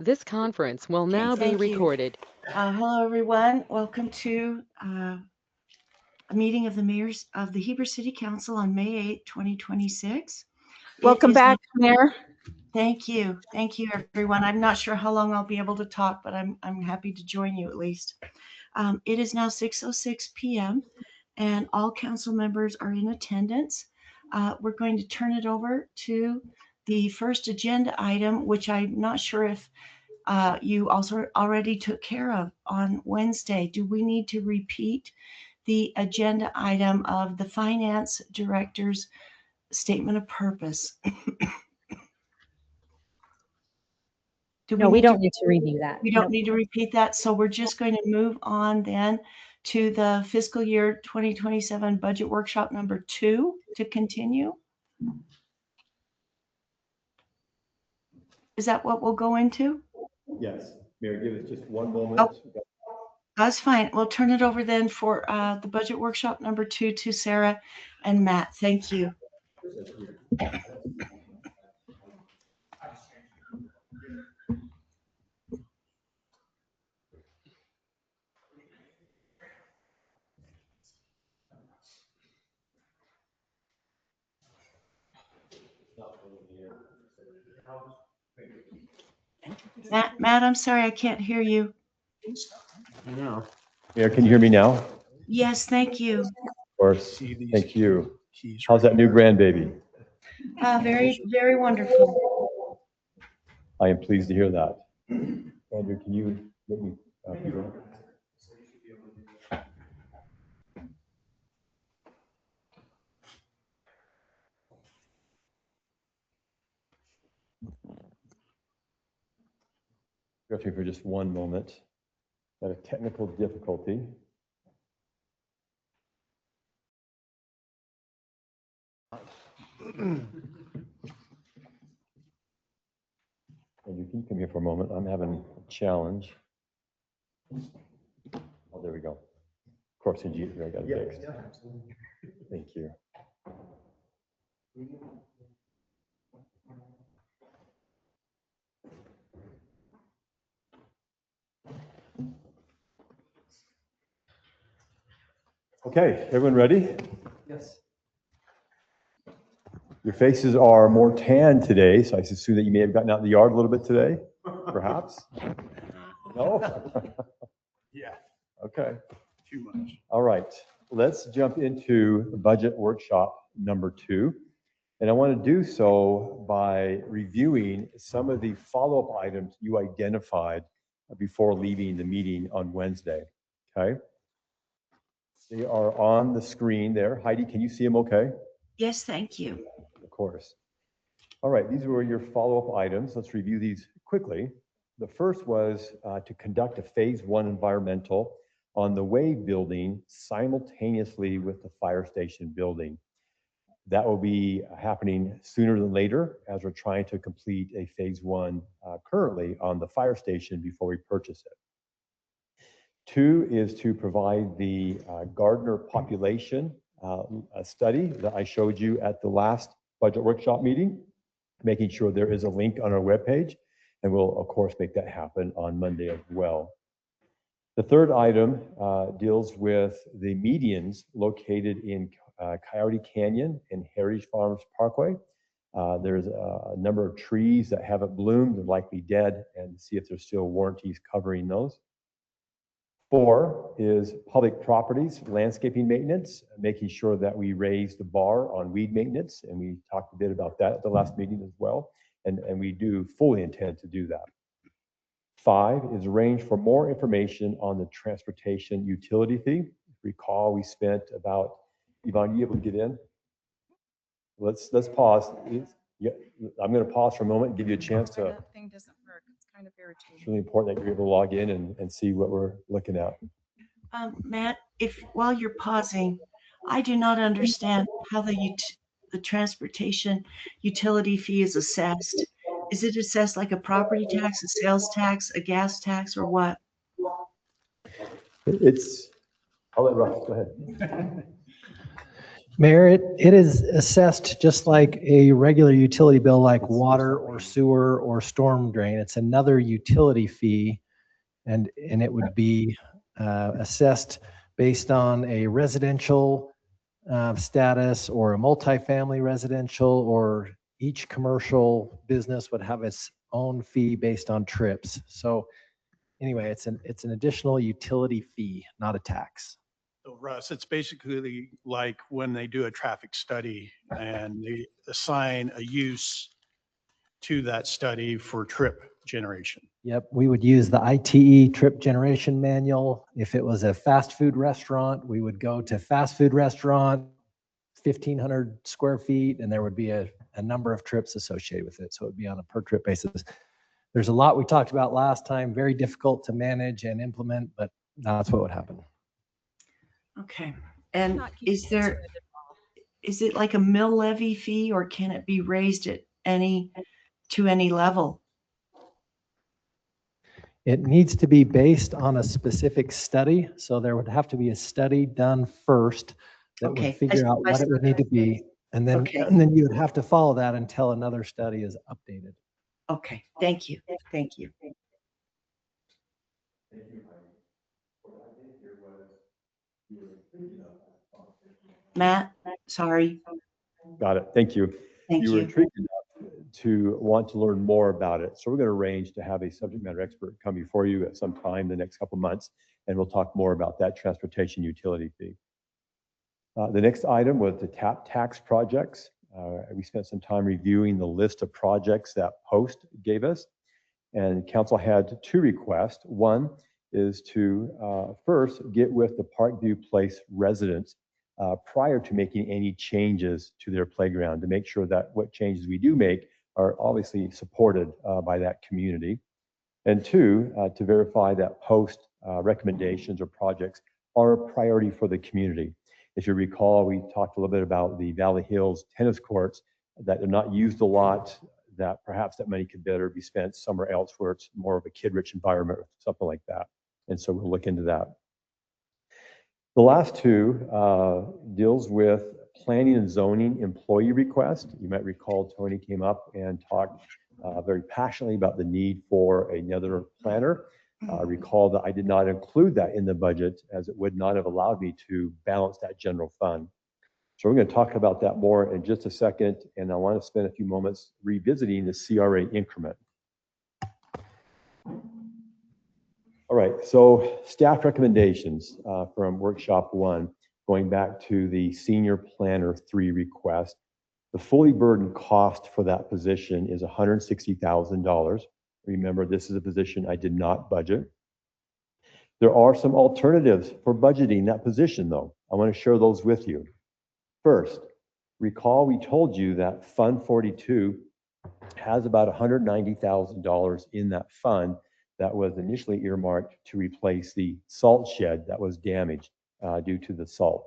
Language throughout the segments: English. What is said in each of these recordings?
This conference will Okay, now be thank you. recorded. Hello, everyone. Welcome to a meeting of the mayors of the Heber City Council on May 8, 2026. Welcome back, Mayor. Thank you. Thank you, everyone. I'm not sure how long I'll be able to talk, but I'm happy to join you at least. It is now 6:06 p.m. and all council members are in attendance. We're going to turn it over to the first agenda item, which I'm not sure if you also already took care of on Wednesday. Do we need to repeat the agenda item of the finance director's statement of purpose? No, we don't need to review that. We don't need to repeat that. So we're just going to move on then to the fiscal year 2027 budget workshop number 2 to continue. Is that what we'll go into? Yes. Mayor, give us just one moment. Oh, that's fine. We'll turn it over then for the budget workshop number 2 to Sarah and Matt. Thank you. Matt, I'm sorry, I can't hear you. No. Mayor, can you hear me now? Yes, thank you. Of course. Thank you. How's that new grandbaby? Very, very wonderful. I am pleased to hear that. Andrew, can you let me Peter? Bear with me for just one moment. Got a technical difficulty. And you can come here for a moment. I'm having a challenge. Oh, there we go. Of course, did you? I got it fixed. Thank you. Okay, everyone ready? Yes. Your faces are more tan today, so I assume that you may have gotten out in the yard a little bit today, perhaps? No? Yeah. Okay. Too much. All right, let's jump into budget workshop number 2. And I want to do so by reviewing some of the follow-up items you identified before leaving the meeting on Wednesday, okay? They are on the screen there. Heidi, can you see them okay? Yes, thank you. Of course. All right, these were your follow-up items. Let's review these quickly. The first was to conduct a phase 1 environmental on the Wave building simultaneously with the fire station building. That will be happening sooner than later as we're trying to complete a phase 1 currently on the fire station before we purchase it. 2 is to provide the Gardner population study that I showed you at the last budget workshop meeting, making sure there is a link on our webpage, and we'll of course make that happen on Monday as well. The third item deals with the medians located in Coyote Canyon and Heritage Farms Parkway. There's a number of trees that haven't bloomed and likely dead, and see if there's still warranties covering those. 4 is public properties, landscaping maintenance, making sure that we raise the bar on weed maintenance, and we talked a bit about that at the last meeting as well, and we do fully intend to do that. 5 is arrange for more information on the transportation utility fee. Recall, we spent about, Yvonne, you able to get in? Let's pause. Yeah, I'm going to pause for a moment and give you a chance to. That thing doesn't work. It's kind of irritating. It's really important that you're able to log in and see what we're looking at. Matt, while you're pausing, I do not understand how the transportation utility fee is assessed. Is it assessed like a property tax, a sales tax, a gas tax, or what? I'll let Russ go ahead. Mayor, it is assessed just like a regular utility bill, like water or sewer or storm drain. It's another utility fee, and it would be assessed based on a residential status or a multifamily residential, or each commercial business would have its own fee based on trips. So anyway, it's an additional utility fee, not a tax. So Russ, it's basically like when they do a traffic study and they assign a use to that study for trip generation. Yep, we would use the ITE trip generation manual. If it was a fast food restaurant, we would go to fast food restaurant, 1,500 square feet, and there would be a number of trips associated with it. So it would be on a per trip basis. There's a lot we talked about last time, very difficult to manage and implement, but that's what would happen. Okay. And Not keeping is there, to it at all. is it like a mill levy fee, or can it be raised to any level? It needs to be based on a specific study. So there would have to be a study done first that Okay. would figure out what it would need to be. And then, Okay. and then you would have to follow that until another study is updated. Okay, thank you. Thank you. Matt, sorry. Got it. Thank you. Thank You were you. intrigued enough to want to learn more about it. So we're going to arrange to have a subject matter expert come before you at some time the next couple of months, and we'll talk more about that transportation utility fee. The next item was the TAP tax projects. We spent some time reviewing the list of projects that Post gave us, and council had two requests. One is to first get with the Parkview Place residents prior to making any changes to their playground, to make sure that what changes we do make are obviously supported by that community. And two, to verify that Post recommendations or projects are a priority for the community. If you recall, we talked a little bit about the Valley Hills tennis courts that are not used a lot, that perhaps that money could better be spent somewhere else where it's more of a kid-rich environment or something like that. And so we'll look into that. The last two deals with planning and zoning employee request. You might recall Tony came up and talked very passionately about the need for another planner. Recall that I did not include that in the budget, as it would not have allowed me to balance that general fund. So we're going to talk about that more in just a second, and I want to spend a few moments revisiting the CRA increment. All right, so staff recommendations from workshop 1, going back to the senior planner 3 request. The fully burdened cost for that position is $160,000. Remember, this is a position I did not budget. There are some alternatives for budgeting that position, though. I want to share those with you. First, recall we told you that Fund 42 has about $190,000 in that fund that was initially earmarked to replace the salt shed that was damaged due to the salt.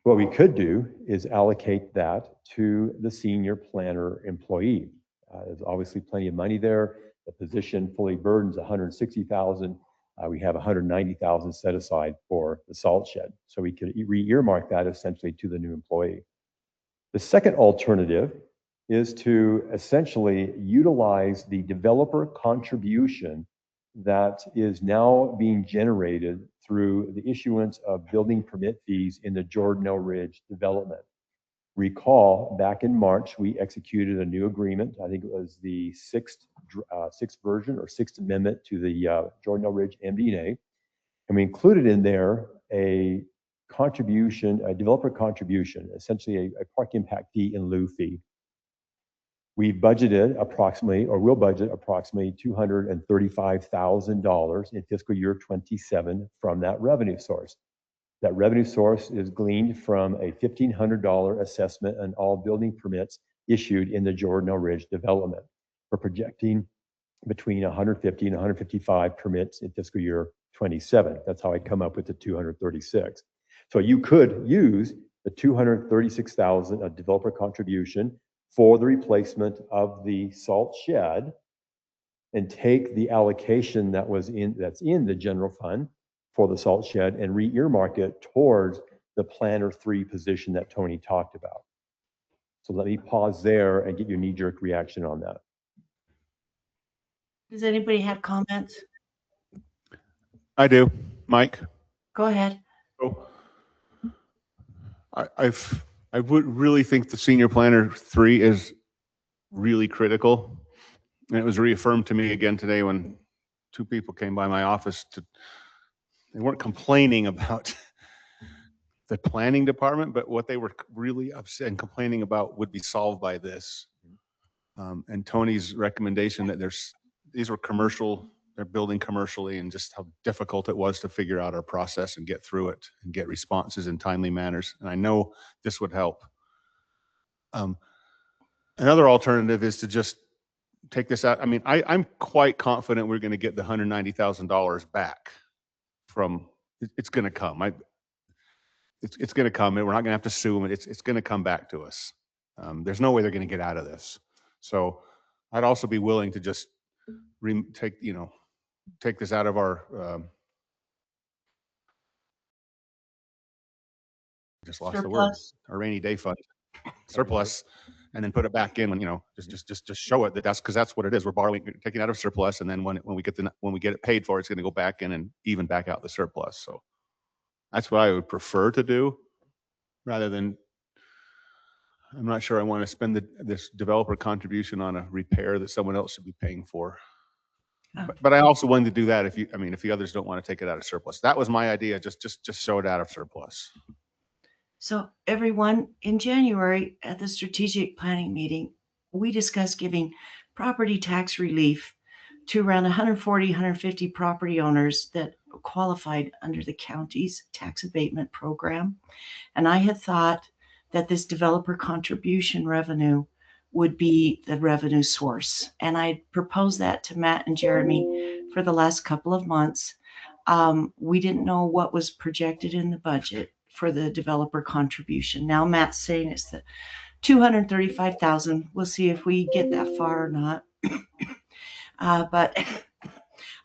What we could do is allocate that to the senior planner employee. There's obviously plenty of money there. The position fully burdens $160,000. We have $190,000 set aside for the salt shed. So we could re-earmark that essentially to the new employee. The second alternative is to essentially utilize the developer contribution that is now being generated through the issuance of building permit fees in the Jordan L. Ridge development. Recall, back in March, we executed a new agreement. I think it was the sixth version or sixth amendment to the Jordan L. Ridge MD&A. And we included in there a contribution, a developer contribution, essentially a park impact fee in lieu fee. We budgeted approximately, or will budget approximately $235,000 in fiscal year 27 from that revenue source. That revenue source is gleaned from a $1,500 assessment on all building permits issued in the Jordan L. Ridge development. We're projecting between 150 and 155 permits in fiscal year 27. That's how I come up with the 236. So you could use the 236,000 of developer contribution for the replacement of the salt shed and take the allocation that's in the general fund for the salt shed and re-earmark it towards the planner 3 position that Tony talked about. So let me pause there and get your knee-jerk reaction on that. Does anybody have comments? I do, Mike. Go ahead. So I would really think the senior planner 3 is really critical. And it was reaffirmed to me again today when 2 people came by my office they weren't complaining about the planning department, but what they were really upset and complaining about would be solved by this. And Tony's recommendation that these were commercial, they're building commercially, and just how difficult it was to figure out our process and get through it and get responses in timely manners. And I know this would help. Another alternative is to just take this out. I mean, I'm quite confident we're going to get the $190,000 back from, it's going to come. It's going to come. We're not going to have to sue them. It's going to come back to us. There's no way they're going to get out of this. So I'd also be willing to just take this out of our, just lost the word, Surplus. our rainy day fund surplus, and then put it back in when, just show it that's because that's what it is. We're borrowing, taking out of surplus. And then when we get it paid for, it's going to go back in and even back out the surplus. So that's what I would prefer to do rather than, I'm not sure I want to spend this developer contribution on a repair that someone else should be paying for. Oh. But I also wanted to do that if the others don't want to take it out of surplus. That was my idea. Just show it out of surplus. So everyone, in January at the strategic planning meeting, we discussed giving property tax relief to around 140, 150 property owners that qualified under the county's tax abatement program. And I had thought that this developer contribution revenue would be the revenue source. And I proposed that to Matt and Jeremy for the last couple of months. We didn't know what was projected in the budget for the developer contribution. Now Matt's saying it's the 235,000. We'll see if we get that far or not. But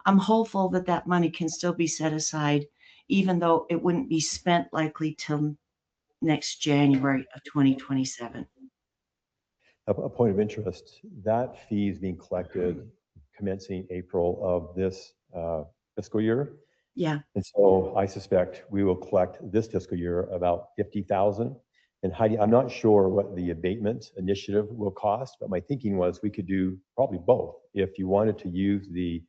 I'm hopeful that that money can still be set aside, even though it wouldn't be spent likely till next January of 2027. A point of interest, that fee is being collected commencing April of this fiscal year. Yeah. And so I suspect we will collect this fiscal year about 50,000. And Heidi, I'm not sure what the abatement initiative will cost, but my thinking was we could do probably both. If you wanted to use the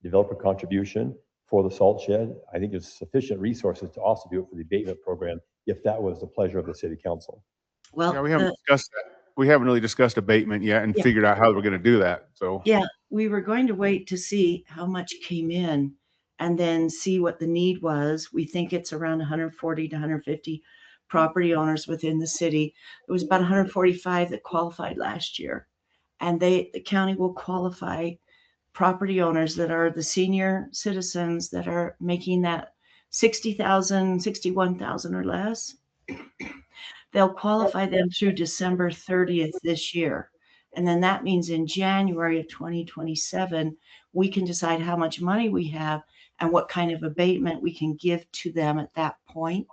developer contribution for the salt shed, I think there's sufficient resources to also do it for the abatement program if that was the pleasure of the city council. Well, Yeah, we haven't discussed that. We haven't really discussed abatement yet and figured out how we're going to do that. So yeah, we were going to wait to see how much came in and then see what the need was. We think it's around 140 to 150 property owners within the city. It was about 145 that qualified last year. And the county will qualify property owners that are the senior citizens that are making that 60,000, 61,000 or less. They'll qualify them through December 30th this year. And then that means in January of 2027, we can decide how much money we have and what kind of abatement we can give to them at that point.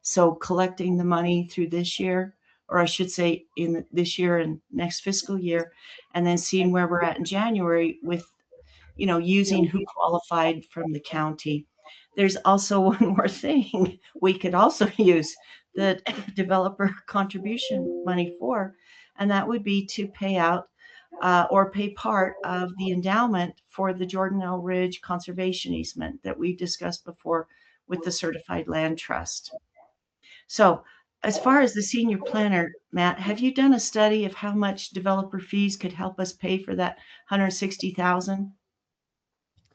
So collecting the money through this year, or I should say in this year and next fiscal year, and then seeing where we're at in January with, using who qualified from the county. There's also one more thing we could also use the developer contribution money for, and that would be to pay out or pay part of the endowment for the Jordan L. Ridge conservation easement that we discussed before with the Certified Land Trust. So as far as the senior planner, Matt, have you done a study of how much developer fees could help us pay for that 160,000?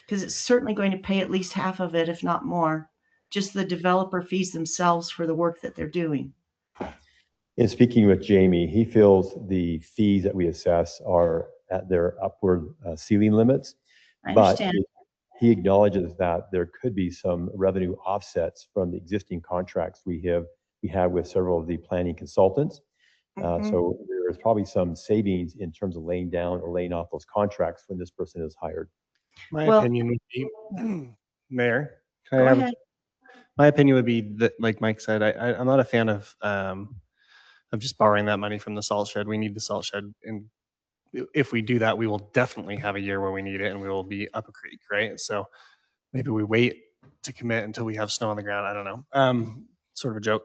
Because it's certainly going to pay at least half of it, if not more, just the developer fees themselves for the work that they're doing. In speaking with Jamie, he feels the fees that we assess are at their upward ceiling limits. I understand. But he acknowledges that there could be some revenue offsets from the existing contracts we have with several of the planning consultants. So there is probably some savings in terms of laying down or laying off those contracts when this person is hired. My Well- opinion would be, Mayor, Go ahead. My opinion would be that, like Mike said, I'm not a fan of just borrowing that money from the salt shed. We need the salt shed, and if we do that, we will definitely have a year where we need it, and we will be up a creek, right? So maybe we wait to commit until we have snow on the ground. I don't know. Sort of a joke.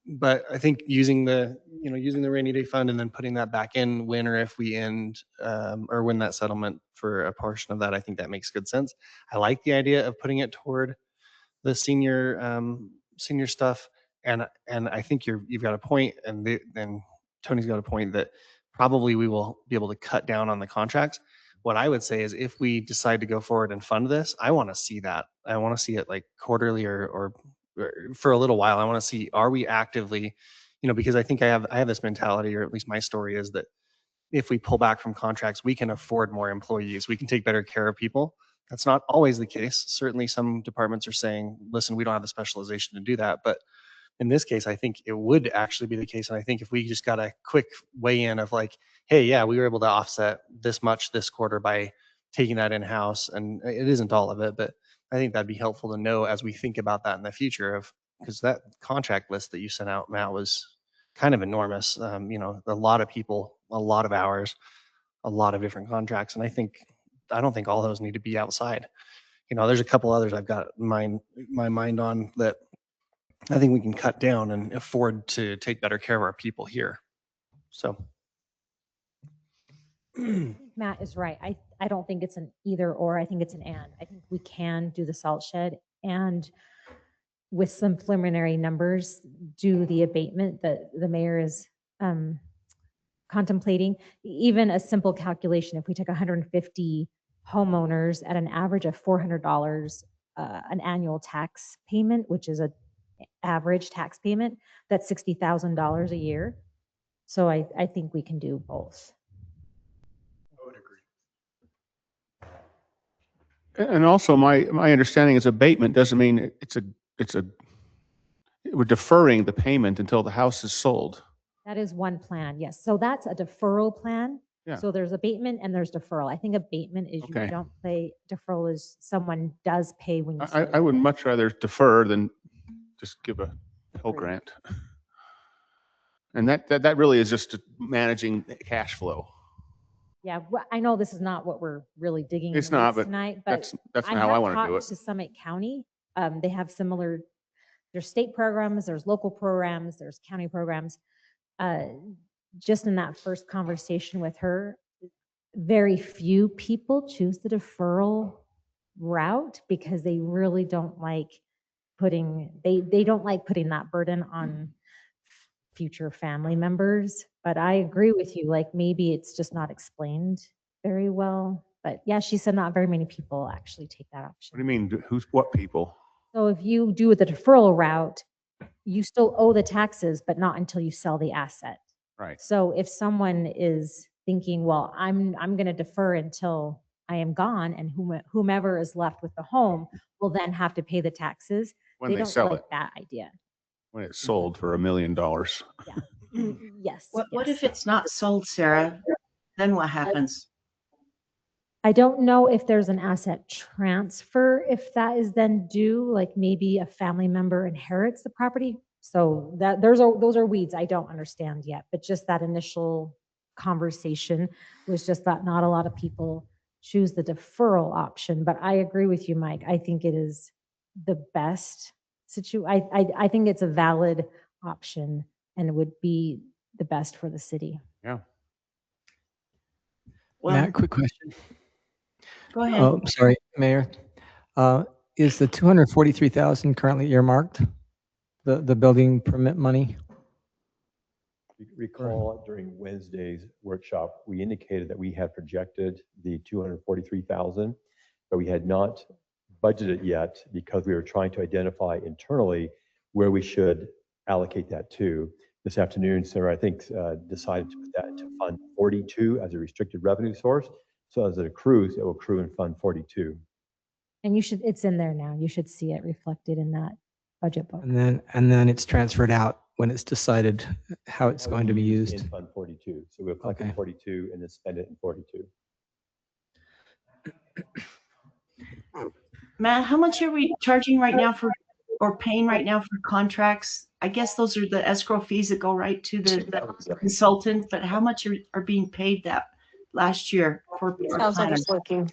But I think using the rainy day fund and then putting that back in when or if we end or win that settlement for a portion of that, I think that makes good sense. I like the idea of putting it toward the senior stuff, and I think you've got a point, and Tony's got a point that probably we will be able to cut down on the contracts. What I would say is if we decide to go forward and fund this, I want to see that. I want to see it like quarterly or for a little while. I want to see, are we actively, because I think I have this mentality, or at least my story is that if we pull back from contracts, we can afford more employees. We can take better care of people. That's not always the case. Certainly some departments are saying, listen, we don't have the specialization to do that. But in this case, I think it would actually be the case. And I think if we just got a quick weigh in of like, hey, yeah, we were able to offset this much this quarter by taking that in-house. And it isn't all of it, but I think that'd be helpful to know as we think about that in the future, because that contract list that you sent out, Matt, was kind of enormous. A lot of people, a lot of hours, a lot of different contracts. And I don't think all those need to be outside. There's a couple others I've got my mind on that I think we can cut down and afford to take better care of our people here. So. Matt is right. I don't think it's an either or. I think it's an and. I think we can do the salt shed and with some preliminary numbers, do the abatement that the mayor is contemplating. Even a simple calculation, if we took 150 homeowners at an average of $400 an annual tax payment, which is a average tax payment, that's $60,000 a year. So I think we can do both. I would agree. And also my understanding is abatement doesn't mean we're deferring the payment until the house is sold. That is one plan, yes. So that's a deferral plan. Yeah. So there's abatement and there's deferral. I think abatement is Okay. you don't pay, deferral is someone does pay when you I sell. would much rather defer than just give a Pell Grant. And that really is just managing cash flow. Yeah, I know this is not what we're really digging It's into not, but tonight, that's I not how I have want to do talked it. to Summit County. They have similar, there's state programs, there's local programs, there's county programs. Just in that first conversation with her, very few people choose the deferral route because they really don't like they don't like putting that burden on future family members. But I agree with you, like maybe it's just not explained very well. But yeah, she said not very many people actually take that option. What do you mean? What people? So if you do the deferral route, you still owe the taxes, but not until you sell the asset. Right. So if someone is thinking, well, I'm going to defer until I am gone, and whomever is left with the home will then have to pay the taxes. When they don't sell like it. that idea. When it's sold for $1 million. Yeah. Yes. What yes. if it's not sold, Sarah? Then what happens? I don't know if there's an asset transfer, if that is then due, like maybe a family member inherits the property. So those are weeds I don't understand yet, but just that initial conversation was just that not a lot of people choose the deferral option. But I agree with you, Mike. I think it is the best situation. I think it's a valid option and it would be the best for the city. Yeah. Well, Matt, quick question. go ahead. Oh, sorry, Mayor. Is the 243,000 currently earmarked? The building permit money? Recall during Wednesday's workshop, we indicated that we had projected the 243,000, but we had not budgeted yet because we were trying to identify internally where we should allocate that to. This afternoon, Sarah, I think, decided to put that to Fund 42 as a restricted revenue source. So as it accrues, it will accrue in Fund 42. And it's in there now. You should see it reflected in that budget book. And then it's transferred out when it's decided how it's going to be used. In Fund 42. So we'll collect in 42 and then spend it in 42. Matt, how much are we charging right now for or paying right now for contracts? I guess those are the escrow fees that go right to the consultant, but how much are being paid that last year for our Sounds like planners? it's working.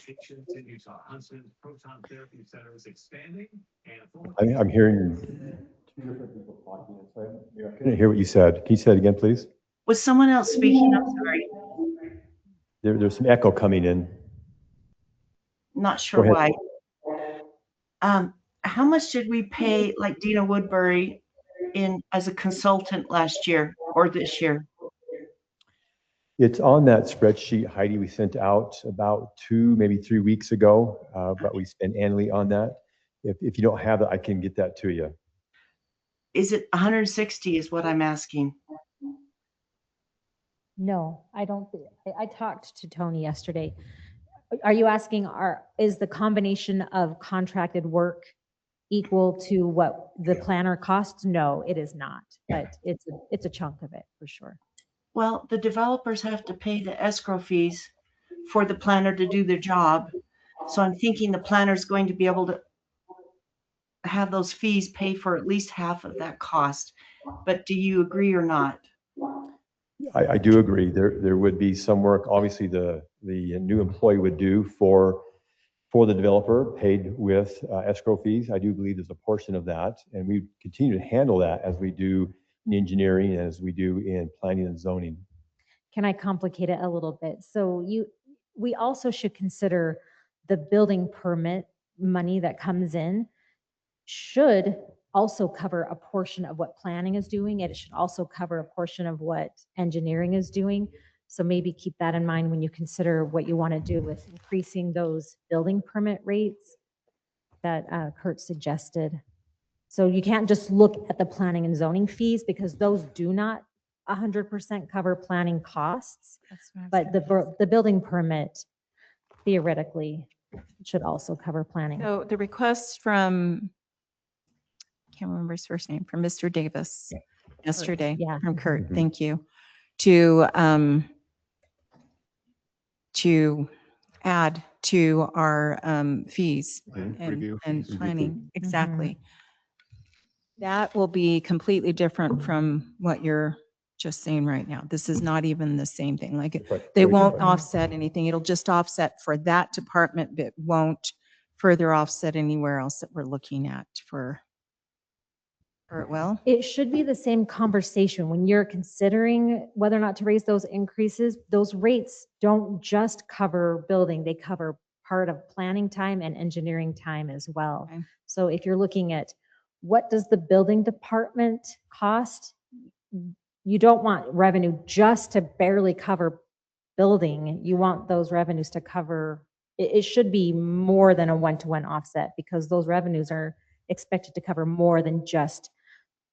I'm hearing two different people talking. So I couldn't hear what you said. Can you say it again, please? Was someone else speaking? I'm sorry. There's some echo coming in. Not sure Go ahead. why. How much did we pay, like Dina Woodbury, in as a consultant last year or this year? It's on that spreadsheet, Heidi, we sent out about 2, maybe 3 weeks ago, but we spend annually on that. If you don't have it, I can get that to you. Is it 160 is what I'm asking? No, I don't. I talked to Tony yesterday. Are you asking, is the combination of contracted work equal to what the planner costs? No, it is not, but it's a chunk of it for sure. Well, the developers have to pay the escrow fees for the planner to do their job. So I'm thinking the planner is going to be able to have those fees pay for at least half of that cost. But do you agree or not? I do agree. There would be some work, obviously the new employee would do for the developer paid with escrow fees. I do believe there's a portion of that, and we continue to handle that as we do in engineering, as we do in planning and zoning. Can I complicate it a little bit? So we also should consider the building permit money that comes in should also cover a portion of what planning is doing. It should also cover a portion of what engineering is doing. So maybe keep that in mind when you consider what you want to do with increasing those building permit rates that Kurt suggested. So you can't just look at the planning and zoning fees because those do not 100% cover planning costs, but the building permit theoretically should also cover planning. So the request from, can't remember his first name, from Mr. Davis yesterday, yeah. from Kurt, Mhm. thank you, to add to our fees Review and fees. planning, exactly. That will be completely different from what you're just saying right now. This is not even the same thing. Like, Right. they Very won't different. offset anything. It'll just offset for that department, but won't further offset anywhere else that we're looking at for, or it will. It should be the same conversation when you're considering whether or not to raise those increases. Those rates don't just cover building, they cover part of planning time and engineering time as well. Okay. So if you're looking at what does the building department cost, you don't want revenue just to barely cover building. You want those revenues to cover, it should be more than a one-to-one offset because those revenues are expected to cover more than just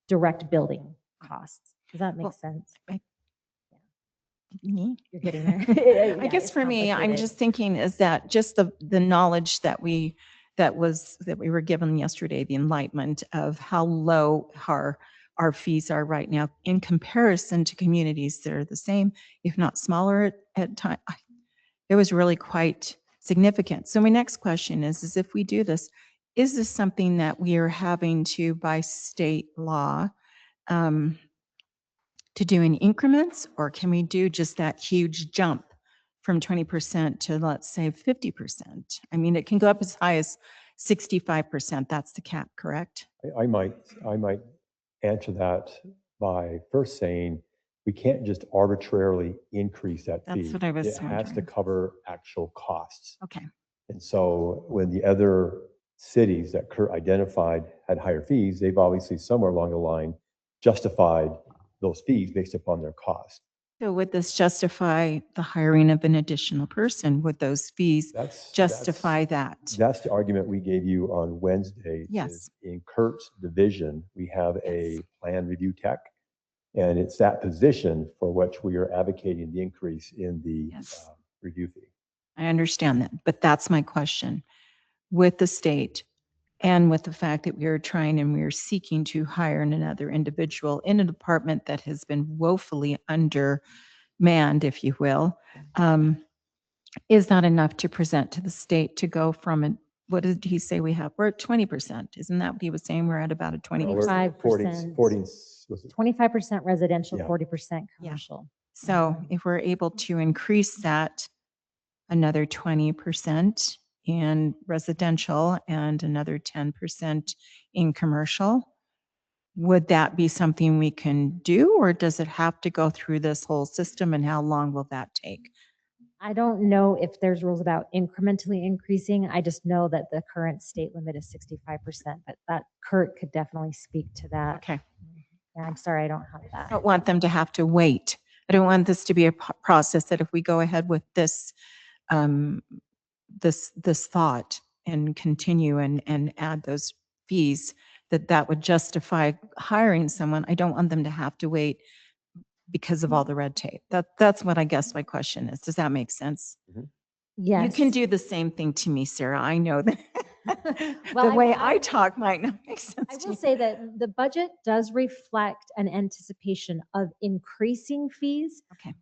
direct building costs. Does that make Well, sense? Me? You're getting there. I Yeah, guess it's for me, I'm complicated. just thinking is that just the knowledge that we were given yesterday, the enlightenment of how low our fees are right now in comparison to communities that are the same, if not smaller at time. It was really quite significant. So my next question is if we do this, is this something that we are having to, by state law, to do in increments, or can we do just that huge jump from 20% to, let's say, 50%? I mean, it can go up as high as 65%. That's the cap, correct? I might answer that by first saying, we can't just arbitrarily increase that fee. That's what I was It has to wondering. cover actual costs. Okay. And so when the other cities that Kurt identified had higher fees, they've obviously somewhere along the line justified those fees based upon their cost. So would this justify the hiring of an additional person? Would those fees justify that? That's the argument we gave you on Wednesday. Yes. Is in Kurt's division, we have a plan review tech, and it's that position for which we are advocating the increase in the Yes. review fee. I understand that, but that's my question. With the state and with the fact that we are trying and we are seeking to hire another individual in a department that has been woefully undermanned, if you will, is that enough to present to the state to go from what did he say we have? We're at 20%. Isn't that what he was saying? We're at about a 20%. Well, we're 25%. 40, was it? 25% residential, Yeah. 40% Yeah. commercial. So if we're able to increase that another 20% in residential and another 10% in commercial, would that be something we can do, or does it have to go through this whole system, and how long will that take? I don't know if there's rules about incrementally increasing. I just know that the current state limit is 65%, but that Kurt could definitely speak to that. Okay. Yeah, I'm sorry, I don't have I that. don't want them to have to wait. I don't want this to be a process that if we go ahead with this, this thought and continue and add those fees, that would justify hiring someone. I don't want them to have to wait because of all the red tape. That's what I guess my question is. Does that make sense? Yes. You can do the same thing to me, Sarah. I know that. Well, The way I talk might not make sense I to will you. say that the budget does reflect an anticipation of increasing fees. Okay.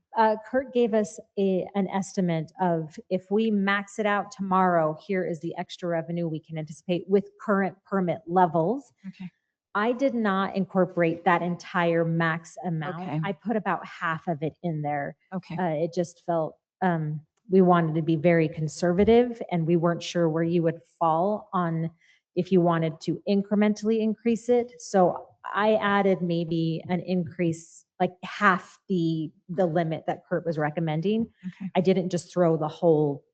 Kurt gave us an estimate of if we max it out tomorrow, here is the extra revenue we can anticipate with current permit levels. Okay. I did not incorporate that entire max amount. Okay. I put about half of it in there. Okay. It just felt we wanted to be very conservative, and we weren't sure where you would fall on if you wanted to incrementally increase it. So I added maybe an increase like half the limit that Kurt was recommending. Okay. I didn't just throw the whole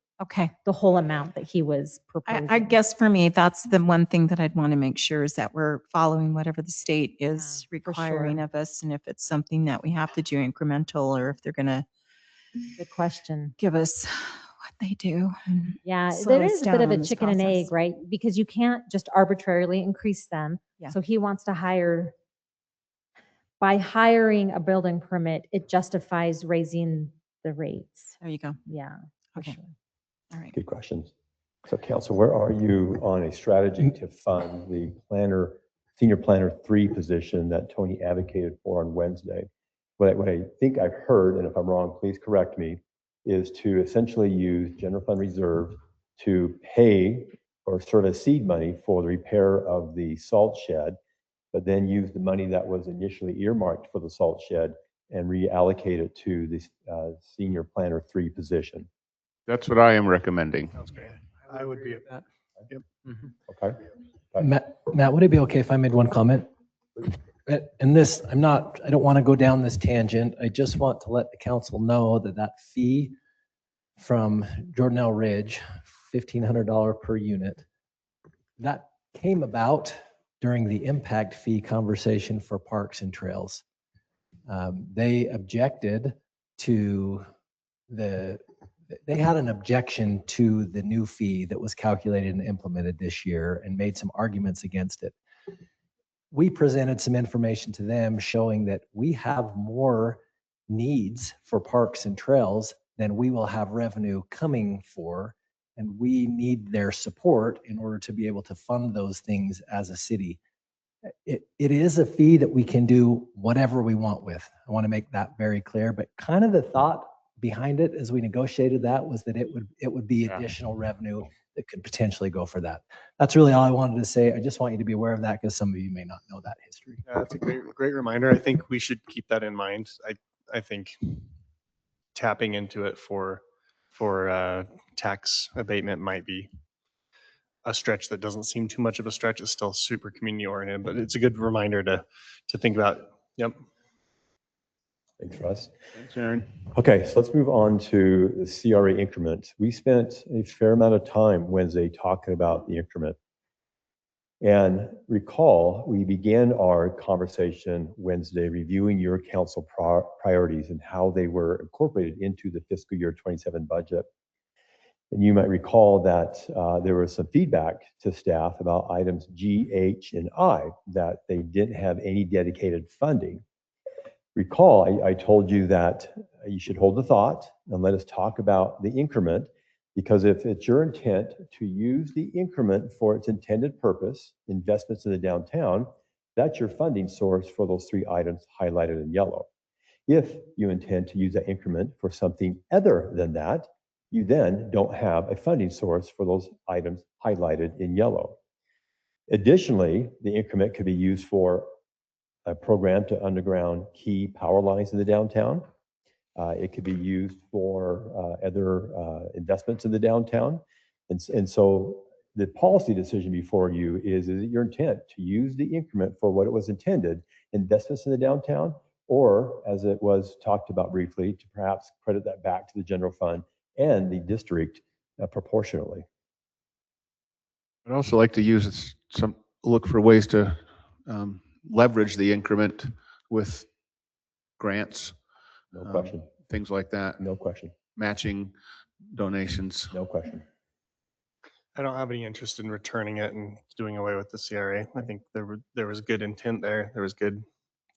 amount that he was proposing. I guess for me, that's the one thing that I'd want to make sure is that we're following whatever the state is Yeah, for requiring sure. of us. And if it's something that we have to do incremental, or if they're going to Good question. give us what they do. and Yeah, slow there us is a bit down of on a this chicken and egg, process. right? Because you can't just arbitrarily increase them. Yeah. So he wants to hire, by hiring a building permit, it justifies raising the rates. There you go. Yeah, for Okay. sure. All right. Good questions. So council, where are you on a strategy to fund the planner, senior planner 3 position that Tony advocated for on Wednesday? What I think I've heard, and if I'm wrong, please correct me, is to essentially use general fund reserve to pay or serve as seed money for the repair of the salt shed, but then use the money that was initially earmarked for the salt shed and reallocate it to the senior planner 3 position. That's what I am recommending. Sounds great. I would be, That. yep. Okay? Matt, would it be okay if I made one comment? And this, I don't want to go down this tangent. I just want to let the council know that that fee from Jordanelle Ridge, $1,500 per unit, that came about during the impact fee conversation for parks and trails. They objected to they had an objection to the new fee that was calculated and implemented this year and made some arguments against it. We presented some information to them showing that we have more needs for parks and trails than we will have revenue coming for, and we need their support in order to be able to fund those things as a city. It is a fee that we can do whatever we want with. I want to make that very clear, but kind of the thought behind it as we negotiated that was that it would be additional revenue that could potentially go for that. That's really all I wanted to say. I just want you to be aware of that because some of you may not know that history. That's a great reminder. I think we should keep that in mind. I think tapping into it for tax abatement might be a stretch that doesn't seem too much of a stretch. It's still super community oriented, but it's a good reminder to think about. Yep. Thanks, Russ. Thanks, Aaron. Okay, so let's move on to the CRA increment. We spent a fair amount of time Wednesday talking about the increment. And recall, we began our conversation Wednesday reviewing your council priorities and how they were incorporated into the fiscal year 27 budget. And you might recall that there was some feedback to staff about items G, H, and I, that they didn't have any dedicated funding. Recall, I told you that you should hold the thought and let us talk about the increment, because if it's your intent to use the increment for its intended purpose, investments in the downtown, that's your funding source for those 3 items highlighted in yellow. If you intend to use that increment for something other than that, you then don't have a funding source for those items highlighted in yellow. Additionally, the increment could be used for a program to underground key power lines in the downtown. It could be used for other investments in the downtown. And so the policy decision before you is it your intent to use the increment for what it was intended, investments in the downtown, or as it was talked about briefly, to perhaps credit that back to the general fund and the district proportionally. I'd also like to use look for ways to leverage the increment with grants, No question. things like that, No question. matching donations. No question. I don't have any interest in returning it and doing away with the CRA. I think there was good intent there. There was good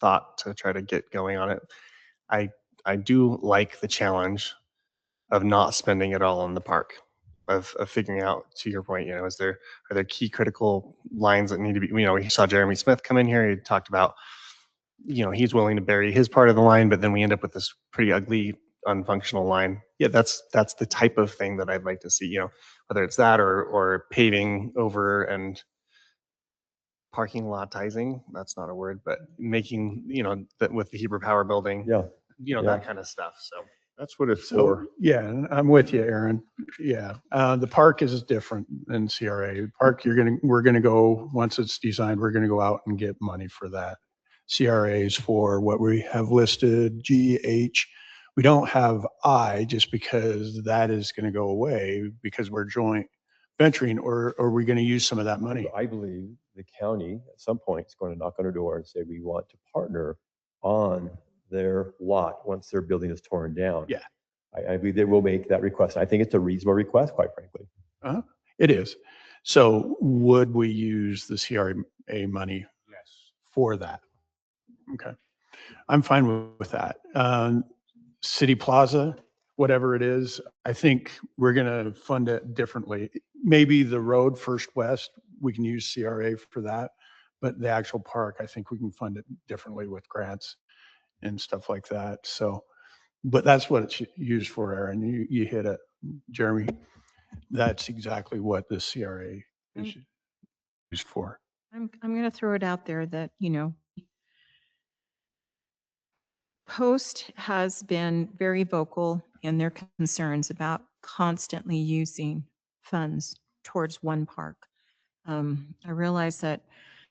thought to try to get going on it. I do like the challenge of not spending it all on the park, of figuring out, to your point, are there key critical lines that need to be, we saw Jeremy Smith come in here. He talked about, he's willing to bury his part of the line, but then we end up with this pretty ugly, unfunctional line. Yeah, that's the type of thing that I'd like to see, whether it's that or paving over and parking lotizing, that's not a word, but making, that with the Heber Power Building, Yeah. that kind of stuff. So That's what it's So, for. yeah, and I'm with you, Aaron. Yeah, the park is different than CRA. Park, we're gonna go, once it's designed, we're gonna go out and get money for that. CRAs for what we have listed, G, H. We don't have I, just because that is gonna go away because we're joint venturing, or are we gonna use some of that money? I believe the county at some point is going to knock on our door and say, we want to partner on their lot once their building is torn down. Yeah. I believe they will make that request. I think it's a reasonable request, quite frankly. It is. So would we use the CRA money for that? Okay. I'm fine with that. City Plaza, whatever it is, I think we're going to fund it differently. Maybe the road First West, we can use CRA for that, but the actual park, I think we can fund it differently with grants and stuff like that. So, but that's what it's used for, Aaron. You hit it, Jeremy. That's exactly what the CRA is used for. I'm going to throw it out there that, Post has been very vocal in their concerns about constantly using funds towards one park. I realize that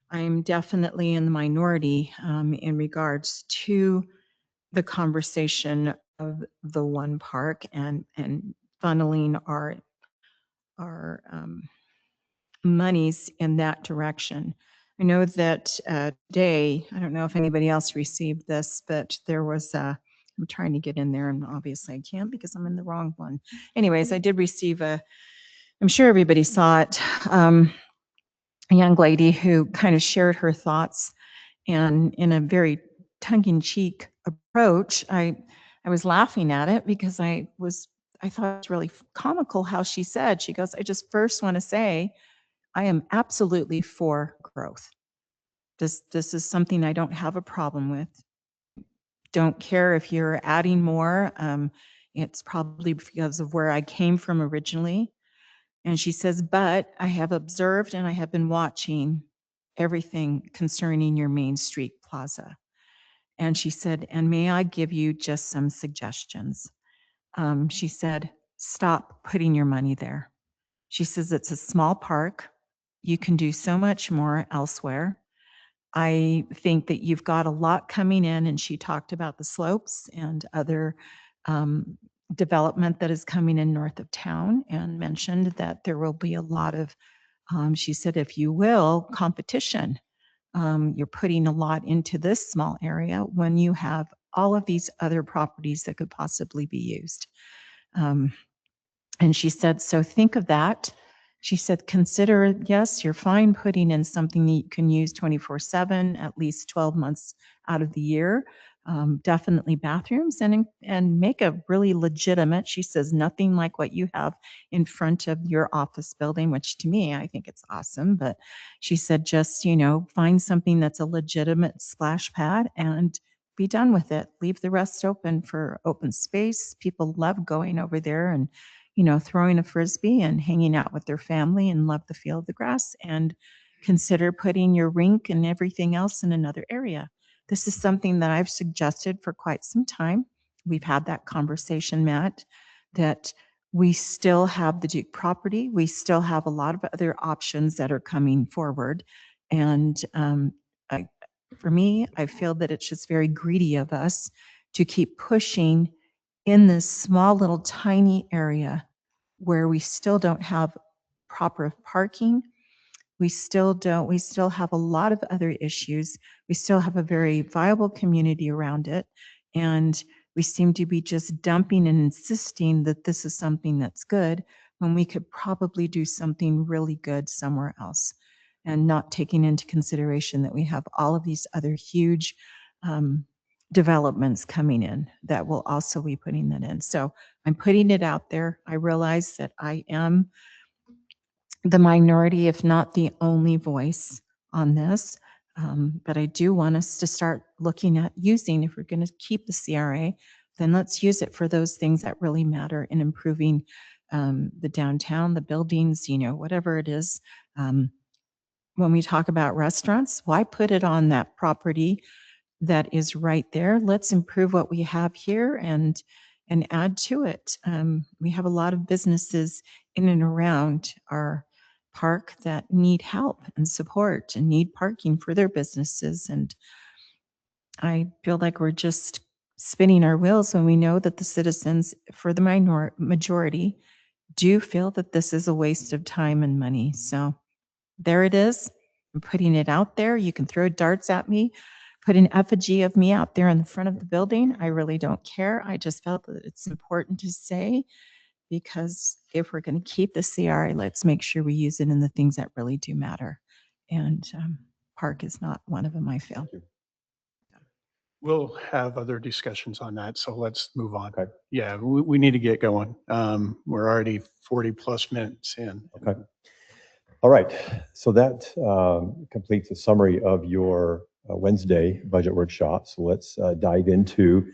I'm definitely in the minority in regards to the conversation of the one park and funneling our monies in that direction. I know that today, I don't know if anybody else received this, but there was I'm trying to get in there and obviously I can't because I'm in the wrong one. Anyways, I did receive I'm sure everybody saw it, a young lady who kind of shared her thoughts, and in a very tongue-in-cheek approach, I was laughing at it because I thought it was really comical how she said, she goes, I just first want to say, I am absolutely for growth. This is something I don't have a problem with. Don't care if you're adding more. It's probably because of where I came from originally. And she says, but I have observed and I have been watching everything concerning your Main Street Plaza. And she said, and may I give you just some suggestions? She said, stop putting your money there. She says, it's a small park. You can do so much more elsewhere. I think that you've got a lot coming in, and she talked about the slopes and other development that is coming in north of town, and mentioned that there will be a lot of, she said, if you will, competition. You're putting a lot into this small area when you have all of these other properties that could possibly be used. And she said, so think of that. She said, consider, yes, you're fine putting in something that you can use 24/7, at least 12 months out of the year. Definitely bathrooms, and make a really legitimate, she says, nothing like what you have in front of your office building, which to me, I think it's awesome. But she said, just, find something that's a legitimate splash pad and be done with it. Leave the rest open for open space. People love going over there and throwing a Frisbee and hanging out with their family and love the feel of the grass, and consider putting your rink and everything else in another area. This is something that I've suggested for quite some time. We've had that conversation, Matt, that we still have the Duke property. We still have a lot of other options that are coming forward. And for me, I feel that it's just very greedy of us to keep pushing in this small little tiny area where we still don't have proper parking. We still have a lot of other issues. We still have a very viable community around it. And we seem to be just dumping and insisting that this is something that's good when we could probably do something really good somewhere else, and not taking into consideration that we have all of these other huge developments coming in that will also be putting that in. So I'm putting it out there. I realize that I am the minority, if not the only voice on this. But I do want us to start looking at using, if we're going to keep the CRA, then let's use it for those things that really matter in improving the downtown, the buildings, whatever it is. When we talk about restaurants, why put it on that property that is right there? Let's improve what we have here and add to it. We have a lot of businesses in and around our park that need help and support and need parking for their businesses. And I feel like we're just spinning our wheels when we know that the citizens, for the majority, do feel that this is a waste of time and money. So there it is. I'm putting it out there. You can throw darts at me, put an effigy of me out there in the front of the building. I really don't care. I just felt that it's important to say, because if we're going to keep the CRA, let's make sure we use it in the things that really do matter. And park is not one of them, I feel. We'll have other discussions on that, so let's move on. Okay. Yeah, we need to get going. We're already 40 plus minutes in. Okay. All right. So that completes a summary of your Wednesday budget workshop. So let's dive into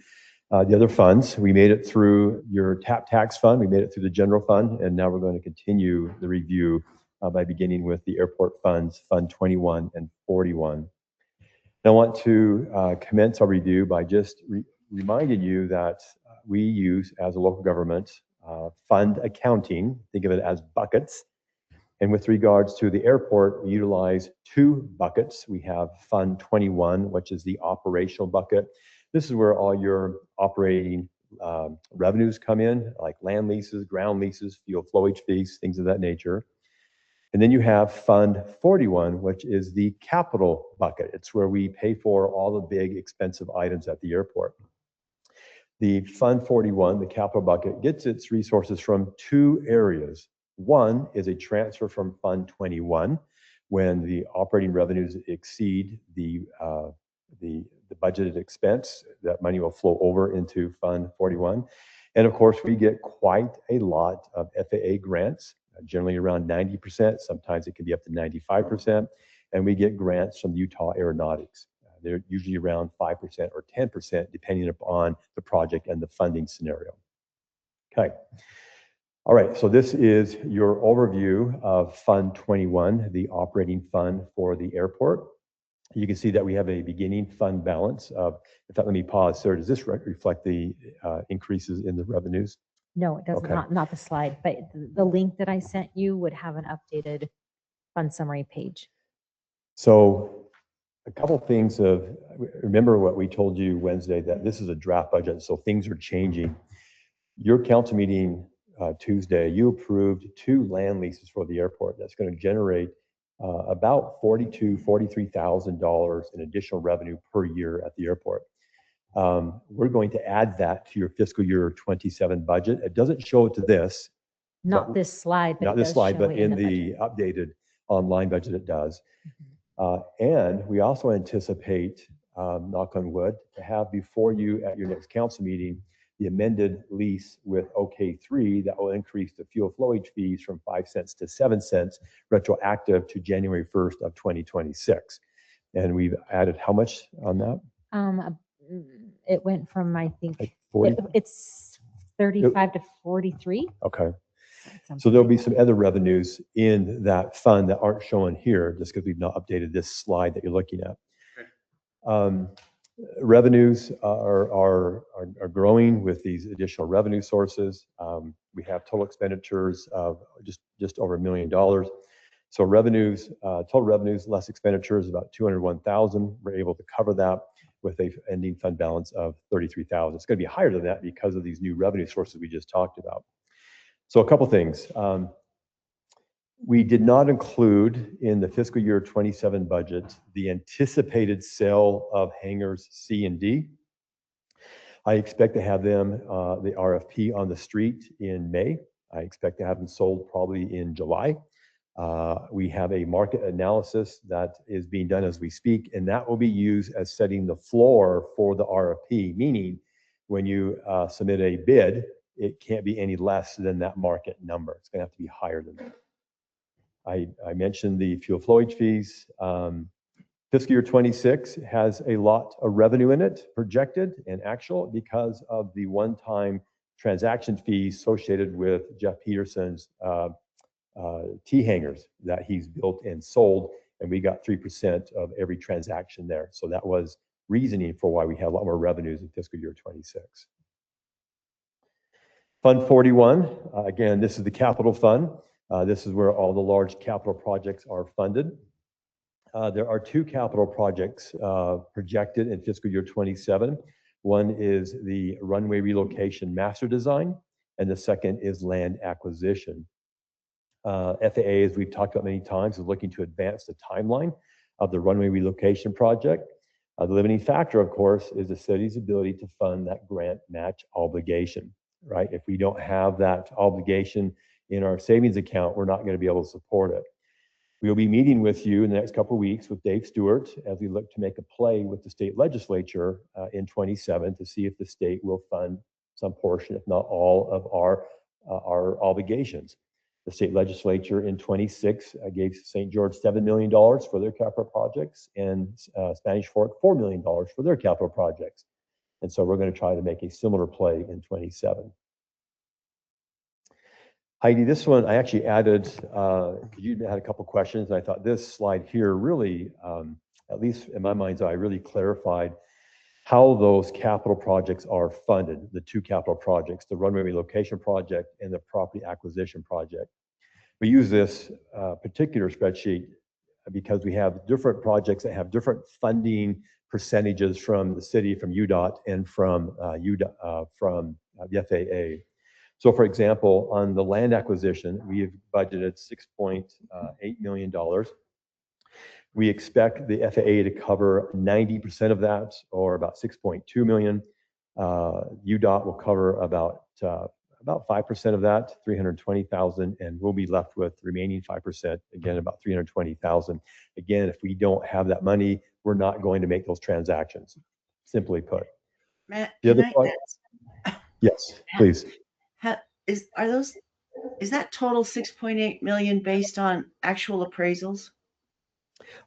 the other funds. We made it through your TAP tax fund. We made it through the general fund. And now we're going to continue the review by beginning with the airport funds, Fund 21 and 41. I want to commence our review by just reminding you that we use, as a local government, fund accounting. Think of it as buckets. And with regards to the airport, we utilize two buckets. We have Fund 21, which is the operational bucket. This is where all your operating revenues come in, like land leases, ground leases, fuel flowage fees, things of that nature. And then you have Fund 41, which is the capital bucket. It's where we pay for all the big expensive items at the airport. The Fund 41, the capital bucket, gets its resources from two areas. One is a transfer from Fund 21 when the operating revenues exceed the budgeted expense. That money will flow over into Fund 41. And of course, we get quite a lot of FAA grants, generally around 90%. Sometimes it can be up to 95%. And we get grants from Utah Aeronautics. They're usually around 5% or 10%, depending upon the project and the funding scenario. Okay. All right, so this is your overview of Fund 21, the operating fund for the airport. You can see that we have a beginning fund balance of, in fact, let me pause, sir. Does this reflect the increases in the revenues? No, it does Okay. not the slide, but the link that I sent you would have an updated fund summary page. So a couple things remember what we told you Wednesday, that this is a draft budget, so things are changing. Your council meeting Tuesday, you approved 2 land leases for the airport. That's going to generate about $43,000 in additional revenue per year at the airport. We're going to add that to your fiscal year 27 budget. It doesn't show it to this. Not this slide, but not it this does slide, show but it in the the updated online budget it does. And we also anticipate, knock on wood, to have before you at your next council meeting the amended lease with OK3 that will increase the fuel flowage fees from 5 cents to 7 cents, retroactive to January 1st of 2026. And we've added how much on that? It went from, I think, Like 40? it's 35 to 43. Okay. So there'll be some other revenues in that fund that aren't shown here, just because we've not updated this slide that you're looking at. Revenues are growing with these additional revenue sources. We have total expenditures of just over $1 million. So revenues, total revenues less expenditures about 201,000. We're able to cover that with a ending fund balance of 33,000. It's going to be higher than that because of these new revenue sources we just talked about. So a couple things. We did not include in the fiscal year 27 budget the anticipated sale of hangars C and D. I expect to have them, the RFP on the street in May. I expect to have them sold probably in July. We have a market analysis that is being done as we speak, and that will be used as setting the floor for the RFP, meaning when you submit a bid, it can't be any less than that market number. It's going to have to be higher than that. I mentioned the fuel flowage fees. Fiscal year 26 has a lot of revenue in it, projected and actual, because of the one-time transaction fees associated with Jeff Peterson's T hangars that he's built and sold, and we got 3% of every transaction there. So that was reasoning for why we have a lot more revenues in fiscal year 26. Fund 41, again, this is the capital fund. This is where all the large capital projects are funded. There are two capital projects projected in fiscal year 27. One is the runway relocation master design, and the second is land acquisition. FAA, as we've talked about many times, is looking to advance the timeline of the runway relocation project. The limiting factor, of course, is the city's ability to fund that grant match obligation, right? If we don't have that obligation in our savings account, we're not going to be able to support it. We'll be meeting with you in the next couple of weeks with Dave Stewart as we look to make a play with the state legislature in 27 to see if the state will fund some portion, if not all, of our obligations. The state legislature in 26 gave St. George $7 million for their capital projects, and Spanish Fork $4 million for their capital projects. And so we're going to try to make a similar play in 27. Heidi, this one I actually added, because you had a couple questions, and I thought this slide here really, at least in my mind's eye, really clarified how those capital projects are funded, the two capital projects, the runway relocation project and the property acquisition project. We use this particular spreadsheet because we have different projects that have different funding percentages from the city, from UDOT, and from the FAA. So for example, on the land acquisition, we have budgeted $6.8 million. We expect the FAA to cover 90% of that, or about 6.2 million. UDOT will cover about 5% of that, 320,000, and we'll be left with the remaining 5%, again, about 320,000. Again, if we don't have that money, we're not going to make those transactions, simply put. Matt, The other can I part? ask- Yes, please. Is that total 6.8 million based on actual appraisals?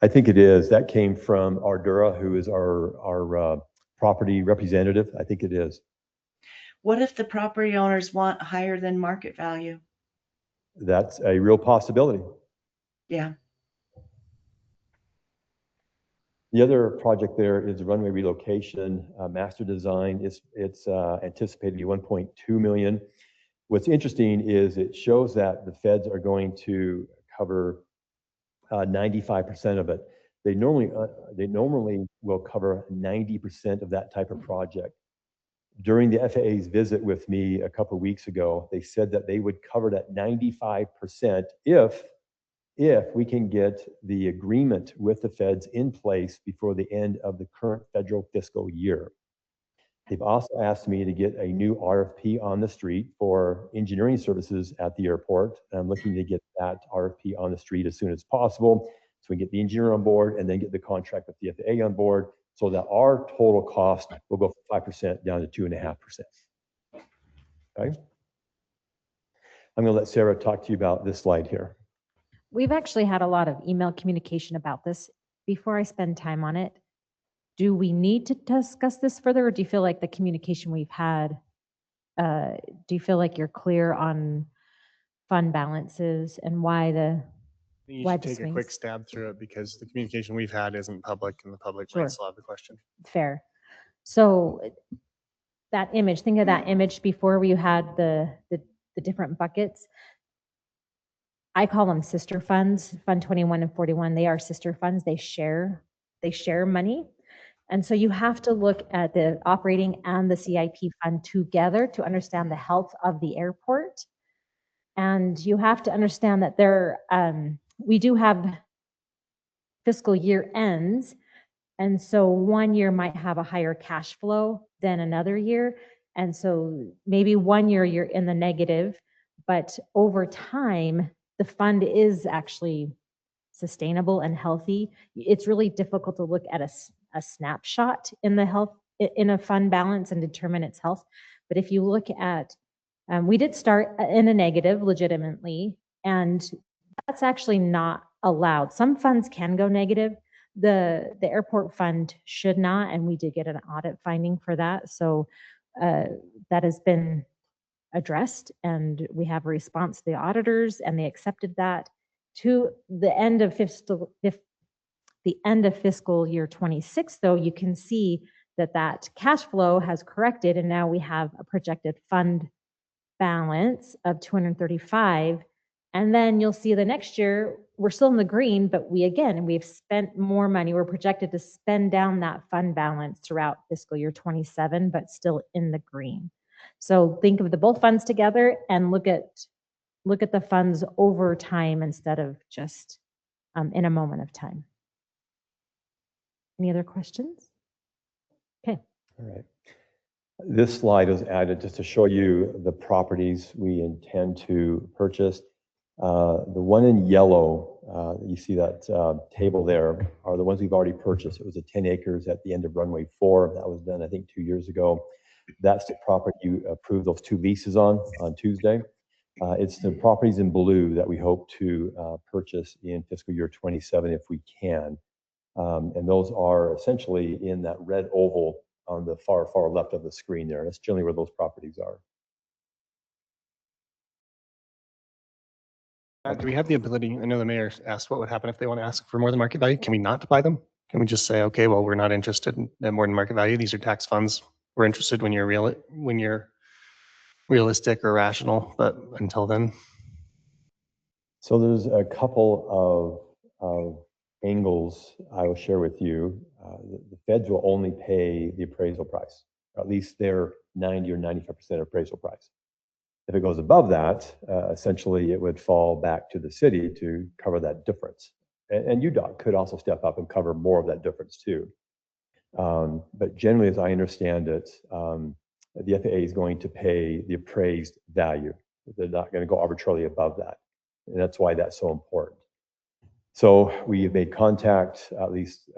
I think it is. That came from Ardura, who is our property representative. I think it is. What if the property owners want higher than market value? That's a real possibility. Yeah. The other project there is the runway relocation master design. It's anticipated to be 1.2 million. What's interesting is it shows that the feds are going to cover 95% of it. They normally will cover 90% of that type of project. During the FAA's visit with me a couple of weeks ago, they said that they would cover that 95% if we can get the agreement with the feds in place before the end of the current federal fiscal year. They've also asked me to get a new RFP on the street for engineering services at the airport. I'm looking to get that RFP on the street as soon as possible, so we get the engineer on board and then get the contract with the FAA on board, so that our total cost will go from 5% down to 2.5%. Okay? I'm going to let Sarah talk to you about this slide here. We've actually had a lot of email communication about this. Before I spend time on it, do we need to discuss this further, or do you feel like the communication we've had, do you feel like you're clear on fund balances and why the, You Why should the take a quick swings? stab through it because the communication we've had isn't public and the public Sure. might still have the question. fair. So that image, think of that image before where you had the different buckets. I call them sister funds, Fund 21 and 41. They are sister funds. They share money. And so you have to look at the operating and the CIP fund together to understand the health of the airport. And you have to understand that we do have fiscal year ends. And so one year might have a higher cash flow than another year. And so maybe one year you're in the negative, but over time, the fund is actually sustainable and healthy. It's really difficult to look at a snapshot in the health, in a fund balance and determine its health. But if you look at, we did start in a negative legitimately, and that's actually not allowed. Some funds can go negative. The airport fund should not, and we did get an audit finding for that. So that has been addressed, and we have a response to the auditors, and they accepted that. To the end of fiscal year 26, though, you can see that cash flow has corrected, and now we have a projected fund balance of 235. And then you'll see the next year, we're still in the green, but we've spent more money. We're projected to spend down that fund balance throughout fiscal year 27, but still in the green. So think of the both funds together and look at the funds over time instead of just in a moment of time. Any other questions? Okay. All right. This slide was added just to show you the properties we intend to purchase. The one in yellow, you see that table there, are the ones we've already purchased. It was a 10 acres at the end of runway 4. That was done, I think, 2 years ago. That's the property you approved those 2 leases on Tuesday. It's the properties in blue that we hope to purchase in fiscal year 27 if we can. And those are essentially in that red oval on the far left of the screen there. That's generally where those properties are. Do we have the ability, I know the mayor asked what would happen if they want to ask for more than market value. Can we not buy them? Can we just say, okay, well, we're not interested in more than market value. These are tax funds. We're interested when you're realistic or rational, but until then. So there's a couple of angles I will share with you. The feds will only pay the appraisal price, or at least their 90 or 95% appraisal price. If it goes above that, essentially it would fall back to the city to cover that difference. And UDOT could also step up and cover more of that difference too. But generally, as I understand it, the FAA is going to pay the appraised value. They're not going to go arbitrarily above that. And that's why that's so important. So we have made contact, at least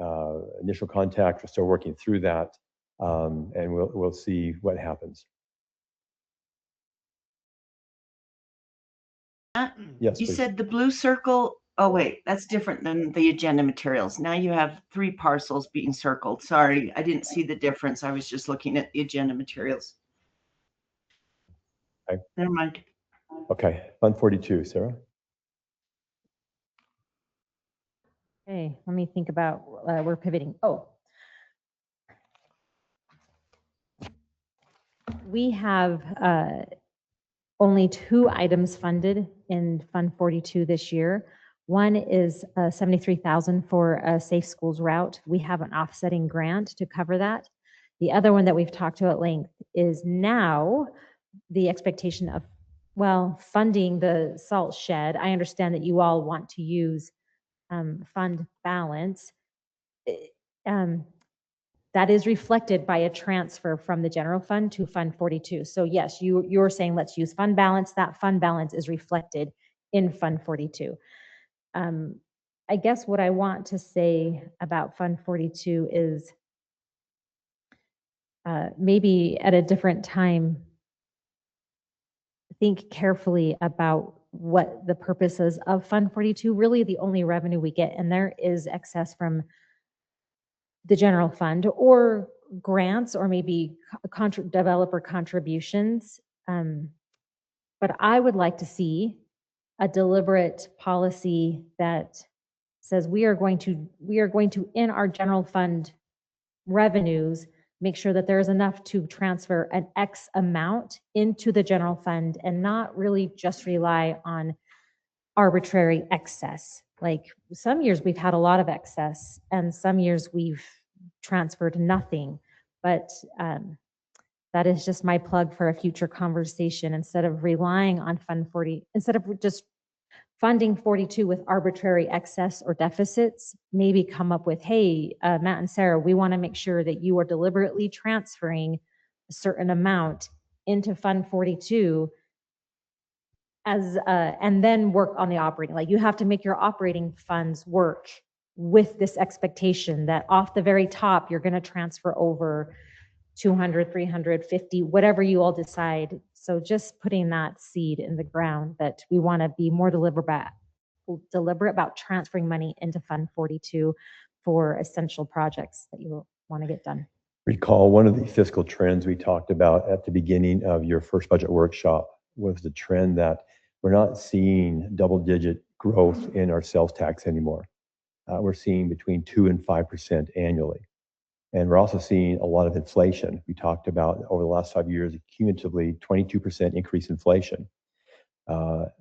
initial contact. We're still working through that, and we'll see what happens. Yes, You please. said the blue circle. Oh, wait, that's different than the agenda materials. Now you have 3 parcels being circled. Sorry, I didn't see the difference. I was just looking at the agenda materials. Okay. Never mind. Okay, Fund 42, Sarah. Okay, let me think about, we're pivoting. Oh. We have only 2 items funded in Fund 42 this year. One is 73,000 for a Safe Schools route. We have an offsetting grant to cover that. The other one that we've talked to at length is now the expectation of, well, funding the salt shed. I understand that you all want to use fund balance. That is reflected by a transfer from the general fund to Fund 42. So yes, you're saying let's use fund balance. That fund balance is reflected in Fund 42. I guess what I want to say about Fund 42 is maybe at a different time, think carefully about what the purpose is of Fund 42. Really, the only revenue we get in there is excess from the general fund or grants or maybe developer contributions. But I would like to see a deliberate policy that says we are going to in our general fund revenues, make sure that there is enough to transfer an X amount into the general fund and not really just rely on arbitrary excess. Like some years we've had a lot of excess and some years we've transferred nothing. But that is just my plug for a future conversation. Instead of relying on Fund 40, instead of just funding 42 with arbitrary excess or deficits, maybe come up with, hey, Matt and Sarah, we want to make sure that you are deliberately transferring a certain amount into Fund 42 as and then work on the operating. Like you have to make your operating funds work with this expectation that off the very top, you're going to transfer over 200, 350, whatever you all decide. So just putting that seed in the ground that we want to be more deliberate about transferring money into Fund 42 for essential projects that you want to get done. Recall one of the fiscal trends we talked about at the beginning of your first budget workshop was the trend that we're not seeing double-digit growth in our sales tax anymore. We're seeing between 2 and 5% annually. And we're also seeing a lot of inflation. We talked about over the last 5 years, cumulatively 22% increase in inflation.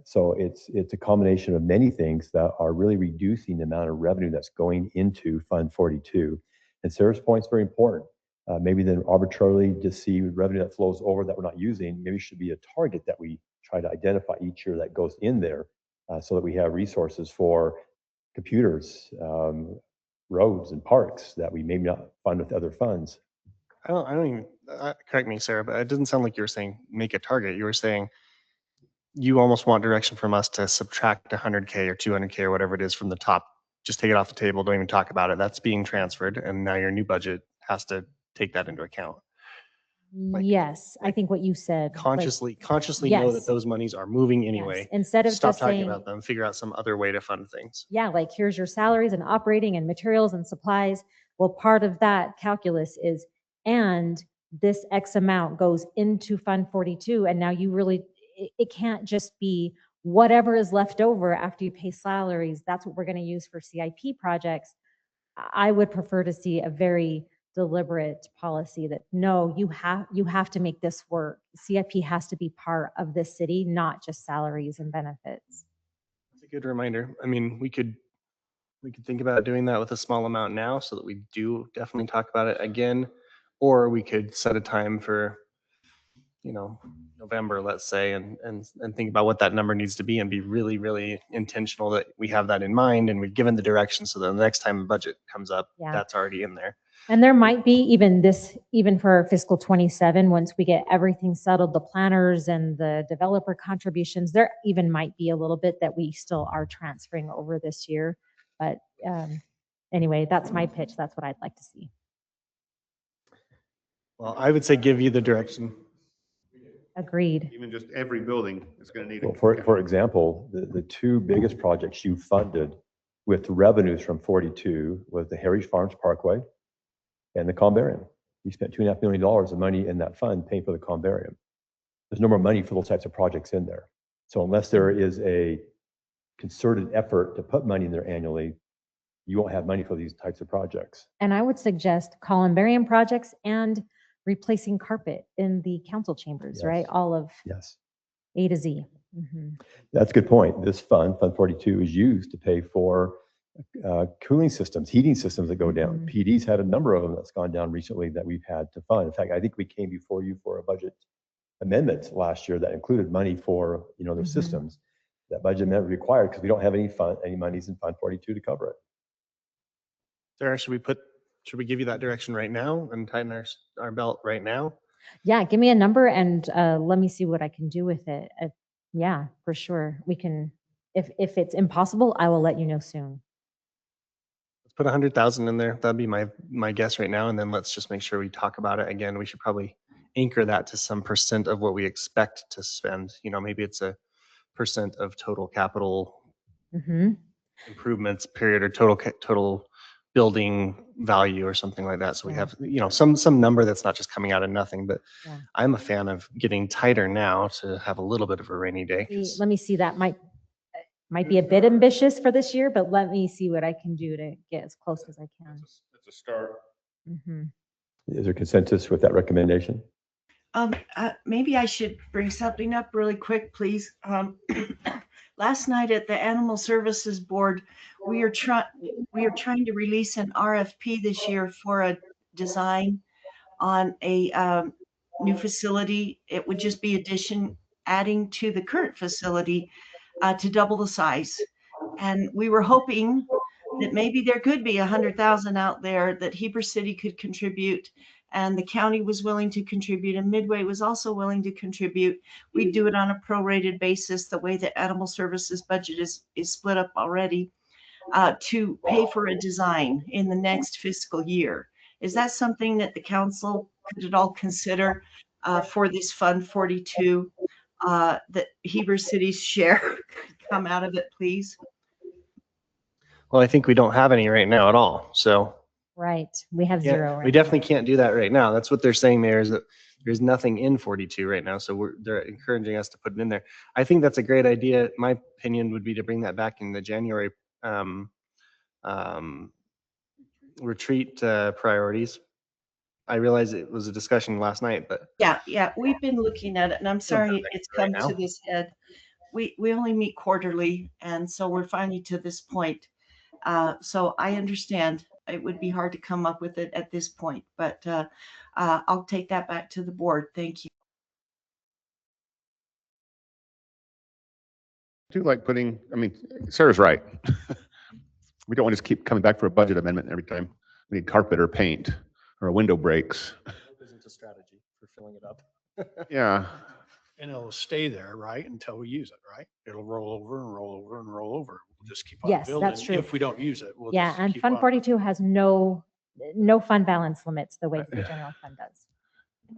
So it's a combination of many things that are really reducing the amount of revenue that's going into Fund 42. And Sarah's point is very important. Maybe then arbitrarily just see revenue that flows over that we're not using. Maybe should be a target that we try to identify each year that goes in there so that we have resources for computers, roads and parks that we maybe not fund with other funds. I don't even, correct me, Sarah, but it doesn't sound like you were saying make a target. You were saying you almost want direction from us to subtract 100K or 200K or whatever it is from the top. Just take it off the table. Don't even talk about it. That's being transferred. And now your new budget has to take that into account. Yes, I think what you said. Consciously know that yes. those monies are moving anyway. Yes. Instead of Stop just talking saying, about them, figure out some other way to fund things. yeah, like here's your salaries and operating and materials and supplies. Well, part of that calculus is, and this X amount goes into Fund 42. And now you really, it can't just be whatever is left over after you pay salaries. That's what we're going to use for CIP projects. I would prefer to see a very deliberate policy that no, you have to make this work. CIP has to be part of this city, not just salaries and benefits. That's a good reminder. I mean, we could think about doing that with a small amount now so that we do definitely talk about it again, or we could set a time for, November, let's say, and think about what that number needs to be and be really, really intentional that we have that in mind and we've given the direction so that the next time the budget comes up, that's already in there. And there might be even for fiscal 27, once we get everything settled, the planners and the developer contributions, there even might be a little bit that we still are transferring over this year. But anyway, that's my pitch. That's what I'd like to see. Well, I would say give you the direction. Agreed. Even just every building is going to need. Well, for example, the two biggest projects you funded with revenues from 42 was the Heritage Farms Parkway and the Combarium. You spent $2.5 million of money in that fund paying for the Combarium. There's no more money for those types of projects in there. So unless there is a concerted effort to put money in there annually, you won't have money for these types of projects. And I would suggest columbarium projects and replacing carpet in the council chambers, Yes. right? All of Yes. A to Z. Mm-hmm. That's a good point. This Fund 42, is used to pay for cooling systems, heating systems that go down. PD's had a number of them that's gone down recently that we've had to fund. In fact, I think we came before you for a budget amendment last year that included money for, their systems. That budget amendment required because we don't have any monies in Fund 42 to cover it. Sarah, should we give you that direction right now and tighten our belt right now? Yeah, give me a number and let me see what I can do with it. Yeah, for sure. We can, if it's impossible, I will let you know soon. Let's put 100,000 in there. That'd be my guess right now. And then let's just make sure we talk about it again. We should probably anchor that to some percent of what we expect to spend. Maybe it's a percent of total capital improvements period or total building value or something like that. So we have, some number that's not just coming out of nothing, but I'm a fan of getting tighter now to have a little bit of a rainy day. Let me see that. Might be a bit ambitious for this year, but let me see what I can do to get as close as I can. That's a start. Mhm. Is there consensus with that recommendation? Maybe I should bring something up really quick, please. Last night at the Animal Services Board, we are trying to release an RFP this year for a design on a new facility. It would just be adding to the current facility to double the size. And we were hoping that maybe there could be 100,000 out there that Heber City could contribute, and the county was willing to contribute, and Midway was also willing to contribute. We do it on a prorated basis, the way the animal services budget is split up already, to pay for a design in the next fiscal year. Is that something that the council could at all consider for this Fund 42, that Heber City's share could come out of it, please? Well, I think we don't have any right now at all. So Right, we have yeah, zero. we right definitely can't do that right now. That's what they're saying, Mayor, is that there's nothing in 42 right now. So they're encouraging us to put it in there. I think that's a great idea. My opinion would be to bring that back in the January um, retreat priorities. I realize it was a discussion last night, but Yeah, we've been looking at it, and I'm sorry it's come right to now. this head. We only meet quarterly, and so we're finally to this point. So I understand it would be hard to come up with it at this point, but I'll take that back to the board. Thank you. I do like putting, I mean, Sarah's right. We don't want to just keep coming back for a budget amendment every time we need carpet or paint or a window breaks. Isn't a strategy for filling it up. Yeah. And it'll stay there, right, until we use it, right? It'll roll over and roll over and roll over. We'll just keep on Yes, building. that's true. If we don't use it, we'll Yeah, just and keep Fund on. 42 has no fund balance limits the way the general fund does.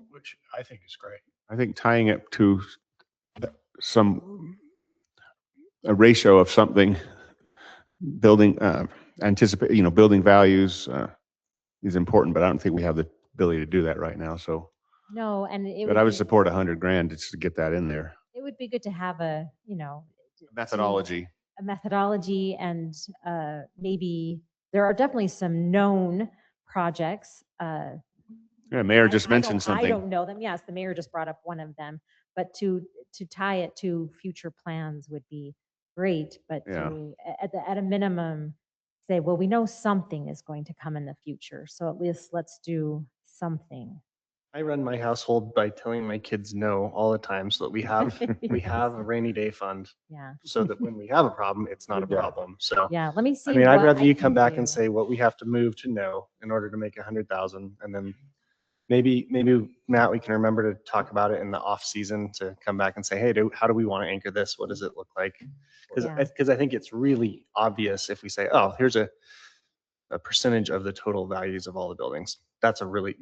Which I think is great. I think tying it to a ratio of something, building, building values is important, but I don't think we have the ability to do that right now. So, No, and but I would support $100,000 just to get that in there. it would be good to have a, Methodology. a methodology, and maybe there are definitely some known projects. Yeah, Mayor just I mentioned don't- I something. don't know them. Yes, the mayor just brought up one of them, but to tie it to future plans would be great, but Yeah. to, at a minimum, say, well, we know something is going to come in the future, so at least let's do something. I run my household by telling my kids no all the time so that we have a rainy day fund Yeah, so that when we have a problem, it's not a Yeah. problem. So yeah, let me see. I mean, I'd what rather I you can come back do. and say what we have to move to no in order to make 100,000, and then maybe Matt, we can remember to talk about it in the off season to come back and say, hey, how do we want to anchor this? What does it look like? Yeah. Because I think it's really obvious if we say, oh, here's a percentage of the total values of all the buildings. That's a really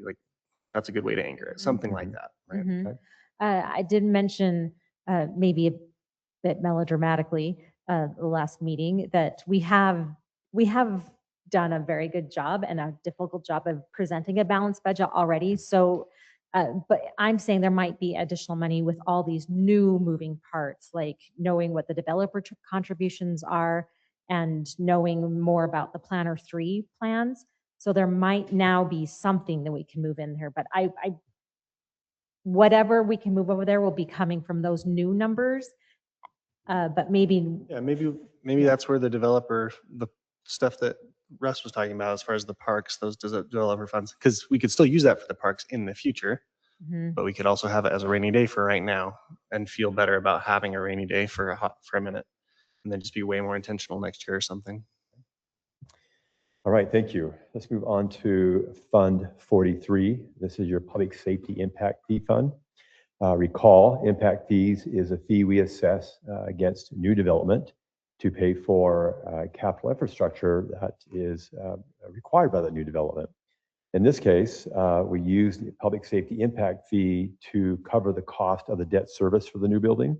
that's a good way to anchor it. Something like that, right? Mhm. Okay. I did mention, maybe a bit melodramatically, the last meeting, that we have done a very good job and a difficult job of presenting a balanced budget already. So, but I'm saying there might be additional money with all these new moving parts, like knowing what the developer contributions are and knowing more about the Planner 3 plans. So there might now be something that we can move in here, but whatever we can move over there will be coming from those new numbers. But maybe, Yeah, maybe that's where the stuff that Russ was talking about as far as the parks, those developer funds, because we could still use that for the parks in the future, mhm, but we could also have it as a rainy day for right now and feel better about having a rainy day for a minute, and then just be way more intentional next year or something. All right, thank you. Let's move on to Fund 43. This is your Public Safety Impact Fee Fund. Recall, impact fees is a fee we assess against new development to pay for capital infrastructure that is required by the new development. In this case, we use the Public Safety Impact Fee to cover the cost of the debt service for the new building.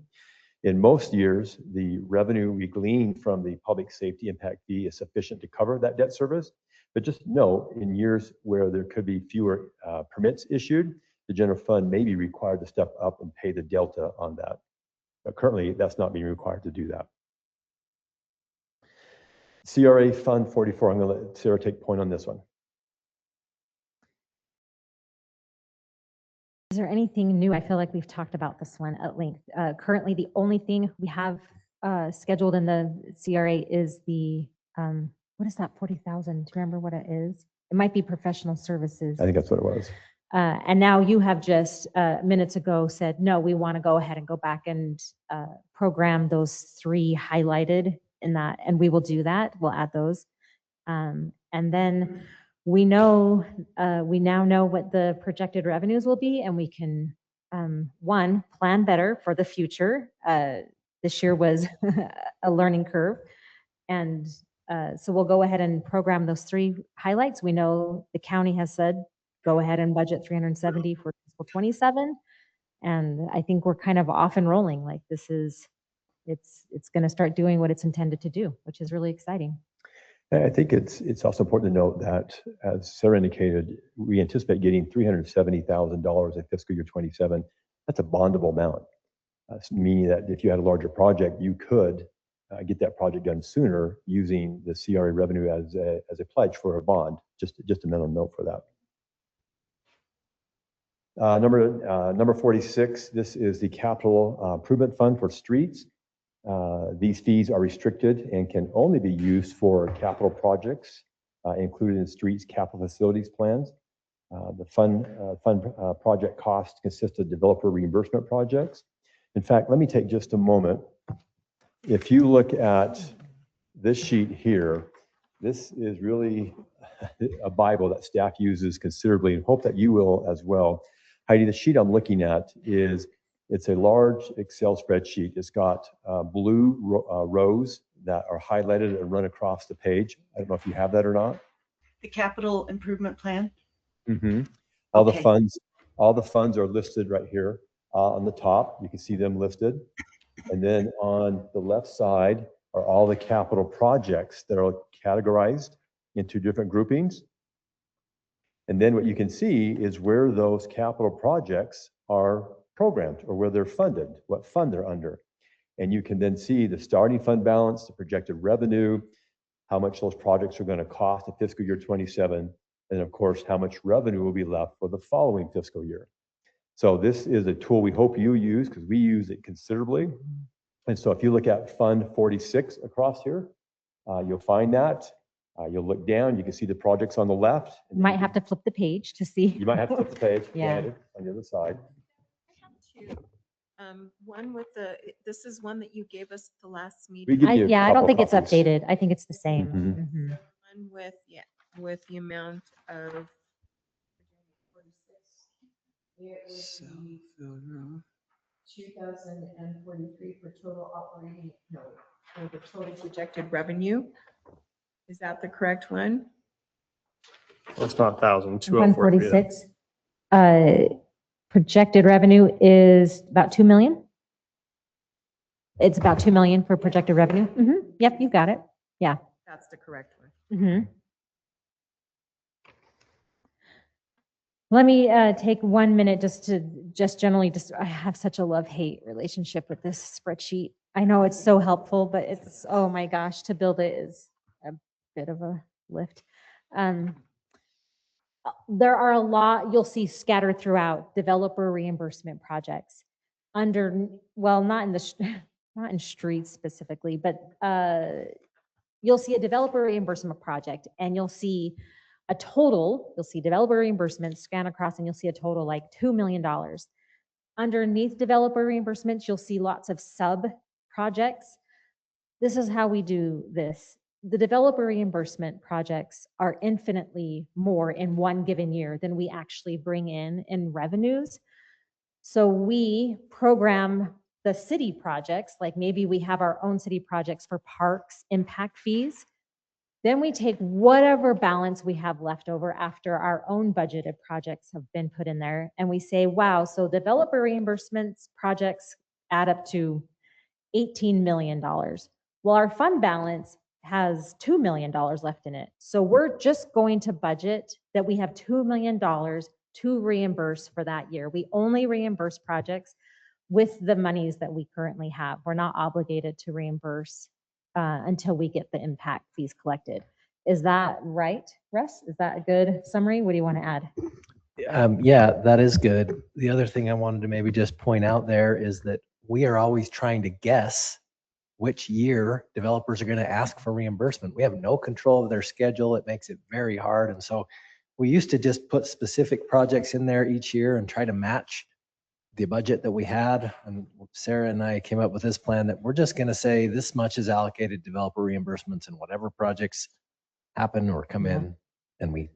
In most years, the revenue we glean from the public safety impact fee is sufficient to cover that debt service. But just note, in years where there could be fewer permits issued, the general fund may be required to step up and pay the delta on that. But currently, that's not being required to do that. CRA Fund 44, I'm going to let Sarah take point on this one. Is there anything new? I feel like we've talked about this one at length. Currently, the only thing we have scheduled in the CRA is the, what is that, 40,000? Do you remember what it is? It might be professional services. I think that's what it was. And now you have just minutes ago said, no, we want to go ahead and go back and program those 3 highlighted in that, and we will do that. We'll add those. And then we now know what the projected revenues will be, and we can, one, plan better for the future. This year was a learning curve. And so we'll go ahead and program those 3 highlights. We know the county has said, go ahead and budget 370 for fiscal 27. And I think we're kind of off and rolling. Like this is, it's going to start doing what it's intended to do, which is really exciting. I think it's also important to note that, as Sarah indicated, we anticipate getting $370,000 in fiscal year 27. That's a bondable amount, meaning that if you had a larger project, you could get that project done sooner using the CRA revenue as a pledge for a bond. Just a mental note for that. Number 46, this is the capital improvement fund for streets. These fees are restricted and can only be used for capital projects included in streets capital facilities plans. The fund project costs consist of developer reimbursement projects. In fact, let me take just a moment. If you look at this sheet here, this is really a Bible that staff uses considerably, and hope that you will as well. Heidi, the sheet I'm looking at it's a large Excel spreadsheet. It's got blue rows that are highlighted and run across the page. I don't know if you have that or not. The capital improvement plan. Mm-hmm. All Okay. the funds are listed right here on the top. You can see them listed. And then on the left side are all the capital projects that are categorized into different groupings. And then what you can see is where those capital projects are programmed or where they're funded, what fund they're under. And you can then see the starting fund balance, the projected revenue, how much those projects are going to cost in fiscal year 27, and of course, how much revenue will be left for the following fiscal year. So this is a tool we hope you use because we use it considerably. And so if you look at Fund 46 across here, you'll find that. You'll look down, you can see the projects on the left. You might have to flip the page to see. You might have to flip the page. Yeah. On the other side. One with this is one that you gave us at the last We meeting. give you a Yeah, I don't couple think it's copies. updated. I think it's the same. Mhm. Mhm. One with the amount of. It was the 2,043 for total operating, no, for the total projected revenue. Is that the correct one? It's not 1,000, Fund 204. 46. Projected revenue is about 2 million. It's about 2 million for projected revenue. Yep, you got it. Yeah. That's the correct one. Let me take 1 minute I have such a love-hate relationship with this spreadsheet. I know it's so helpful, but it's, oh my gosh, to build it is a bit of a lift. There are a lot you'll see scattered throughout developer reimbursement projects under, well, not in streets specifically, but you'll see a developer reimbursement project and you'll see developer reimbursements scan across and you'll see a total like $2 million. Underneath developer reimbursements, you'll see lots of sub projects. This is how we do this. The developer reimbursement projects are infinitely more in one given year than we actually bring in revenues. So we program the city projects, like maybe we have our own city projects for parks impact fees. Then we take whatever balance we have left over after our own budgeted projects have been put in there. And we say, wow, so developer reimbursements projects add up to $18 million. Well, our fund balance has $2 million left in it. So we're just going to budget that we have $2 million to reimburse for that year. We only reimburse projects with the monies that we currently have. We're not obligated to reimburse until we get the impact fees collected. Is that right, Russ? Is that a good summary? What do you want to add? Yeah, that is good. The other thing I wanted to maybe just point out there is that we are always trying to guess which year developers are going to ask for reimbursement. We have no control of their schedule. It makes it very hard. And so we used to just put specific projects in there each year and try to match the budget that we had. And Sarah and I came up with this plan that we're just going to say this much is allocated developer reimbursements, and whatever projects happen or come in and we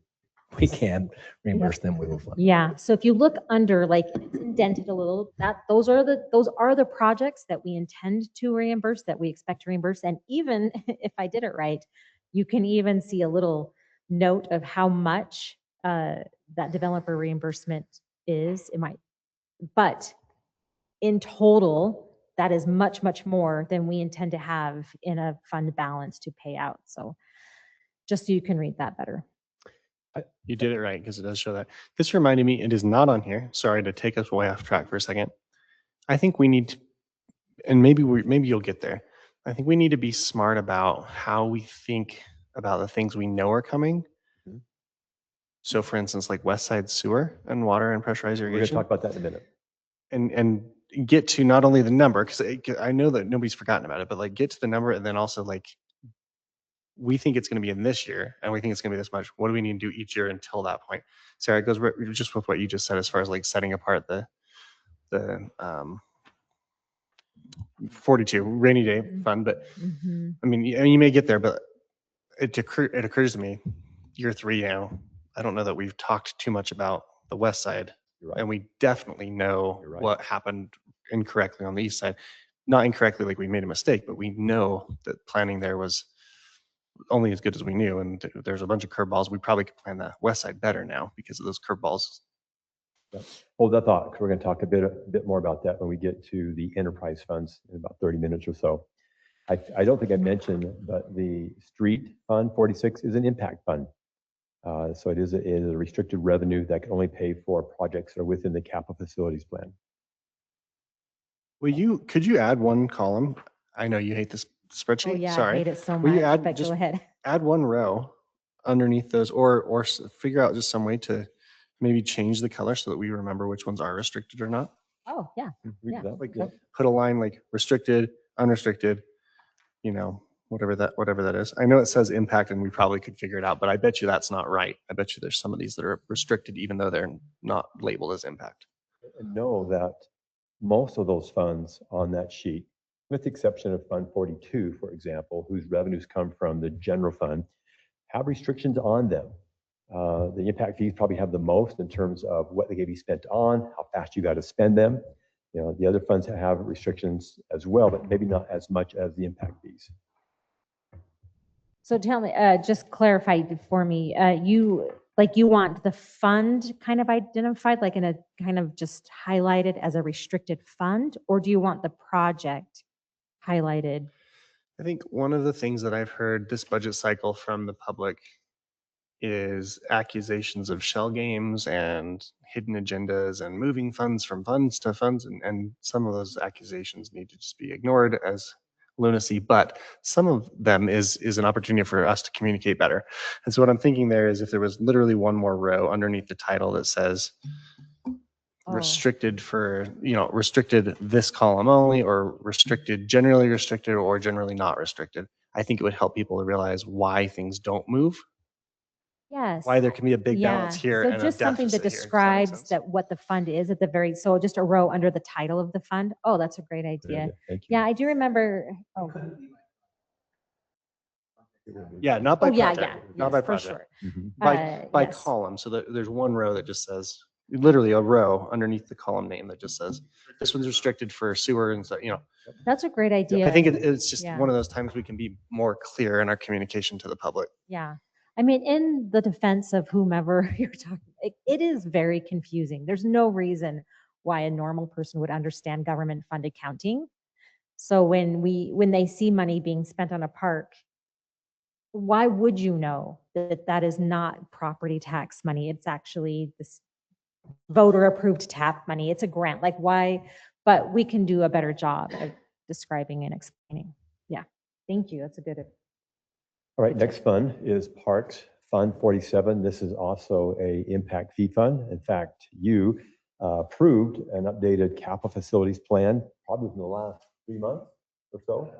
can reimburse them, we will fund. Yeah, so if you look under, like, it's indented a little, those are the projects that we intend to reimburse, that we expect to reimburse. And even if I did it right, you can even see a little note of how much that developer reimbursement is. It might, but in total, that is much, much more than we intend to have in a fund balance to pay out. So just so you can read that better. You did it right, because it does show that. This reminded me, it is not on here. Sorry to take us way off track for a second. I think we need to, and maybe you'll get there. I think we need to be smart about how we think about the things we know are coming. Mhm. So for instance, like West Side Sewer and water and pressurized We're going to irrigation. talk about that in a minute. And get to not only the number, because I know that nobody's forgotten about it, but like get to the number, and then also like, we think it's going to be in this year and we think it's going to be this much. What do we need to do each year until that point? Sarah, it goes just with what you just said as far as like setting apart the 42 rainy day fund. But I mean, you may get there, but it occurs to me, year 3 now, I don't know that we've talked too much about the west side. You're right. And we definitely know You're right. what happened incorrectly on the east side. Not incorrectly like we made a mistake, but we know that planning there was only as good as we knew. And there's a bunch of curveballs. We probably could plan the west side better now because of those curveballs. Hold that thought, because we're going to talk a bit more about that when we get to the enterprise funds in about 30 minutes or so. I don't think I mentioned, but the street fund 46 is an impact fund. So it is a restricted revenue that can only pay for projects that are within the capital facilities plan. Could you add one column? I know you hate this spreadsheet. Oh yeah, Sorry. I hate it so Will you much, add but just go ahead. add one row underneath those, or figure out just some way to maybe change the color so that we remember which ones are restricted or not. Oh, yeah. We Yeah. do that. Like Yeah. put a line like restricted, unrestricted, whatever that is. I know it says impact and we probably could figure it out, but I bet you that's not right. I bet you there's some of these that are restricted even though they're not labeled as impact. And know that most of those funds on that sheet, with the exception of Fund 42, for example, whose revenues come from the general fund, have restrictions on them. The impact fees probably have the most in terms of what they can be spent on, how fast you got to spend them. The other funds have restrictions as well, but maybe not as much as the impact fees. So tell me, just clarify for me, you want the fund kind of identified, like in a kind of just highlighted as a restricted fund, or do you want the project highlighted? I think one of the things that I've heard this budget cycle from the public is accusations of shell games and hidden agendas and moving funds from funds to funds. And some of those accusations need to just be ignored as lunacy, but some of them is an opportunity for us to communicate better. And so what I'm thinking there is if there was literally one more row underneath the title that says restricted for, restricted this column only, or restricted, generally restricted, or generally not restricted. I think it would help people to realize why things don't move. Yes. Why there can be a big balance here So and just a something that deficit here. Does that make describes sense? that what the fund is at the very, so just a row under the title of the fund. Oh, that's a great idea. Thank you. Yeah, I do remember. Oh, Yeah, not by oh yeah, project. yeah. Not by for project. sure. Mhm. By Yes. column. So there's one row that just says, literally a row underneath the column name that just says, this one's restricted for sewer and stuff, That's a great idea. I think it's just Yeah. one of those times we can be more clear in our communication to the public. Yeah. I mean, in the defense of whomever you're talking, it is very confusing. There's no reason why a normal person would understand government fund accounting. So when they see money being spent on a park, why would you know that that is not property tax money? It's actually this voter approved TAP money. It's a grant. Like why? But we can do a better job of describing and explaining. Yeah. Thank you. That's a good. All right, next fund is Parks Fund 47. This is also a impact fee fund. In fact, you approved an updated capital facilities plan probably in the last 3 months or so.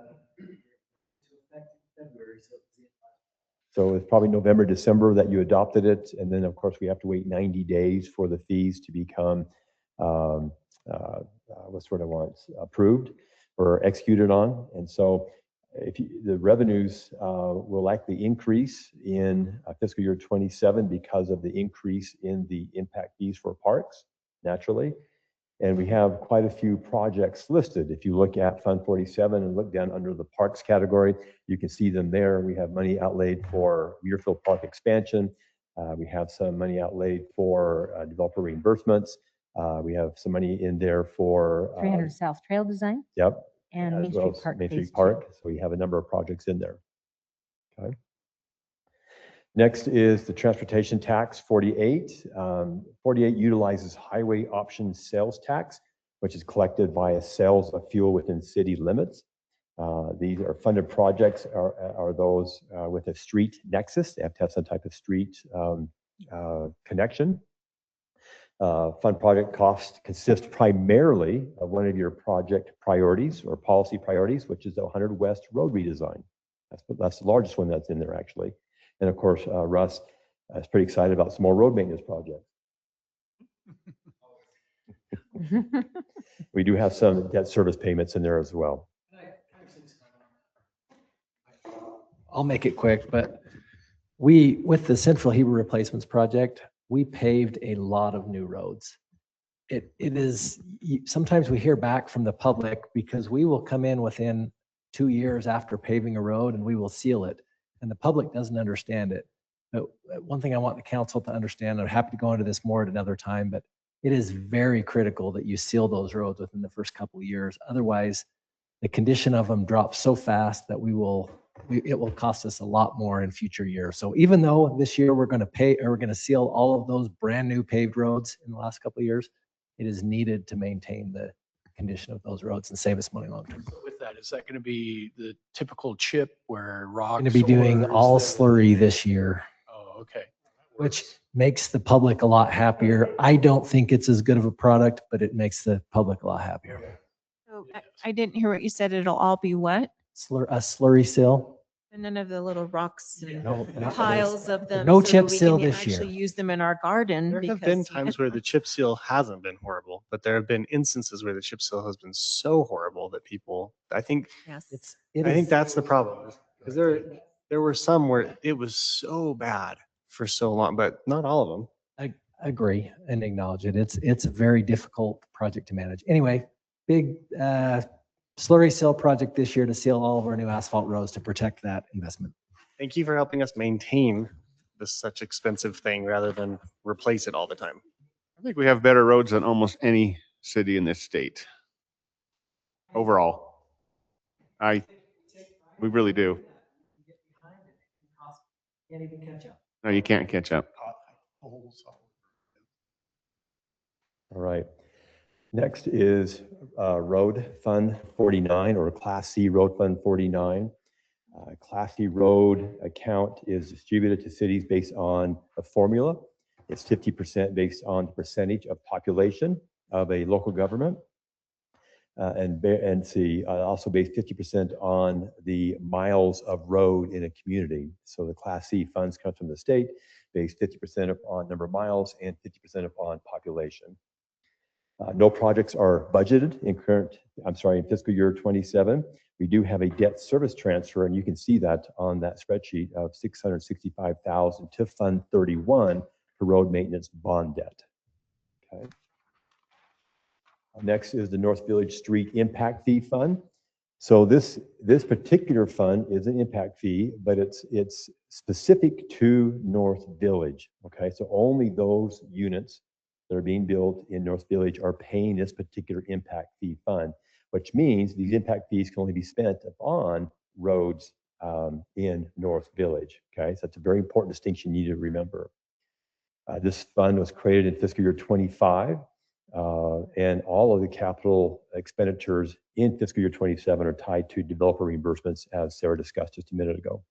So it's probably November, December that you adopted it. And then, of course, we have to wait 90 days for the fees to become, what's what I want, approved or executed on. And so if you, the revenues will likely increase in fiscal year 27 because of the increase in the impact fees for parks, naturally. And we have quite a few projects listed. If you look at Fund 47 and look down under the parks category, you can see them there. We have money outlaid for Muirfield Park expansion. We have some money outlaid for developer reimbursements. We have some money in there for 300 South Trail design. Yep. And As Main well Street as Park. Main Street Phase 2. Park. So we have a number of projects in there. Okay. Next is the transportation tax 48. 48 utilizes highway option sales tax, which is collected via sales of fuel within city limits. These are funded projects are those with a street nexus. They have to have some type of street connection. Fund project costs consist primarily of one of your project priorities or policy priorities, which is the 100 West Road redesign. That's the largest one that's in there, actually. And of course, Russ is pretty excited about some more road maintenance projects. We do have some debt service payments in there as well. I'll make it quick, but we, with the Central Heber Replacements Project, we paved a lot of new roads. It is, sometimes we hear back from the public because we will come in within 2 years after paving a road and we will seal it. And the public doesn't understand it. But one thing I want the council to understand, I'm happy to go into this more at another time, but it is very critical that you seal those roads within the first couple of years. Otherwise, the condition of them drops so fast that it will cost us a lot more in future years. So even though this year we're going to pay, or we're going to seal all of those brand new paved roads in the last couple of years, it is needed to maintain the condition of those roads and save us money long term. With that, is that going to be the typical chip where rocks? Going to be doing or is all that- slurry this year, Oh, okay. which makes the public a lot happier. I don't think it's as good of a product, but it makes the public a lot happier. So I didn't hear what you said. It'll all be what? A slurry seal. And none of the little rocks and No, piles of them. no so that chip we seal can this year. Actually use them in our garden. There have been because- times where the chip seal hasn't been horrible, but there have been instances where the chip seal has been so horrible that people, I think Yes. It I think is- that's the problem. Because there were some where it was so bad for so long, but not all of them. I agree and acknowledge it. It's a very difficult project to manage. Anyway, big slurry seal project this year to seal all of our new asphalt roads to protect that investment. Thank you for helping us maintain this such expensive thing rather than replace it all the time. I think we have better roads than almost any city in this state. Overall. We really do. No, you can't catch up. All right. Next is Road Fund 49 or Class C Road Fund 49. Class C road account is distributed to cities based on a formula. It's 50% based on the percentage of population of a local government. Also based 50% on the miles of road in a community. So the Class C funds come from the state, based 50% upon number of miles and 50% upon population. No projects are budgeted in in fiscal year 27. We do have a debt service transfer, and you can see that on that spreadsheet of $665,000 to Fund 31 for road maintenance bond debt. Okay. Next is the North Village Street Impact Fee Fund. So this particular fund is an impact fee, but it's specific to North Village. Okay, so only those units that are being built in North Village are paying this particular impact fee fund, which means these impact fees can only be spent upon roads in North Village. Okay, so that's a very important distinction you need to remember. This fund was created in fiscal year 25. And all of the capital expenditures in fiscal year 27 are tied to developer reimbursements, as Sarah discussed just a minute ago.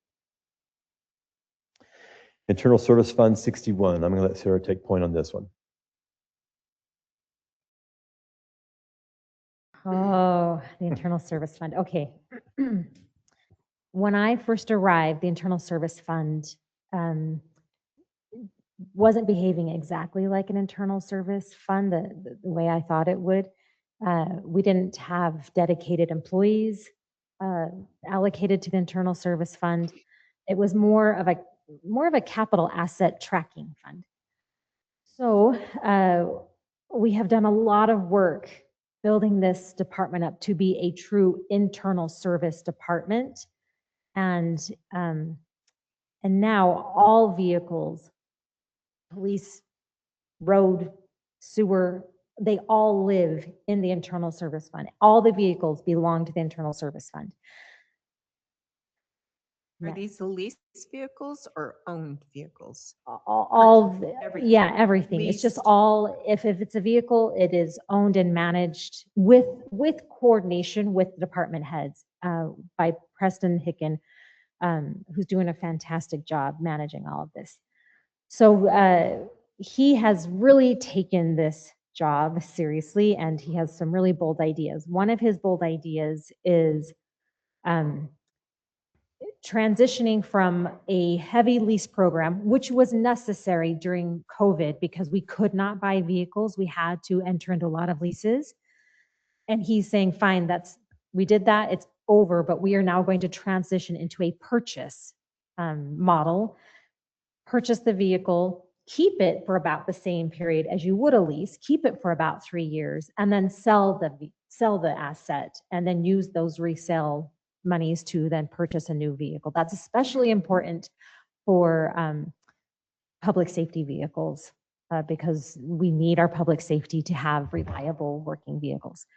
Internal Service Fund 61. I'm going to let Sarah take point on this one. Oh, the Internal Service Fund. Okay. When I first arrived, the Internal Service Fund wasn't behaving exactly like an internal service fund the way I thought it would. We didn't have dedicated employees allocated to the Internal Service Fund. It was more of a capital asset tracking fund. So we have done a lot of work building this department up to be a true internal service department. And now all vehicles, police, road, sewer, they all live in the Internal Service Fund. All the vehicles belong to the Internal Service Fund. Are Yeah. these leased vehicles or owned vehicles? Everything. Yeah, everything. It's just Leased. all, if it's a vehicle, it is owned and managed with coordination with the department heads by Preston Hicken, who's doing a fantastic job managing all of this. So he has really taken this job seriously, and he has some really bold ideas. One of his bold ideas is transitioning from a heavy lease program, which was necessary during COVID because we could not buy vehicles. We had to enter into a lot of leases. And he's saying, fine, we did that, it's over, but we are now going to transition into a purchase model, purchase the vehicle, keep it for about the same period as you would a lease, keep it for about 3 years, and then sell the asset, and then use those resale monies to then purchase a new vehicle. That's especially important for public safety vehicles because we need our public safety to have reliable working vehicles.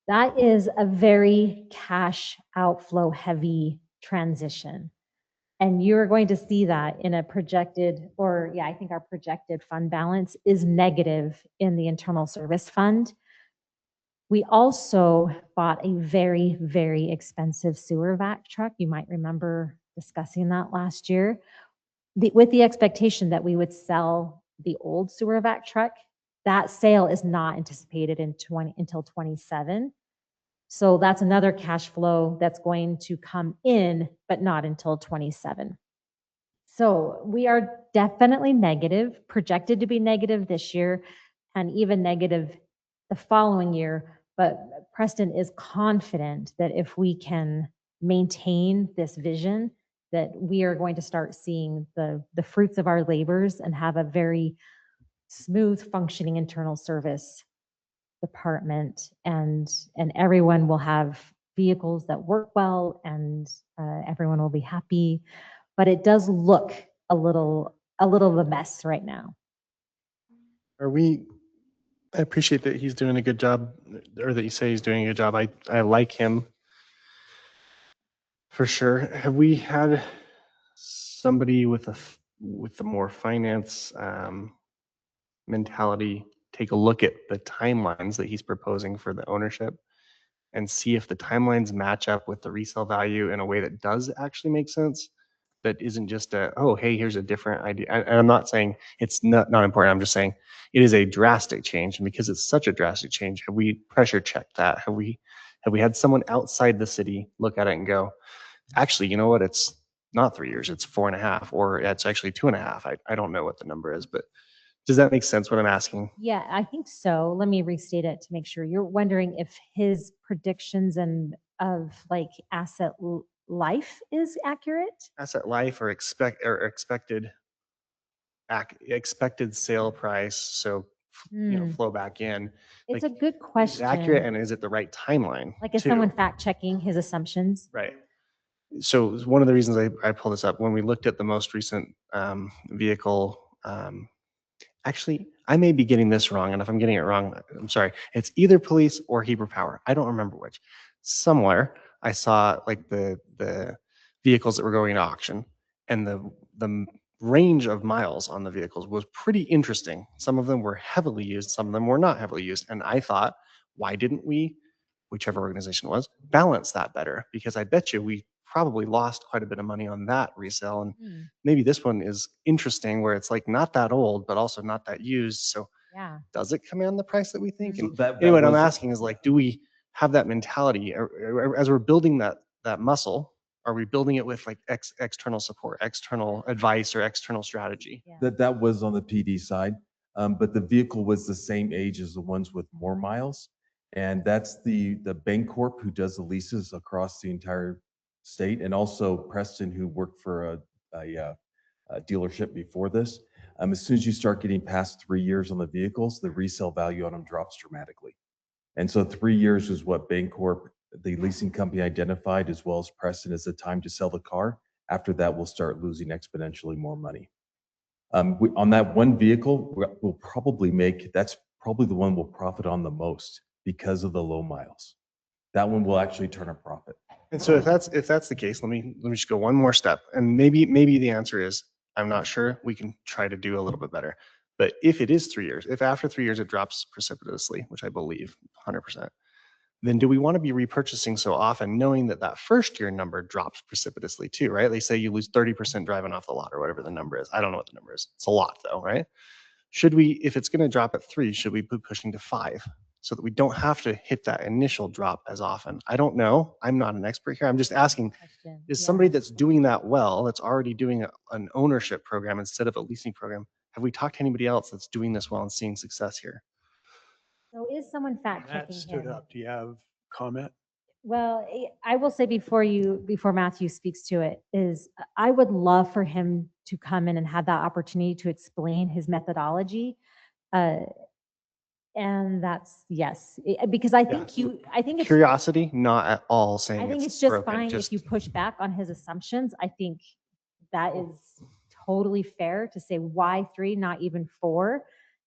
That is a very cash outflow heavy transition. And you're going to see that in a projected, I think our projected fund balance is negative in the Internal Service Fund. We also bought a very, very expensive sewer vac truck. You might remember discussing that last year, with the expectation that we would sell the old sewer vac truck. That sale is not anticipated until 27. So that's another cash flow that's going to come in, but not until 27. So we are definitely negative, projected to be negative this year, and even negative the following year. But Preston is confident that if we can maintain this vision, that we are going to start seeing the fruits of our labors and have a very smooth functioning internal service department, and everyone will have vehicles that work well, and everyone will be happy. But it does look a little of a mess right now. I appreciate that he's doing a good job, or that you say he's doing a good job. I like him for sure. Have we had somebody with the more finance mentality take a look at the timelines that he's proposing for the ownership and see if the timelines match up with the resale value in a way that does actually make sense? That isn't just oh, hey, here's a different idea. And I'm not saying it's not important. I'm just saying it is a drastic change. And because it's such a drastic change, have we pressure checked that? Have we had someone outside the city look at it and go, actually, you know what? It's not 3 years, it's 4.5, or it's actually 2.5. I don't know what the number is, but does that make sense what I'm asking? Yeah, I think so. Let me restate it to make sure. You're wondering if his predictions of like asset life is accurate? Asset life or expected sale price, so flow back in. It's Like, a good is it question. accurate, and is it the right timeline? Like, is too? someone fact checking his assumptions? Right. So one of the reasons I pull this up, when we looked at the most recent vehicle, actually, I may be getting this wrong, and if I'm getting it wrong, I'm sorry. It's either police or Heber Power. I don't remember which. Somewhere I saw like the vehicles that were going to auction, and the range of miles on the vehicles was pretty interesting. Some of them were heavily used, some of them were not heavily used. And I thought, why didn't we, whichever organization it was, balance that better? Because I bet you we probably lost quite a bit of money on that resale. And Hmm, maybe this one is interesting where it's like not that old, but also not that used. So yeah. does it command the price that we think? So And that anyway, what I'm was- asking is like, do we have that mentality as we're building that muscle? Are we building it with like external support, external advice, or external strategy? Yeah. That was on the PD side, but the vehicle was the same age as the ones with more miles. And that's the Bancorp who does the leases across the entire state, and also Preston, who worked for a dealership before this. As soon as you start getting past 3 years on the vehicles, the resale value on them drops dramatically. And so 3 years is what Bancorp, the leasing company, identified, as well as Preston, as the time to sell the car. After that, we'll start losing exponentially more money. On that one vehicle, we'll probably that's probably the one we'll profit on the most because of the low miles. That one will actually turn a profit. And so if that's the case, let me just go one more step. And maybe the answer is, I'm not sure. We can try to do a little bit better. But if it is 3 years, if after 3 years it drops precipitously, which I believe 100%, then do we want to be repurchasing so often, knowing that that first year number drops precipitously too, right? They say you lose 30% driving off the lot or whatever the number is. I don't know what the number is. It's a lot though, right? Should we, if it's going to drop at 3, should we be pushing to 5 so that we don't have to hit that initial drop as often? I don't know. I'm not an expert here. I'm just asking, Question. is Yeah. somebody that's doing that well, that's already doing an ownership program instead of a leasing program, have we talked to anybody else that's doing this well and seeing success here? So is someone fact Matt checking stood him? up. Do you have comment? Well, I will say before Matthew speaks to it, is I would love for him to come in and have that opportunity to explain his methodology. And that's, yes, because I think I think it's, Curiosity, not at all saying I think it's it's just broken, fine if you push back on his assumptions. I think that is totally fair to say why 3, not even 4.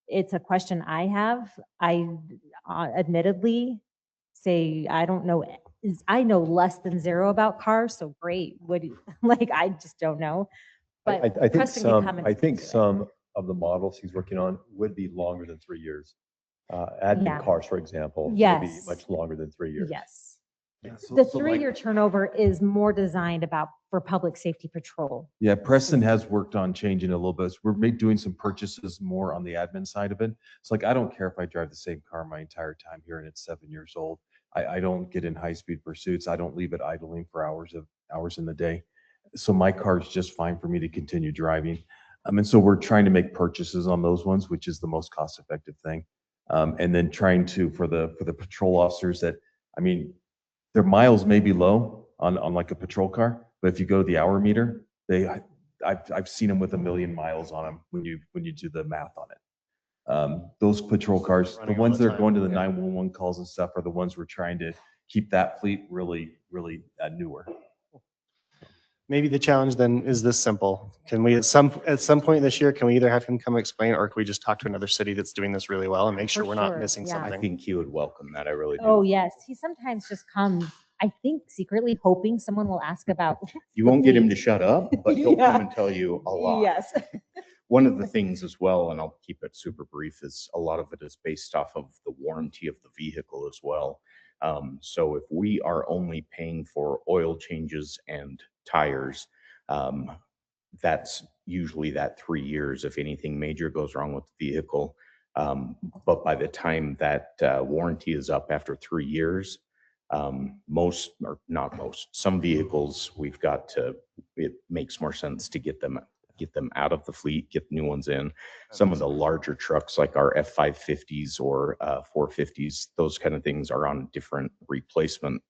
It's a question I have. I admittedly say I don't know. I know less than 0 about cars, so great. What do you, like? I just don't know. But I think Preston can come and I speak think to it. some of the models he's working on would be longer than 3 years. Admin Yeah. cars, for example, would be Yes. much longer than 3 years. Yes. Yeah, so- The so 3-year like- turnover is more designed for public safety patrol. Yeah, Preston has worked on changing it a little bit. We're doing some purchases more on the admin side of it. It's like, I don't care if I drive the same car my entire time here and it's 7 years old. I don't get in high-speed pursuits. I don't leave it idling for hours in the day. So my car is just fine for me to continue driving. And so we're trying to make purchases on those ones, which is the most cost-effective thing. And then trying to, for the patrol officers that, I mean, their miles may be low on like a patrol car, but if you go to the hour meter, I've seen them with 1 million miles on them when you do the math on it. Those patrol cars, the Running all ones the that are time, going to the yeah. 911 calls and stuff, are the ones we're trying to keep that fleet really newer. Maybe the challenge then is this simple. Can we, at some point this year, can we either have him come explain, or can we just talk to another city that's doing this really well and make sure For we're not sure, missing yeah. I something? think he would welcome that. I really do. Oh, yes. He sometimes just comes, I think secretly hoping someone will ask about. You won't get him to fleet. shut up, but he'll Yeah. come and tell you a lot. Yes. One of the things as well, and I'll keep it super brief, is a lot of it is based off of the warranty of the vehicle as well. So if we are only paying for oil changes and tires, that's usually that 3 years if anything major goes wrong with the vehicle. But by the time that warranty is up after 3 years, most, or not most, some vehicles we've got to, it makes more sense to get them out of the fleet, get new ones in. Some of the larger trucks like our F550s or 450s, those kind of things are on different replacement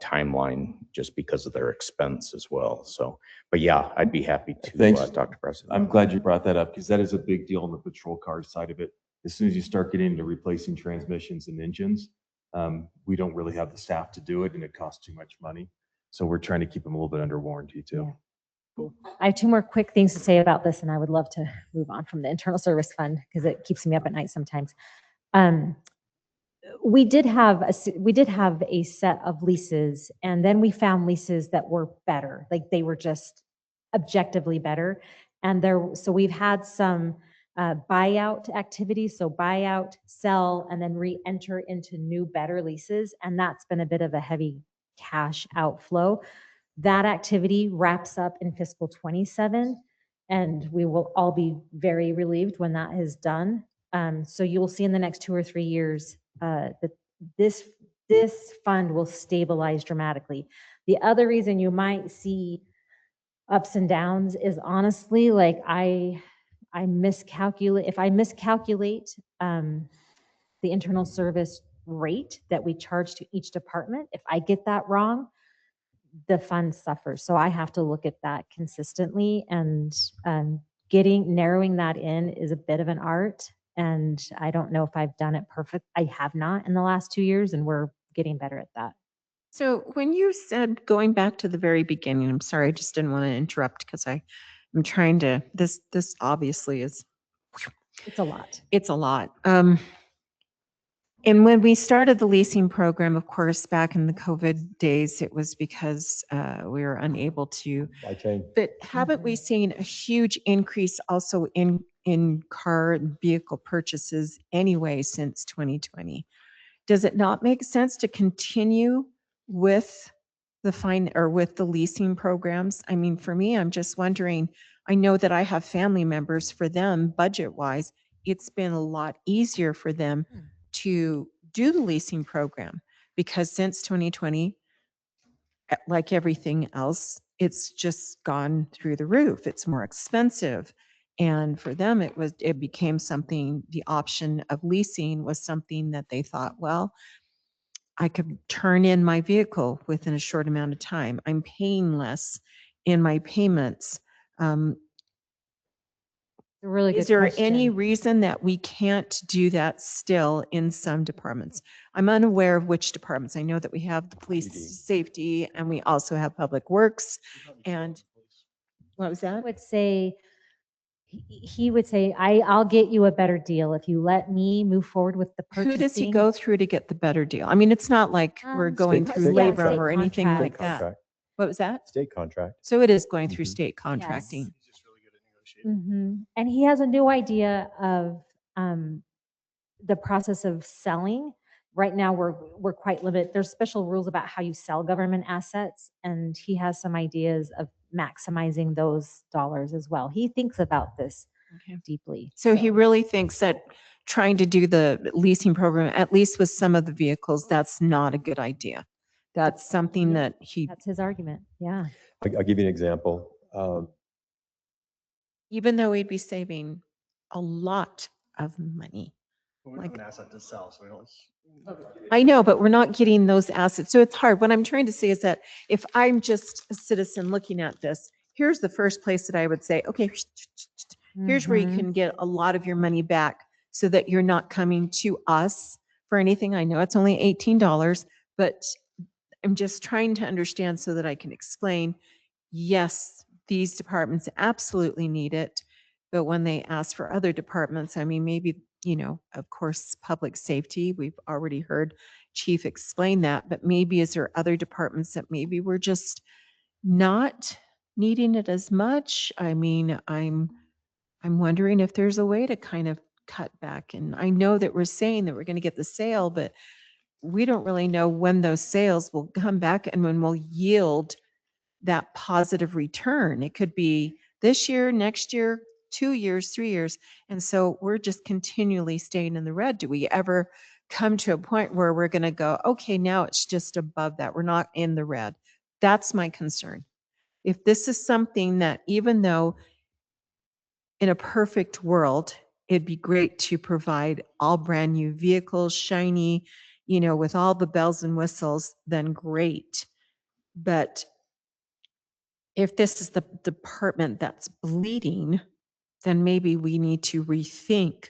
timeline just because of their expense as well. So, but yeah, I'd be happy to Thanks. talk to Preston. I'm glad you brought that up, because that is a big deal on the patrol car side of it. As soon as you start getting into replacing transmissions and engines, we don't really have the staff to do it, and it costs too much money. So we're trying to keep them a little bit under warranty too. Yeah. I have 2 more quick things to say about this, and I would love to move on from the internal service fund because it keeps me up at night sometimes. We did have a set of leases, and then we found leases that were better, like they were just objectively better. And so we've had some buyout activities, so buyout, sell, and then re-enter into new, better leases. And that's been a bit of a heavy cash outflow. That activity wraps up in fiscal 27, and we will all be very relieved when that is done. So you will see in the next 2 or 3 years that this fund will stabilize dramatically. The other reason you might see ups and downs is honestly, like I miscalculate, if I miscalculate the internal service rate that we charge to each department, if I get that wrong, the fund suffers. So I have to look at that consistently, and narrowing that in is a bit of an art. And I don't know if I've done it perfect. I have not in the last 2 years, and we're getting better at that. So when you said, going back to the very beginning, I'm sorry, I just didn't want to interrupt because I'm trying to, this obviously is, It's a lot. it's a lot. And when we started the leasing program, of course, back in the COVID days, it was because we were unable to. Supply chain. But haven't we seen a huge increase also in car and vehicle purchases anyway since 2020? Does it not make sense to continue with with the leasing programs? I mean, for me, I'm just wondering, I know that I have family members, for them, budget-wise, it's been a lot easier for them to do the leasing program, because since 2020, like everything else, it's just gone through the roof. It's more expensive. And for them, it became something, the option of leasing was something that they thought, well, I could turn in my vehicle within a short amount of time. I'm paying less in my payments. A really good Is there question. any reason that we can't do that still in some departments? I'm unaware of which departments. I know that we have the police safety, and we also have public works. And what was that? would say, he would say, I'll get you a better deal if you let me move forward with the purchasing. Who does he go through to get the better deal? I mean, it's not like we're going State- through state labor contract. or anything State like that. Contract. What was that? State contract. So it is going through Mhm. state contracting. He's just really good at negotiating. Mhm. And he has a new idea of the process of selling. Right now, we're quite limited. There's special rules about how you sell government assets, and he has some ideas of maximizing those dollars as well. He thinks about this Okay. deeply. So he really thinks that trying to do the leasing program, at least with some of the vehicles, that's not a good idea. That's something that That's his argument. Yeah. I'll give you an example. even though we'd be saving a lot of money. We don't have an asset to sell, so we don't. I know, but we're not getting those assets. So it's hard. What I'm trying to say is that if I'm just a citizen looking at this, here's the first place that I would say, okay, here's where you Mhm. can get a lot of your money back so that you're not coming to us for anything. I know it's only $18, but I'm just trying to understand so that I can explain, yes, these departments absolutely need it. But when they ask for other departments, I mean, maybe, of course, public safety, we've already heard Chief explain that, but maybe is there other departments that maybe we're just not needing it as much? I mean, I'm wondering if there's a way to kind of cut back. And I know that we're saying that we're going to get the sale, but we don't really know when those sales will come back and when we'll yield that positive return. It could be this year, next year, 2 years, 3 years. And so we're just continually staying in the red. Do we ever come to a point where we're going to go, okay, now it's just above that. We're not in the red. That's my concern. If this is something that, even though in a perfect world, it'd be great to provide all brand new vehicles, shiny, with all the bells and whistles, then great. But if this is the department that's bleeding, then maybe we need to rethink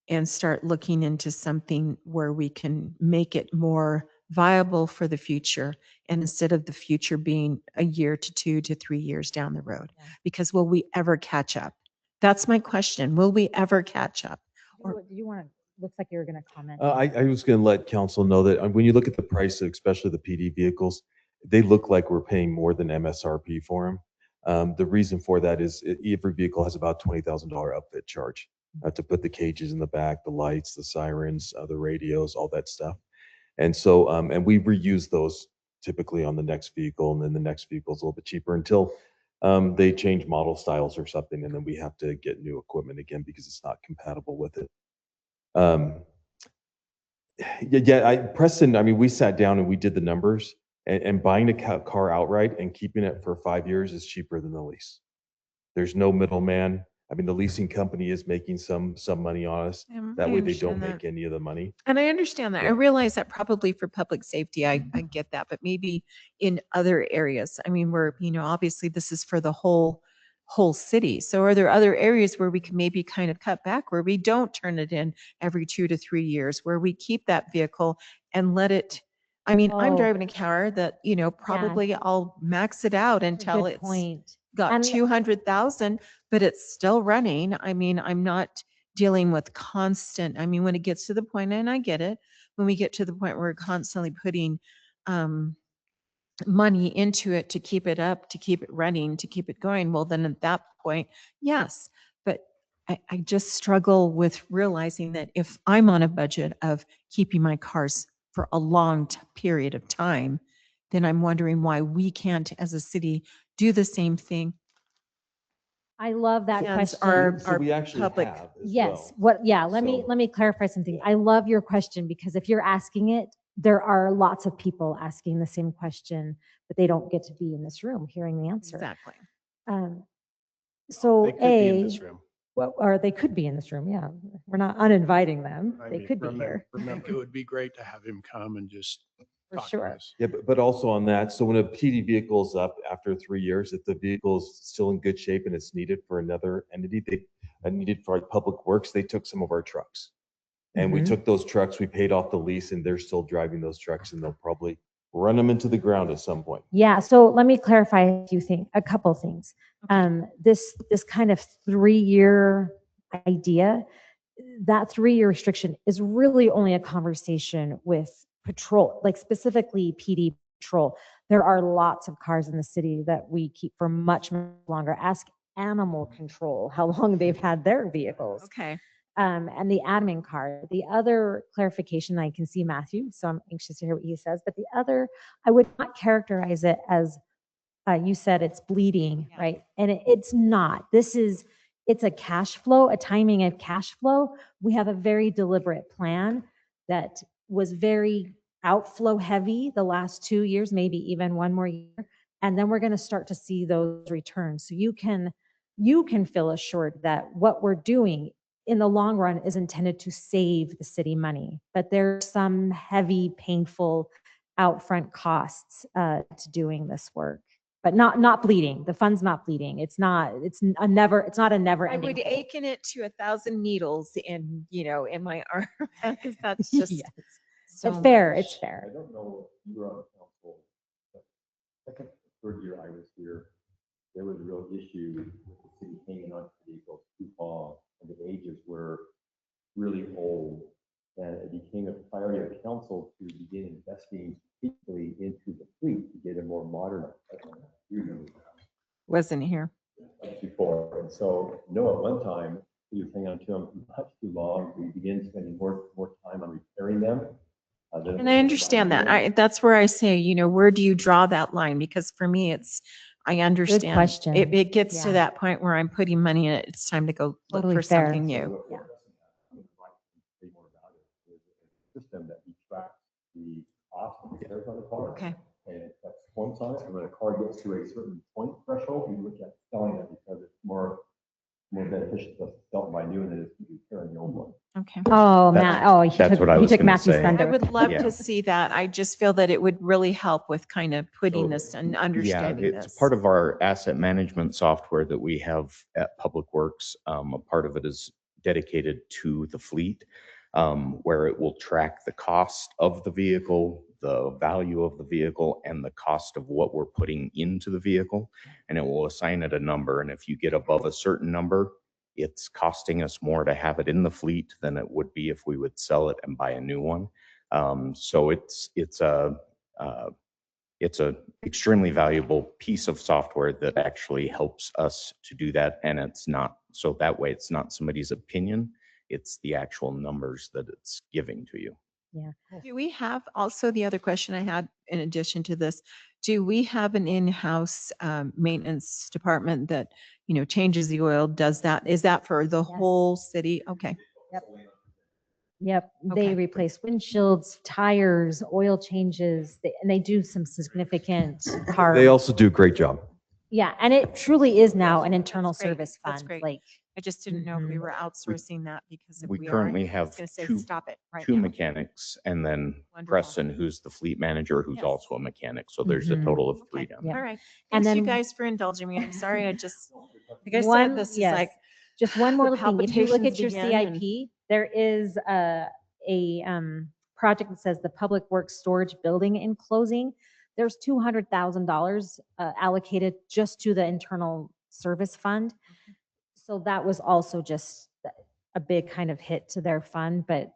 and start looking into something where we can make it more viable for the future. And instead of the future being a year to 2 to 3 years down the road, because will we ever catch up? That's my question. Will we ever catch up? Do you want to, looks like you were going to comment. I was going to let council know that when you look at the price, especially the PD vehicles, they look like we're paying more than MSRP for them. The reason for that is every vehicle has about $20,000 upfit charge to put the cages in the back, the lights, the sirens, the radios, all that stuff. And so, and we reuse those typically on the next vehicle, and then the next vehicle is a little bit cheaper until they change model styles or something, and then we have to get new equipment again because it's not compatible with it. Preston, I mean, we sat down and we did the numbers, and buying a car outright and keeping it for 5 years is cheaper than the lease. There's no middleman. I mean, the leasing company is making some money on us. That I way they don't understand that. make any of the money. And I understand that. I Yeah. realize that probably for public safety, I get that, but maybe in other areas, I mean, we're, obviously this is for the whole city. So are there other areas where we can maybe kind of cut back, where we don't turn it in every 2 to 3 years, where we keep that vehicle and let it, I mean, I'm Oh. driving a car that, probably I'll max it out until Good it's point. got And- 200,000, but it's still running. I mean, I'm not dealing with constant, I mean, when it gets to the point, and I get it, when we get to the point where we're constantly putting money into it to keep it up, to keep it running, to keep it going, well, then at that point, yes. But I just struggle with realizing that if I'm on a budget of keeping my cars for a long period of time, then I'm wondering why we can't, as a city, do the same thing. I love that And question. So we actually public- have as Yes, well. let So- me clarify something. I love your question because if you're asking it, there are lots of people asking the same question, but they don't get to be in this room hearing the answer. Exactly. So They could be in this room. well, or they could be in this room. Yeah, we're not uninviting them. I They mean, could be here Remember, it would be great to have him come and just for talk to sure. us. Yeah, but also on that, so when a PD vehicle is up after 3 years, if the vehicle is still in good shape and it's needed for another entity, needed for like Public Works, they took some of our trucks. And we Mhm. took those trucks, we paid off the lease, and they're still driving those trucks, and they'll probably run them into the ground at some point. Yeah, so let me clarify a couple things. This kind of 3-year idea, that 3-year restriction is really only a conversation with patrol, like specifically PD patrol. There are lots of cars in the city that we keep for much longer. Ask animal control how long they've had their vehicles. Okay. And the admin card. The other clarification, I can see Matthew, so I'm anxious to hear what he says, but the other, I would not characterize it as, you said it's bleeding, Yeah. right? And it's not. It's a cash flow, a timing of cash flow. We have a very deliberate plan that was very outflow heavy the last 2 years, maybe even one more year. And then we're going to start to see those returns. So you can feel assured that what we're doing in the long run is intended to save the city money, but there's some heavy, painful outfront costs to doing this work, but not bleeding. The fund's not bleeding. It's not a never I ending. would achen it to 1,000 needles in, in my arm, because that's just Yes. so It's fair. much. It's fair. I don't know if you were on council, but second, third year I was here, there was a real issue with the city hanging on to vehicles too long, and the ages were really old. And it became a priority of council to begin investing particularly into the fleet to get a more modern. You remember Wasn't here. that before, and so, no, at one time, we were hanging on to them much too long. We began spending more time on repairing them. And I understand that. That's where I say, where do you draw that line? Because for me, I understand. question. It gets to Yeah. that point where I'm putting money in it. It's time to go look Totally for fair. something new. Yeah. System that tracks the cost of repairs on the car. Okay. And it sets points on it, and when a car gets to a certain point threshold, we look at selling it because it's more beneficial to sell it by new than it is to repair the old one. Okay. Oh, That's- Matt. Oh, that's what I was took gonna Matthew's say. thunder. I would love Yeah. to see that. I just feel that it would really help with kind of putting So, this and Yeah, understanding it's this. part of our asset management software that we have at Public Works. A part of it is dedicated to the fleet, where it will track the cost of the vehicle, the value of the vehicle, and the cost of what we're putting into the vehicle. And it will assign it a number. And if you get above a certain number, it's costing us more to have it in the fleet than it would be if we would sell it and buy a new one. So it's a it's a extremely valuable piece of software that actually helps us to do that. And it's not, so that way it's not somebody's opinion, it's the actual numbers that it's giving to you. Yeah. Do we have, also the other question I had in addition to this, do we have an in-house maintenance department that, changes the oil, does that, is that for the Yes. whole city? Okay. Yep, Okay. they replace windshields, tires, oil changes, and they do some significant car. They also do a great job. Yeah, and it truly is now an internal That's great. service That's fund, great. like, I just didn't know if we Mhm. were outsourcing that, because if We we are, currently I was have gonna say, two- stop it right two now. mechanics, and then Wonderful. Preston, who's the fleet manager, who's Yes. also a mechanic. So there's a Mhm. total of three Okay. down Yeah. All there. right. And Thanks, you then- guys, for indulging me. I'm sorry. Like I said, one, this is yes, like, just one more the little thing. If you look palpitations at your begin and- CIP, there is a project that says the Public Works Storage Building Enclosing. There's $200,000 allocated just to the internal service fund. So that was also just a big kind of hit to their fund, but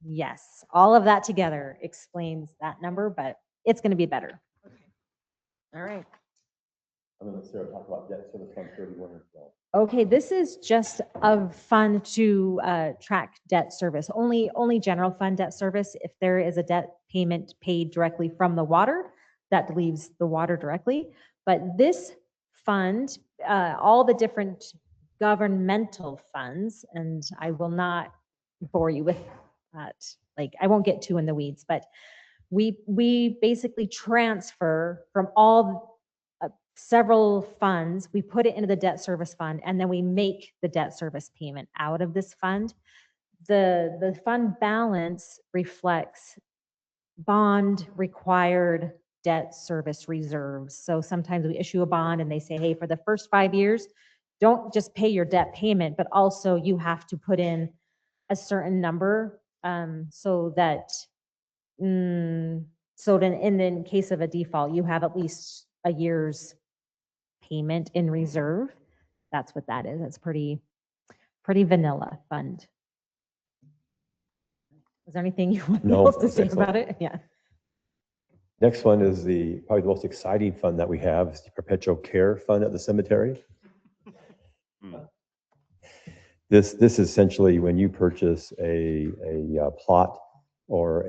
yes, all of that together explains that number, but it's going to be better. all right. I'm going to let Sarah talk about debt service fund 31 as well. Okay, this is just a fund to track debt service, only general fund debt service. If there is a debt payment paid directly from the water, that leaves the water directly. But this fund, all the different governmental funds, and I will not bore you with that. Like, I won't get too in the weeds, but we basically transfer from all several funds, we put it into the debt service fund, and then we make the debt service payment out of this fund. The fund balance reflects bond required debt service reserves. So sometimes we issue a bond and they say, hey, for the first 5 years, don't just pay your debt payment, but also you have to put in a certain number so that in case of a default, you have at least a year's payment in reserve. That's what that is. It's pretty vanilla fund. Is there anything you want No, else to that's say excellent. about it? Yeah. Next one is probably the most exciting fund that we have, is the perpetual care fund at the cemetery. This is essentially when you purchase a plot or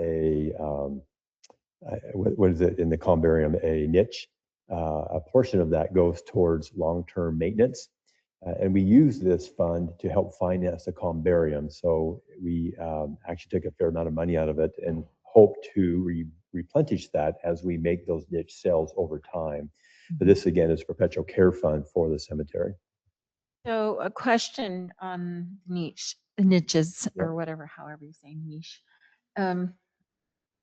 what is it in the columbarium, a niche, a portion of that goes towards long-term maintenance. And we use this fund to help finance the columbarium. So we actually took a fair amount of money out of it and hope to replenish that as we make those niche sales over time. But this again is perpetual care fund for the cemetery. So a question on niches Yep. or whatever, however you say niche.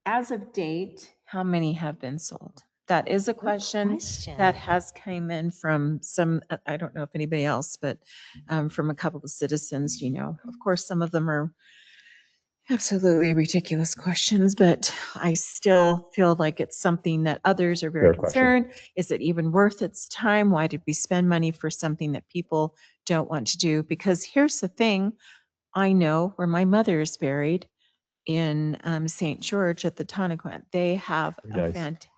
As of date, how many have been sold? That is a question that has come in from some, I don't know if anybody else, but from a couple of citizens, of course, some of them are absolutely ridiculous questions, but I still feel like it's something that others are very Fair question. concerned. Is it even worth its time? Why did we spend money for something that people don't want to do? Because here's the thing, I know where my mother is buried in St. George at the Tonnequin. They have Very a nice.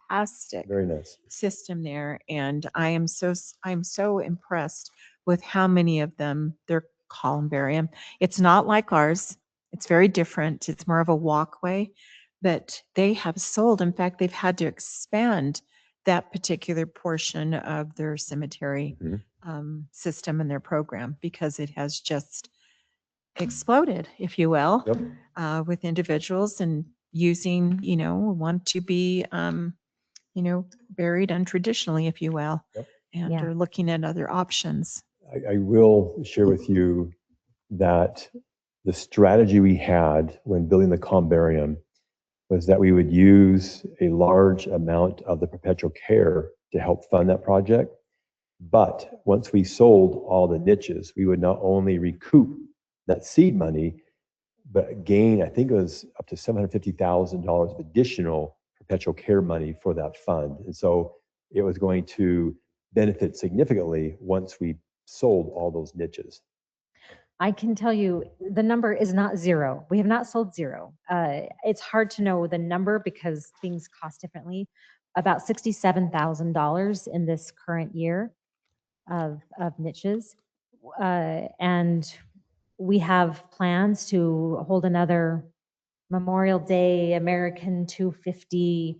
fantastic Very nice. system there, and I'm so impressed with how many of them their columbarium. It's not like ours. It's very different. It's more of a walkway, but they have sold. In fact, they've had to expand that particular portion of their cemetery Mhm. system and their program because it has just exploded, if you will, Yep. with individuals and using, want to be, buried untraditionally, if you will, Yep. and Yeah. are looking at other options. I will share with you that the strategy we had when building the columbarium was that we would use a large amount of the perpetual care to help fund that project. But once we sold all the niches, we would not only recoup that seed money, but gain, I think it was up to $750,000 of additional perpetual care money for that fund. And so it was going to benefit significantly once we sold all those niches. I can tell you the number is not zero. We have not sold zero. It's hard to know the number because things cost differently. About $67,000 in this current year of niches. And we have plans to hold another Memorial Day American 250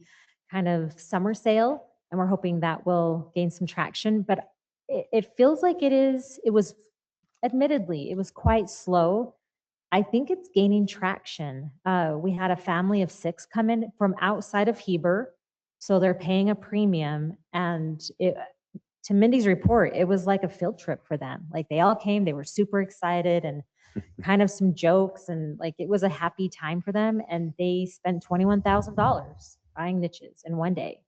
kind of summer sale. And we're hoping that will gain some traction. But it feels like it was admittedly, it was quite slow. I think it's gaining traction. We had a family of 6 come in from outside of Heber. So they're paying a premium. And to Mindy's report, it was like a field trip for them. Like they all came, they were super excited and kind of some jokes. And like it was a happy time for them. And they spent $21,000 buying niches in one day.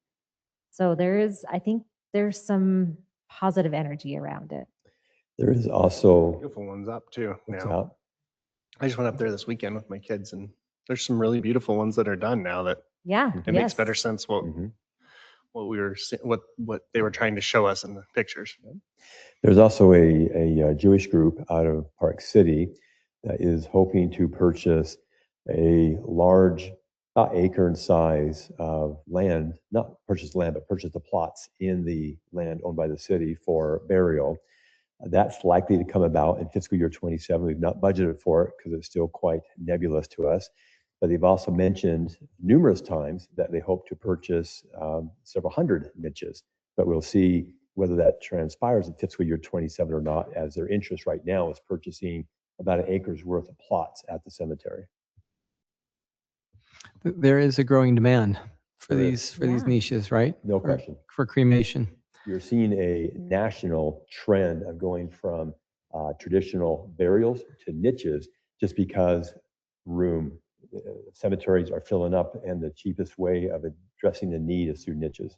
So I think there's some positive energy around it. There is also, Beautiful ones up too what's now. out? I just went up there this weekend with my kids and there's some really beautiful ones that are done now that Yeah. it makes better sense Mhm. what we were what they were trying to show us in the pictures. There's also a Jewish group out of Park City that is hoping to purchase a large, not acre in size of land, not purchase land, but purchase the plots in the land owned by the city for burial. That's likely to come about in fiscal year 27. We've not budgeted for it because it's still quite nebulous to us. But they've also mentioned numerous times that they hope to purchase several hundred niches. But we'll see whether that transpires in fiscal year 27 or not, as their interest right now is purchasing about an acre's worth of plots at the cemetery. There is a growing demand for There these Yeah. niches, right? No For- question. For cremation. You're seeing a national trend of going from traditional burials to niches just because cemeteries are filling up and the cheapest way of addressing the need is through niches.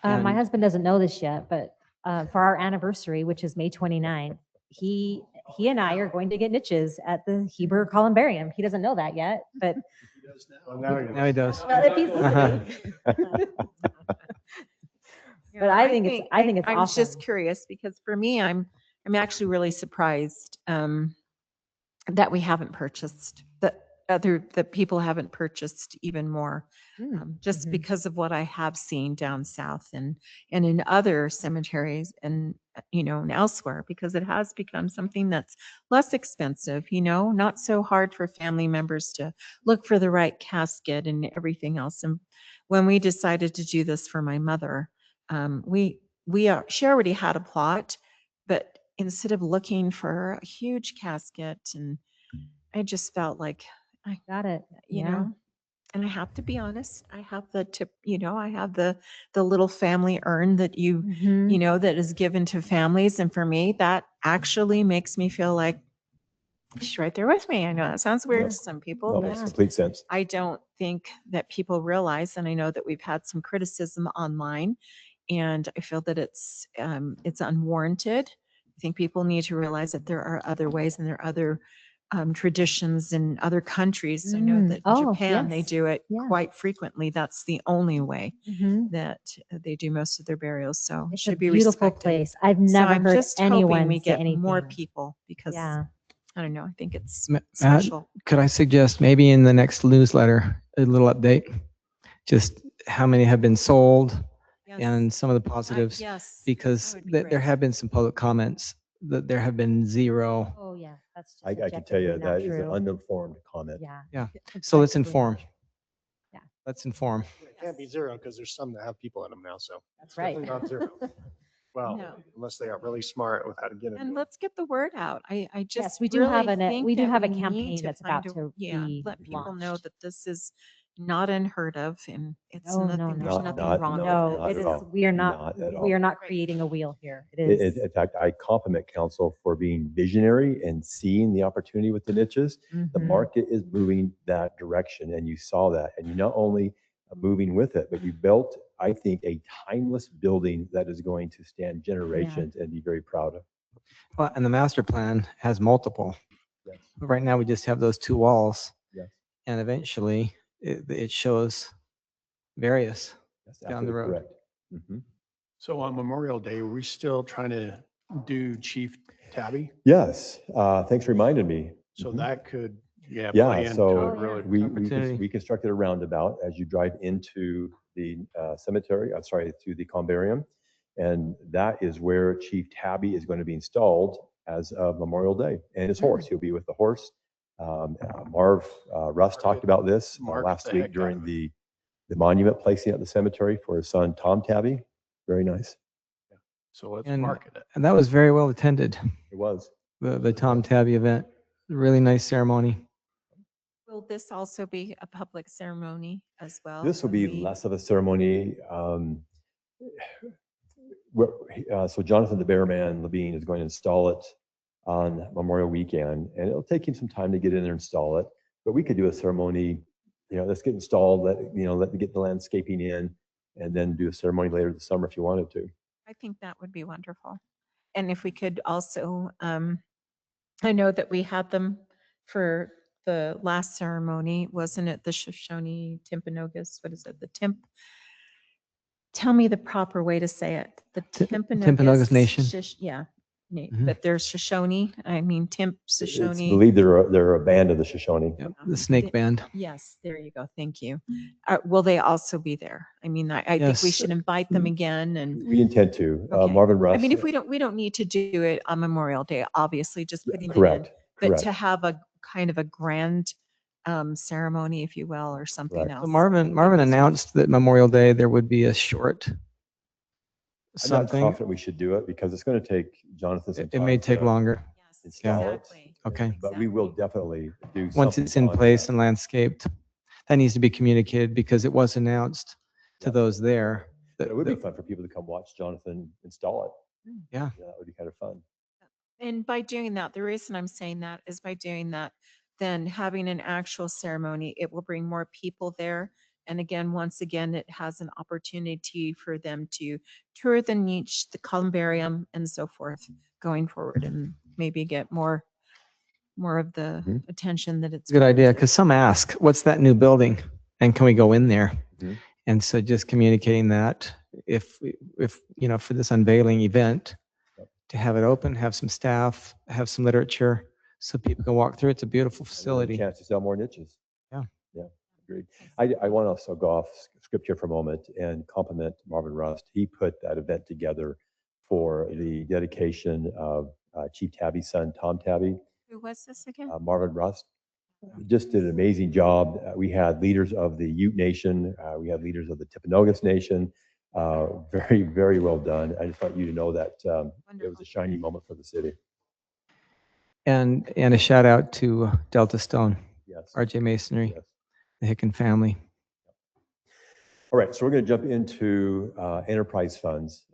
My And- husband doesn't know this yet, but for our anniversary, which is May 29th, he and I are going to get niches at the Heber Columbarium. He doesn't know that yet, but Now he does. well, if he's listening. But I think it's I was just awesome. curious because for me, I'm actually really surprised that we haven't purchased, that people haven't purchased even more, just Mhm. because of what I have seen down south and in other cemeteries and and elsewhere, because it has become something that's less expensive, not so hard for family members to look for the right casket and everything else. And when we decided to do this for my mother, she already had a plot, but instead of looking for a huge casket, and I just felt like, Got it. you Yeah. know, and I have to be honest, I have the tip, I have the little family urn that Mhm. that is given to families. And for me, that actually makes me feel like she's right there with me. I know that sounds weird Yeah. to some people, No, but makes complete sense. I don't think that people realize, and I know that we've had some criticism online, and I feel that it's unwarranted. I think people need to realize that there are other ways and there are other traditions in other countries. I know that in Oh, Japan, they yes. do it Yeah. quite frequently. That's the only way Mhm. that they do most of their burials. So it It's a should be beautiful respected. place. I've So never I'm heard just hoping anyone we say get anything. more people because Yeah. I don't know. I think it's Matt, special. could I suggest maybe in the next newsletter, a little update? Just how many have been sold Yes. and some of the positives? Yes. Because that would be there great. have been some public comments that there have been zero. Oh, yeah. That's just I can tell you objectively not that is an true. uninformed comment. Yeah. Yeah. So let's Objectively not inform. true. Yeah. Let's inform. It can't be zero because there's some that have people in them now. So That's it's right. definitely not zero. Well, No. unless they are really smart with how to get And it. let's get the word out. I just Yes, we do have really think we do that have a we need campaign that's find about a- to be let people know launched. that this is not unheard of and it's No, no, nothing, no, there's no. nothing wrong No, not it at is, all. we are Not at all. we are not Right. creating a wheel here. It is. In fact, I compliment council for being visionary and seeing the opportunity with the niches. The Mhm. market is moving that direction, and you saw that. And you not only moving with it, but you built, I think, a timeless building that is going to stand generations and be very proud of. Well, and the master plan has multiple. Yes. But right now, we just have those 2 walls. Yes. And eventually, it shows various That's down the absolutely road. correct. Mhm. So on Memorial Day, we're still trying to do Chief Tabby? Yes, thanks for reminding me. So Mhm. that could, yeah, Yeah, play into so it really. Opportunity. we constructed a roundabout as you drive into the cemetery, I'm sorry, to the columbarium. And that is where Chief Tabby is going to be installed as of Memorial Day, and his horse. He'll be with the horse. Marv Russ talked about this Marked last the week heck out during of it. the monument placing at the cemetery for his son, Tom Tabby. Very nice. So let's And, market it. and that was very well attended, It was. the Tom Tabby event. Really nice ceremony. Will this also be a public ceremony as well? This will when be we- less of a ceremony. So Jonathan the Bearman Levine is going to install it on Memorial Weekend, and it'll take him some time to get in there and install it. But we could do a ceremony, let's get installed, let get the landscaping in, and then do a ceremony later this summer if you wanted to. I think that would be wonderful. And if we could also, I know that we had them for the last ceremony, wasn't it the Shoshone Timpanogos? What is it? Tell me the proper way to say it. The Timpanogos Nation. Yeah, Mhm. but there's Shoshone, It's Shoshone. believed they're a band of the Shoshone. Yep, the Snake Band. Yes, there you go. Thank you. Will they also be there? I mean, I think we Yes. should invite them again and. We intend to. Okay. Marvin Russ. I mean, if we don't need to do it on Memorial Day, obviously, just putting it in. Correct. But Correct. to have a kind of a grand ceremony, if you will, or something Right. else. So Marvin announced that Memorial Day there would be a short I'm not something. confident we should do it because it's going to take Jonathan some It time may take to longer. Yes, install it. exactly. Okay. But we will definitely do Once something it's in on place that. and landscaped, that needs to be communicated because it was announced to Yep. those there. But it would be that- fun for people to come watch Jonathan install it. Yeah. That would be kind of fun. And by doing that, the reason I'm saying that is by doing that, then having an actual ceremony, it will bring more people there. And again, once again, it has an opportunity for them to tour the niche, the columbarium and so forth going forward and maybe get more of the Mhm. attention that it's. Good idea, because some ask, what's that new building? And can we go in there? Mhm. And so just communicating that if, for this unveiling event, Yep. to have it open, have some staff, have some literature so people can walk through. It's a beautiful And then a facility. chance to sell more niches. Yeah. Yeah, agreed. I want to also go off script here for a moment and compliment Marvin Rust. He put that event together for the dedication of Chief Tabby's son, Tom Tabby. Who was this again? Marvin Rust just did an amazing job. We had leaders of the Ute Nation. We had leaders of the Timpanogos Nation. Very, very well done. I just want you to know that it was a shiny moment for the city. And a shout out to Delta Stone, Yes. RJ Masonry, Yes. the Hicken family. All right, so we're going to jump into enterprise funds.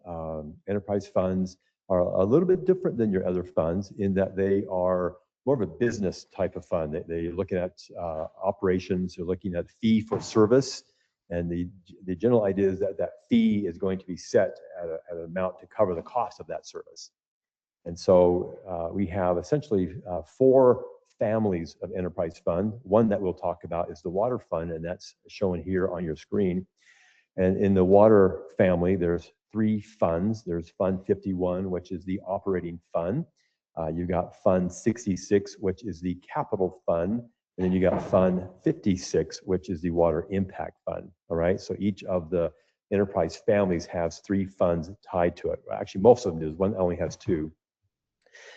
Enterprise funds are a little bit different than your other funds in that they are more of a business type of fund. They're looking at operations, they're looking at fee for service, and the general idea is that that fee is going to be set at an amount to cover the cost of that service. And so we have essentially 4 families of enterprise fund. One that we'll talk about is the water fund, and that's shown here on your screen. And in the water family, there's 3 funds. There's Fund 51, which is the operating fund. You got Fund 66, which is the capital fund. And then you got Fund 56, which is the water impact fund. All right. So each of the enterprise families has 3 funds tied to it. Actually, most of them do. One only has 2.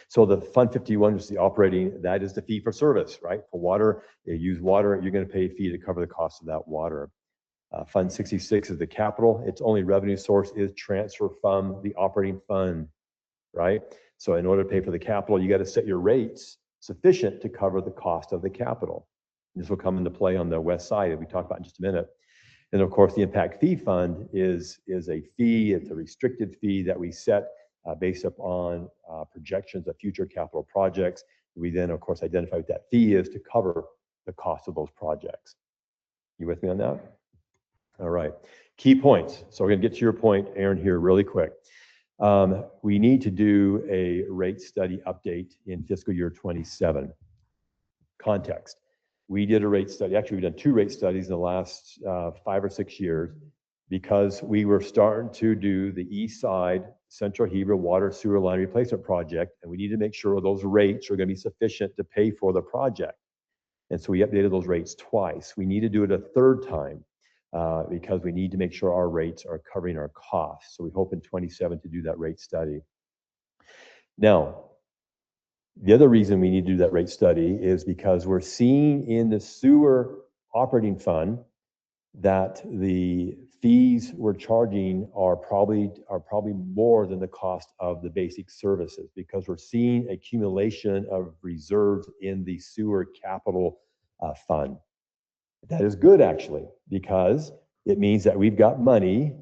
So the Fund 51 is the operating, that is the fee for service, right? For water, you use water, you're going to pay a fee to cover the cost of that water. Fund 66 is the capital. Its only revenue source is transfer from the operating fund, right? So in order to pay for the capital, you got to set your rates sufficient to cover the cost of the capital. This will come into play on the west side that we talk about in just a minute. And of course, the impact fee fund is a fee. It's a restricted fee that we set based upon projections of future capital projects. We then, of course, identify what that fee is to cover the cost of those projects. You with me on that? All right. Key points. So we're going to get to your point, Aaron, here really quick. We need to do a rate study update in fiscal year 27. Context. We did a rate study. Actually, we've done 2 rate studies in the last 5 or 6 years because we were starting to do the east side Central Heber Water Sewer Line Replacement Project, and we need to make sure those rates are going to be sufficient to pay for the project. And so we updated those rates twice. We need to do it a third time because we need to make sure our rates are covering our costs. So we hope in 27 to do that rate study. Now, the other reason we need to do that rate study is because we're seeing in the sewer operating fund that the fees we're charging are probably more than the cost of the basic services, because we're seeing accumulation of reserves in the sewer capital fund. That is good, actually, because it means that we've got money,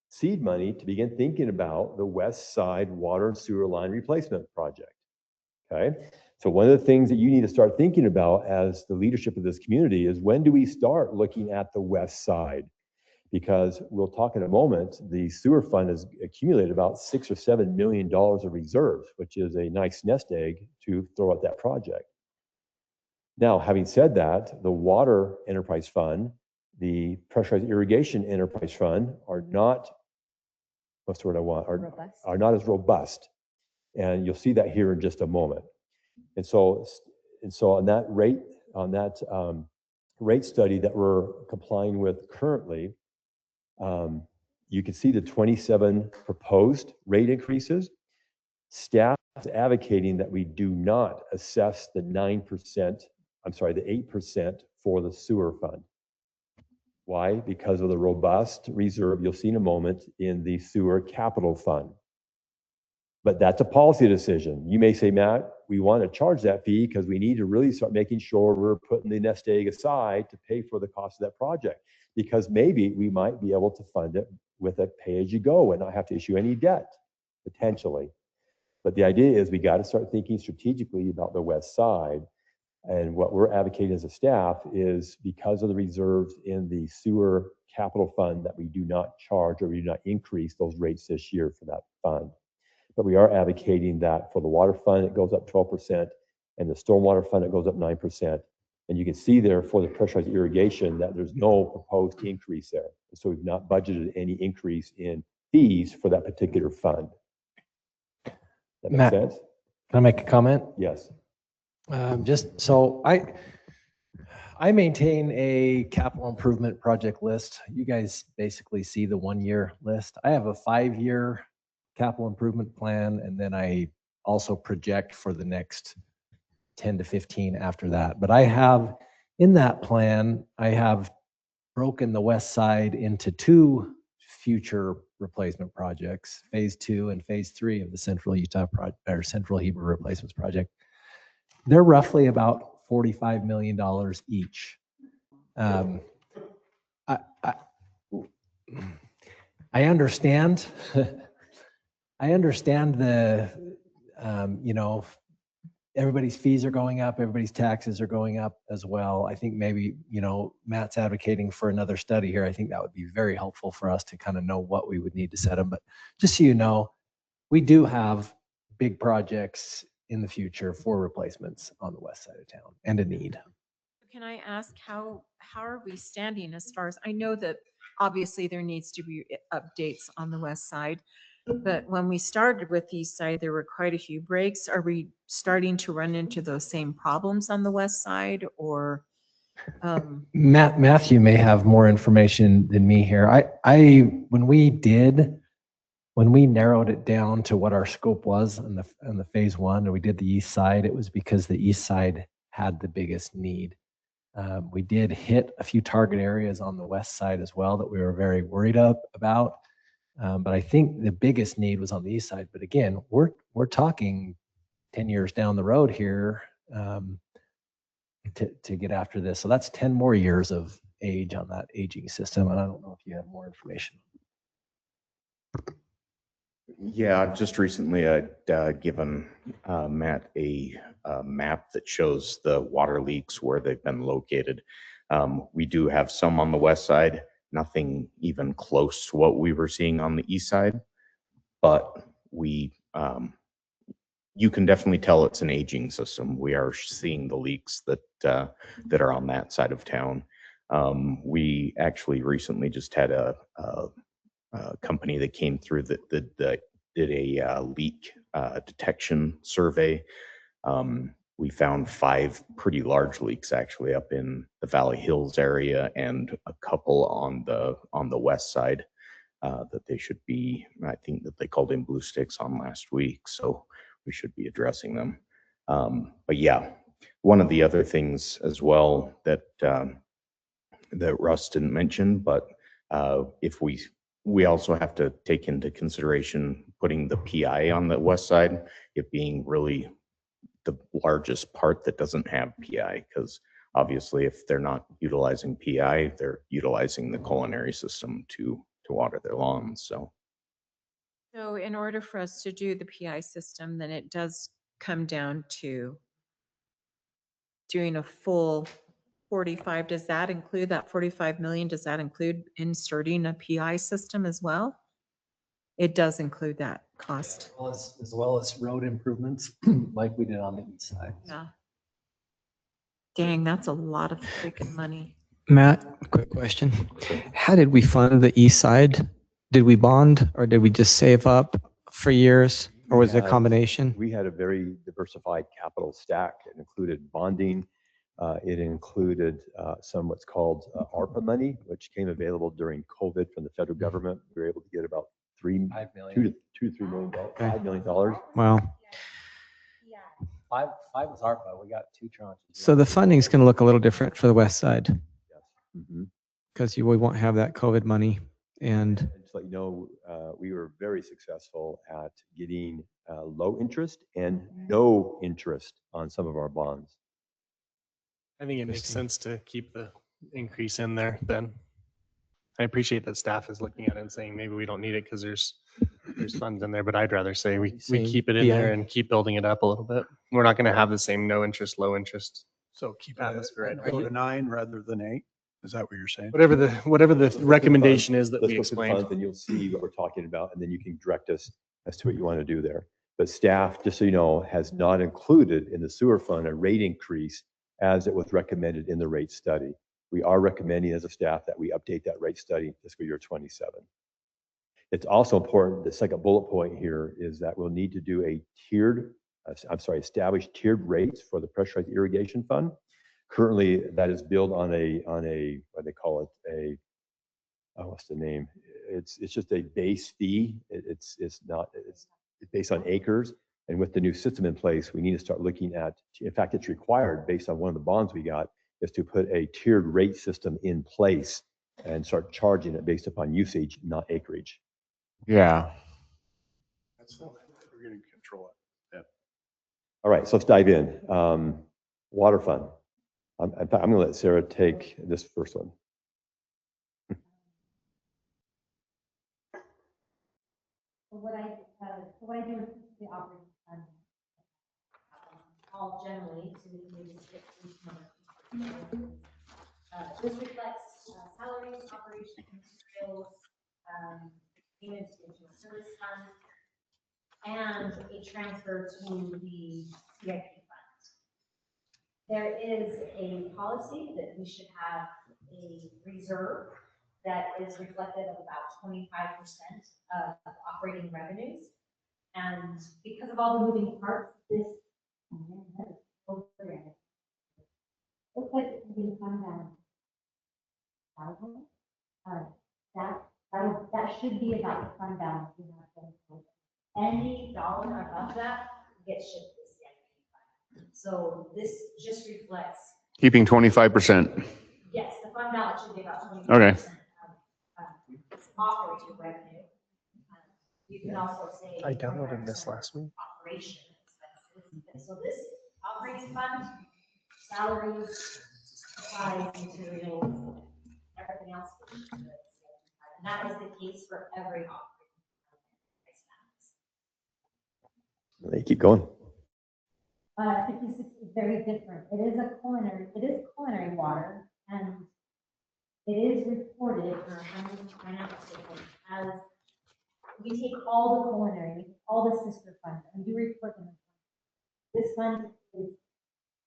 seed money, to begin thinking about the West Side Water and Sewer Line Replacement Project. Okay, so one of the things that you need to start thinking about as the leadership of this community is, when do we start looking at the West Side? Because we'll talk in a moment, the sewer fund has accumulated about $6 or $7 million of reserves, which is a nice nest egg to throw at that project. Now, having said that, the Water Enterprise Fund, the Pressurized Irrigation Enterprise Fund are not, what's the word I want, are not as robust. And you'll see that here in just a moment. And so on that rate study that we're complying with currently, you can see the 27 proposed rate increases. Staff is advocating that we do not assess the 8% for the sewer fund. Why? Because of the robust reserve you'll see in a moment in the sewer capital fund. But that's a policy decision. You may say, Matt, we want to charge that fee because we need to really start making sure we're putting the nest egg aside to pay for the cost of that project, because maybe we might be able to fund it with a pay-as-you-go and not have to issue any debt, potentially. But the idea is we got to start thinking strategically about the West Side. And what we're advocating as a staff is, because of the reserves in the sewer capital fund, that we do not charge or we do not increase those rates this year for that fund. But we are advocating that for the water fund, it goes up 12%, and the stormwater fund, it goes up 9%. And you can see there for the pressurized irrigation that there's no proposed increase there. So we've not budgeted any increase in fees for that particular fund. That makes Matt, sense? Can I make a comment? Yes. Just so I maintain a capital improvement project list. You guys basically see the 1-year list. I have a 5-year capital improvement plan, and then I also project for the next 10 to 15 after that. But I have, in that plan, I have broken the West Side into 2 future replacement projects, phase 2 and phase 3 of the Central Utah project, or Central Heber Replacements Project. They're roughly about $45 million each. I understand. I understand the, everybody's fees are going up, everybody's taxes are going up as well. I think maybe, Matt's advocating for another study here. I think that would be very helpful for us to kind of know what we would need to set them. But just so you know, we do have big projects in the future for replacements on the west side of town, and a need. Can I ask how are we standing as far as, I know that obviously there needs to be updates on the west side, but when we started with the east side, there were quite a few breaks. Are we starting to run into those same problems on the west side, or? Matthew may have more information than me here. When we narrowed it down to what our scope was in the phase 1, and we did the east side, it was because the east side had the biggest need. We did hit a few target areas on the west side as well that we were very worried about. But I think the biggest need was on the east side. But again, we're talking 10 years down the road here to get after this. So that's 10 more years of age on that aging system. And I don't know if you have more information. Yeah, just recently I'd given Matt a map that shows the water leaks where they've been located. We do have some on the west side, nothing even close to what we were seeing on the east side, but you can definitely tell it's an aging system. We are seeing the leaks that are on that side of town. We actually recently just had a company that came through that did a leak detection survey. We found 5 pretty large leaks actually up in the Valley Hills area and a couple on the west side that they should be, I think that they called in blue sticks on last week. So we should be addressing them. But yeah, one of the other things as well that Russ didn't mention, but if we also have to take into consideration putting the PI on the west side, it being really the largest part that doesn't have PI, because obviously if they're not utilizing PI, they're utilizing the culinary system to water their lawns. So in order for us to do the PI system, then it does come down to doing a full 45. Does that include that 45 million? Does that include inserting a PI system as well? It does include that cost. As well as road improvements like we did on the east side. Yeah. Dang, that's a lot of freaking money. Matt, quick question. How did we fund the east side? Did we bond or did we just save up for years, or was it a combination? We had a very diversified capital stack. It included bonding. It included some what's called ARPA money, which came available during COVID from the federal government. We were able to get about $2 to $3 million, $5 million. Wow. Five was ARPA. We got 2 tranches. So the funding's going to look a little different for the west side Mhm. because we won't have that COVID money. And And to let you know, we were very successful at getting low interest and no interest on some of our bonds. I think it makes sense to keep the increase in there then. I appreciate that staff is looking at it and saying maybe we don't need it because there's funds in there, but I'd rather say we Same keep it in PI. there and keep building it up a little bit. We're not going to have the same no interest, low interest. So keep it Atmosphere right now. go to 9 rather than 8. Is that what you're saying? Whatever the recommendation is that Let's we go through the explained. funds and you'll see what we're talking about, and then you can direct us as to what you want to do there. But staff, just so you know, has not included in the sewer fund a rate increase as it was recommended in the rate study. We are recommending as a staff that we update that rate study in fiscal year 27. It's also important, the second bullet point here is that we'll need to do a establish tiered rates for the pressurized irrigation fund. Currently, that is built on a what they call it, what's the name? It's just a base fee. It's based on acres. And with the new system in place, we need to start looking at, in fact, it's required based on one of the bonds we got, is to put a tiered rate system in place and start charging it based upon usage, not acreage. Yeah. That's fine. We're going to control it. Yeah. All right, so let's dive in. Water fund. In fact, I'm going to let Sarah take this first one. So what I do with the operating fund, all generally to maybe skip each number. This reflects salaries, operations, materials, payments into a service fund, and a transfer to the CIP fund. There is a policy that we should have a reserve that is reflective of about 25% of operating revenues. And because of all the moving parts, this looks like it's going to come down. That should be about the fund balance. Any dollar above that gets shifted to the CIP fund. So this just reflects. Keeping 25%. Yes, the fund balance should be about 25% Okay. of operating revenue. You can also say. I downloaded this last week. Operation expenses. So this operating fund, salaries, supplies, materials, everything else. And that is the case for every operating fund. They keep going. 56 is very different. It is culinary water, and it is reported in our financial statement as we take all the culinary, all the sister funds, and we report them. This fund is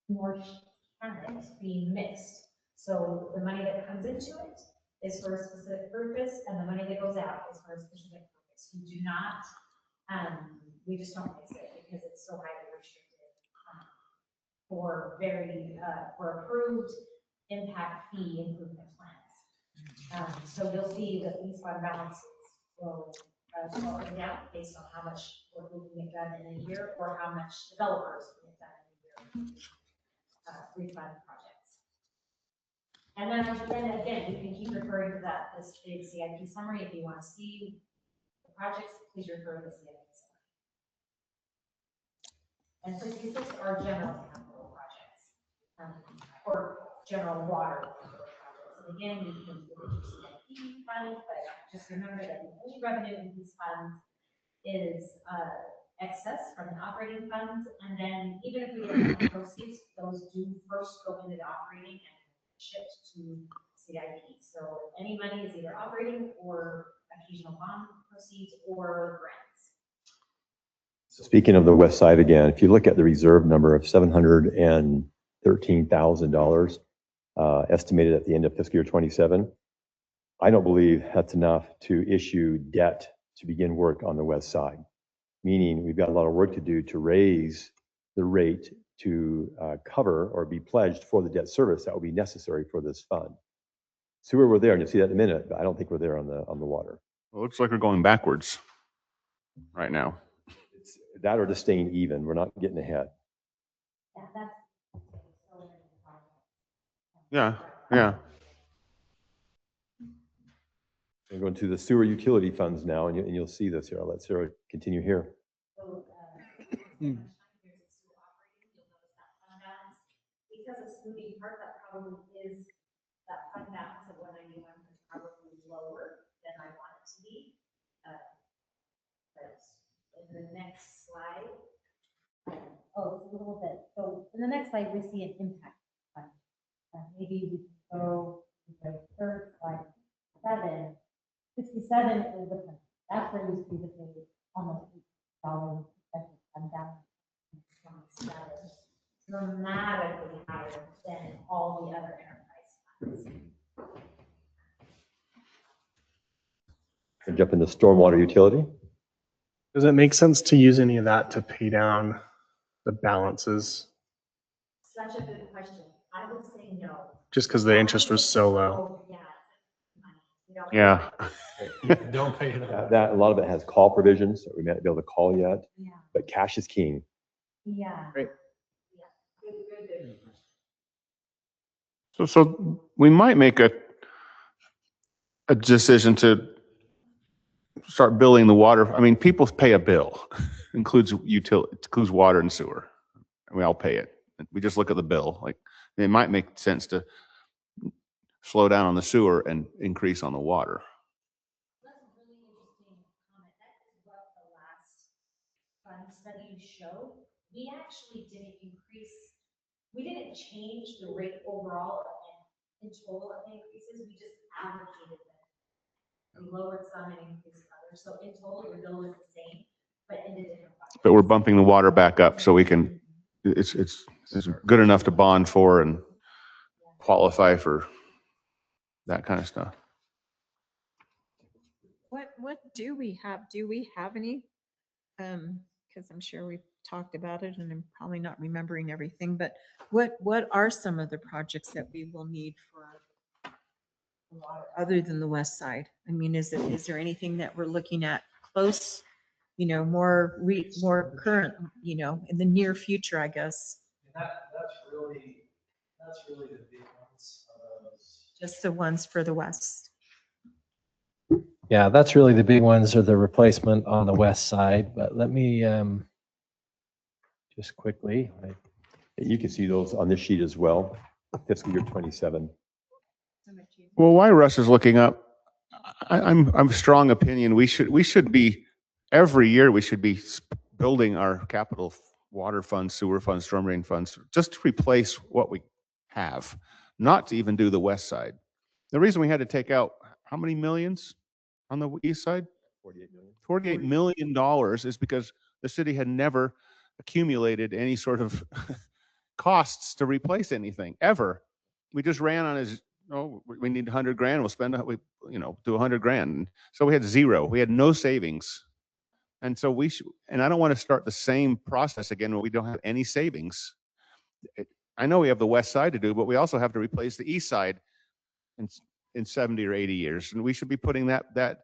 more channels being mixed. So the money that comes into it is for a specific purpose, and the money that goes out is for a specific purpose. We do not We just don't mix it because it's so highly restricted for for approved impact fee improvement plans. So you'll see that these fund balances will go up and down based on how much work we can get done in a year or how much developers can get done in a year. Refund projects. And then again, you can keep referring to this big CIP summary if you want to see the projects, please refer to the CIP summary. And 66 are general capital projects, or general water capital projects. And again, you can include CIP funds, but just remember that the only revenue in these funds is excess from the operating funds. And then even if we get the proceeds, those do first go into the operating and shipped to CIP. So any money is either operating or occasional bond proceeds or grants. Speaking of the west side again, if you look at the reserve number of $713,000 estimated at the end of fiscal year 27, I don't believe that's enough to issue debt to begin work on the west side. Meaning we've got a lot of work to do to raise the rate to cover or be pledged for the debt service that will be necessary for this fund. Sewer, we're there, and you'll see that in a minute, but I don't think we're there on the water. Well, it looks like we're going backwards right now. It's that or just staying even. We're not getting ahead. Yeah, yeah. We're going to the sewer utility funds now, and you'll see this here. I'll let Sarah continue here. Because it's moving part, that probably is that fund balance of 191 is probably lower than I want it to be. But in the next slide, it's a little bit. So in the next slide, we see an impact fund. Maybe we can go to the third slide, 67 is the fund. That's where you see the big almost $8 fund balance. Dramatically higher than all the other enterprise funds. And jump into stormwater utility. Does it make sense to use any of that to pay down the balances? Such a good question. I would say no. Just because the interest was so low. Yeah. Don't pay it off. That a lot of it has call provisions that we might not be able to call yet, Yeah. but cash is king. Yeah. Great. Yeah. Good. So we might make a decision to start billing the water. I mean, people pay a bill, includes water and sewer. And we all pay it. We just look at the bill. Like, it might make sense to slow down on the sewer and increase on the water. That's a really interesting comment. That is what the last fund study showed. We actually didn't change the rate overall and in total of the increases. We just allocated them. We lowered some and increased others. So in total, your bill was the same, but in a different bucket. But we're bumping the water back up so we can, it's good enough to bond for and qualify for that kind of stuff. What do we have? Do we have any? Because I'm sure we've talked about it and I'm probably not remembering everything, but what are some of the projects that we will need for water other than the west side? I mean, is there anything that we're looking at close, more current, in the near future, I guess? That's really the big ones. Just the ones for the west. Yeah, that's really the big ones, are the replacement on the west side. But let me just quickly. You can see those on this sheet as well, fiscal year 27. Well, while Russ is looking up, I'm of strong opinion we should be every year we should be building our capital water funds, sewer funds, storm drain funds, just to replace what we have, not to even do the west side. The reason we had to take out how many millions on the east side? $48 million is because the city had never accumulated any sort of costs to replace anything ever. We just ran on as, we need 100 grand. We'll spend, do 100 grand. So we had zero. We had no savings. And so and I don't want to start the same process again when we don't have any savings. I know we have the west side to do, but we also have to replace the east side in 70 or 80 years. And we should be putting that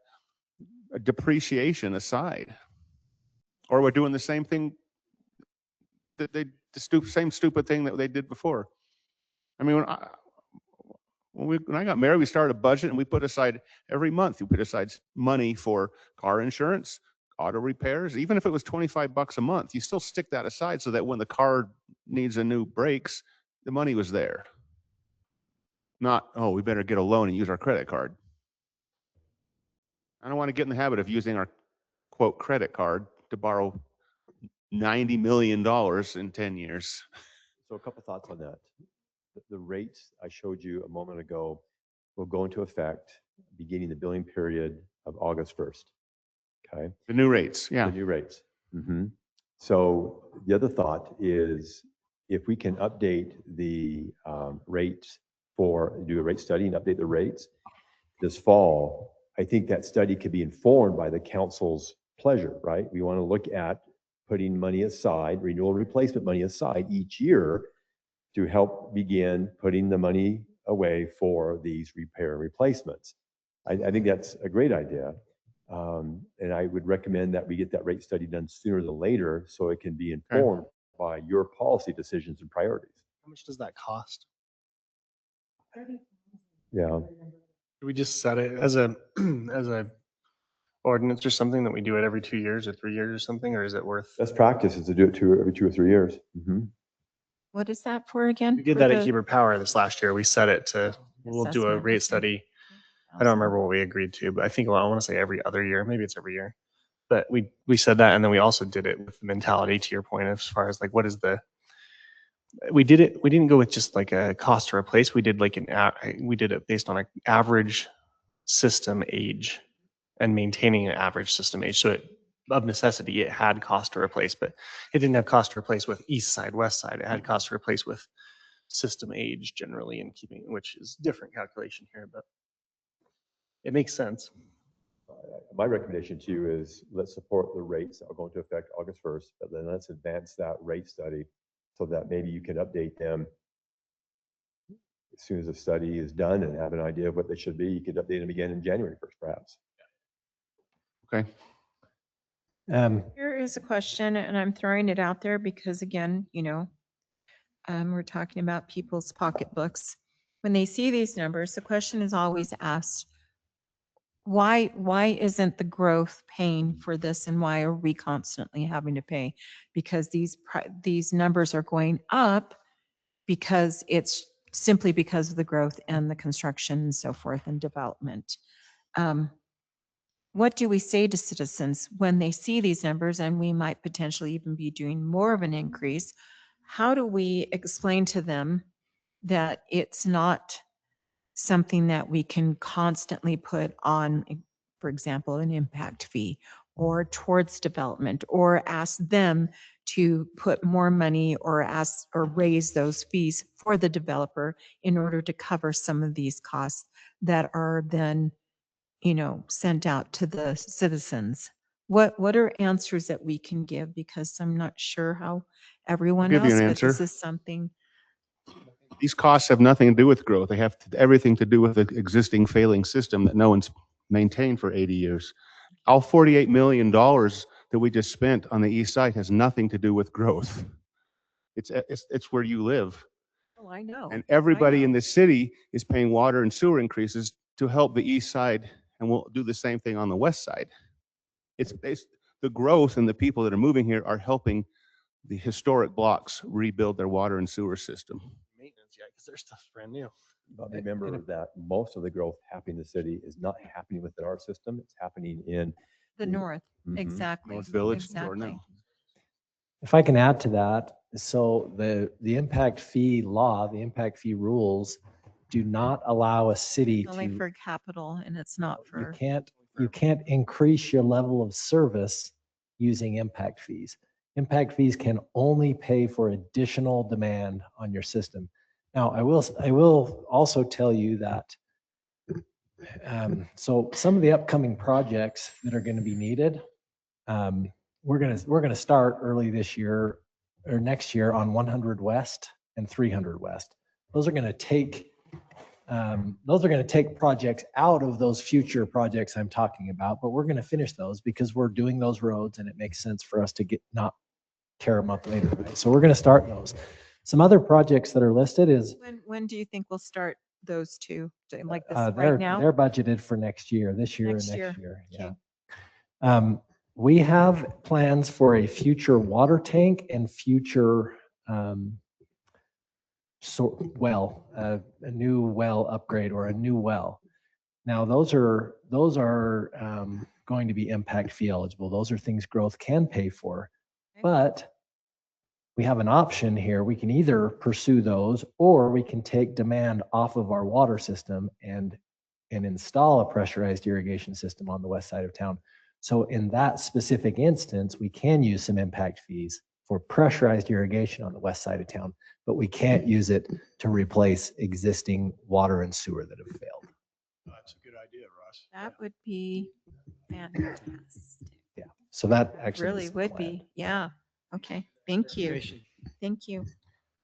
depreciation aside. Or we're doing the same thing the same stupid thing that they did before. I mean, when I got married, we started a budget and we put aside every month, we put aside money for car insurance, auto repairs. Even if it was $25 a month, you still stick that aside so that when the car needs a new brakes, the money was there. Not, oh, we better get a loan and use our credit card. I don't want to get in the habit of using our quote credit card to borrow $90 million in 10 years. So a couple thoughts on that. The rates I showed you a moment ago will go into effect beginning the billing period of August 1st. Okay. The new rates, yeah. The new rates. So the other thought is if we can update the rates do a rate study and update the rates this fall, I think that study could be informed by the council's pleasure, right? We want to look at putting money aside, renewal replacement money aside each year to help begin putting the money away for these repair and replacements. I think that's a great idea. And I would recommend that we get that rate study done sooner than later so it can be informed by your policy decisions and priorities. How much does that cost? Yeah. Do we just set it as a ordinance or something that we do it every 2 years or 3 years or something, or is it worth? Best practice is to do it every 2 or 3 years. What is that for again? We did For that the- at Heber Power this last year. We set it to, we'll do a Assessment. rate study. I don't remember what we agreed to, but I think, well, I want to say every other year, maybe it's every year. But we said that, and then we also did it with the mentality, to your point, as far as like, what is we didn't go with just like a cost to replace. We did like we did it based on an average system age and maintaining an average system age. So of necessity, it had cost to replace, but it didn't have cost to replace with east side, west side. It had cost to replace with system age generally, and keeping, which is different calculation here, but it makes sense. My recommendation to you is let's support the rates that are going to affect August 1st, but then let's advance that rate study so that maybe you can update them as soon as the study is done and have an idea of what they should be. You could update them again in January 1st, perhaps. Okay. Here is a question, and I'm throwing it out there because again, we're talking about people's pocketbooks. When they see these numbers, the question is always asked, why isn't the growth paying for this, and why are we constantly having to pay? Because these numbers are going up because it's simply because of the growth and the construction and so forth and development. What do we say to citizens when they see these numbers, and we might potentially even be doing more of an increase? How do we explain to them that it's not something that we can constantly put on, for example, an impact fee or towards development, or ask them to put more money or ask or raise those fees for the developer in order to cover some of these costs that are then sent out to the citizens? What are answers that we can give? Because I'm not sure how everyone I'll give you else, an but answer. this is something. These costs have nothing to do with growth. They have everything to do with the existing failing system that no one's maintained for 80 years. All $48 million that we just spent on the east side has nothing to do with growth. It's where you live. Oh, I know. And everybody in the city is paying water and sewer increases to help the east side, and we'll do the same thing on the west side. It's the growth and the people that are moving here are helping the historic blocks rebuild their water and sewer system. Maintenance, yeah, because their stuff's brand new. But remember that most of the growth happening in the city is not happening within our system. It's happening in The north, Mhm. exactly. North Village, Exactly. If I can add to that, so the impact fee law, the impact fee rules do not allow a city Only to, for capital, and it's not for. you can't increase your level of service using impact fees. Impact fees can only pay for additional demand on your system. Now, I will also tell you that so some of the upcoming projects that are going to be needed, we're gonna start early this year or next year on 100 West and 300 West. Those are gonna take projects out of those future projects I'm talking about, but we're gonna finish those because we're doing those roads and it makes sense for us to not tear them up later, right? So we're gonna start those. Some other projects that are listed is When do you think we'll start those two? Like this they're right now? they're budgeted for next year, this year and Next year. next year. Okay. Yeah. We have plans for a future water tank and future a new well upgrade or a new well. Now those are going to be impact fee eligible. Those are things growth can pay for, but we have an option here. We can either pursue those or we can take demand off of our water system and install a pressurized irrigation system on the west side of town. So in that specific instance, we can use some impact fees for pressurized irrigation on the west side of town, but we can't use it to replace existing water and sewer that have failed. That's a good idea, Ross. That would be fantastic. Yeah. So that actually Really is the would plan. be. Yeah. Okay. Thank you. Information. Thank you.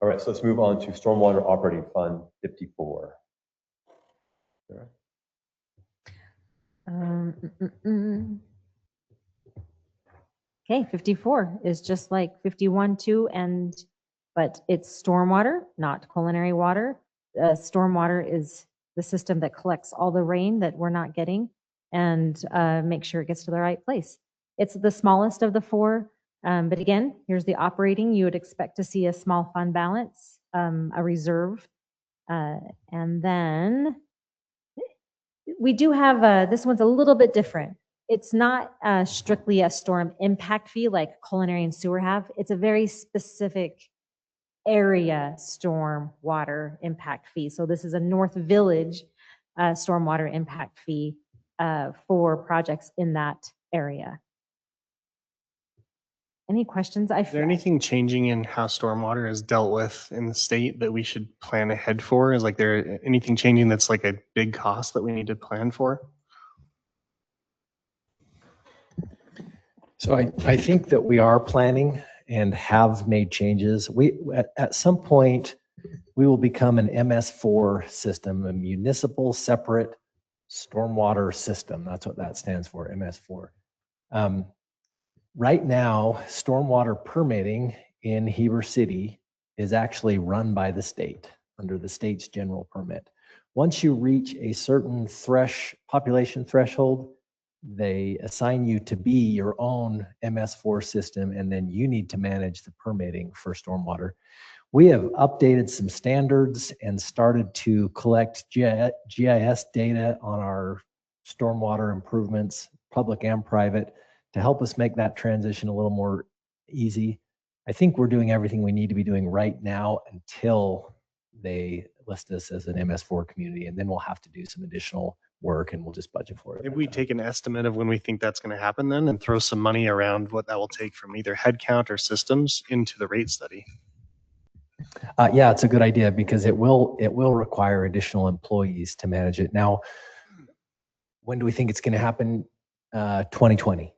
All right, so let's move on to Stormwater Operating Fund 54. Sarah? Okay, 54 is just like 51 too, but it's stormwater, not culinary water. Stormwater is the system that collects all the rain that we're not getting and make sure it gets to the right place. It's the smallest of the four, but again, here's the operating. You would expect to see a small fund balance, a reserve, and then we do have this one's a little bit different. It's not strictly a storm impact fee like culinary and sewer have. It's a very specific area storm water impact fee. So this is a North Village stormwater impact fee for projects in that area. Any questions? Is there anything changing in how stormwater is dealt with in the state that we should plan ahead for? Is like there anything changing that's like a big cost that we need to plan for? So I think that we are planning and have made changes. At some point, we will become an MS4 system, a municipal separate stormwater system. That's what that stands for, MS4. Right now, stormwater permitting in Heber City is actually run by the state under the state's general permit. Once you reach a certain population threshold, they assign you to be your own MS4 system, and then you need to manage the permitting for stormwater. We have updated some standards and started to collect GIS data on our stormwater improvements, public and private, to help us make that transition a little more easy. I think we're doing everything we need to be doing right now until they list us as an MS4 community, and then we'll have to do some additional work and we'll just budget for it. Maybe we take an estimate of when we think that's going to happen then and throw some money around what that will take from either headcount or systems into the rate study. Yeah, it's a good idea because it will require additional employees to manage it. Now, when do we think it's going to happen? 2020.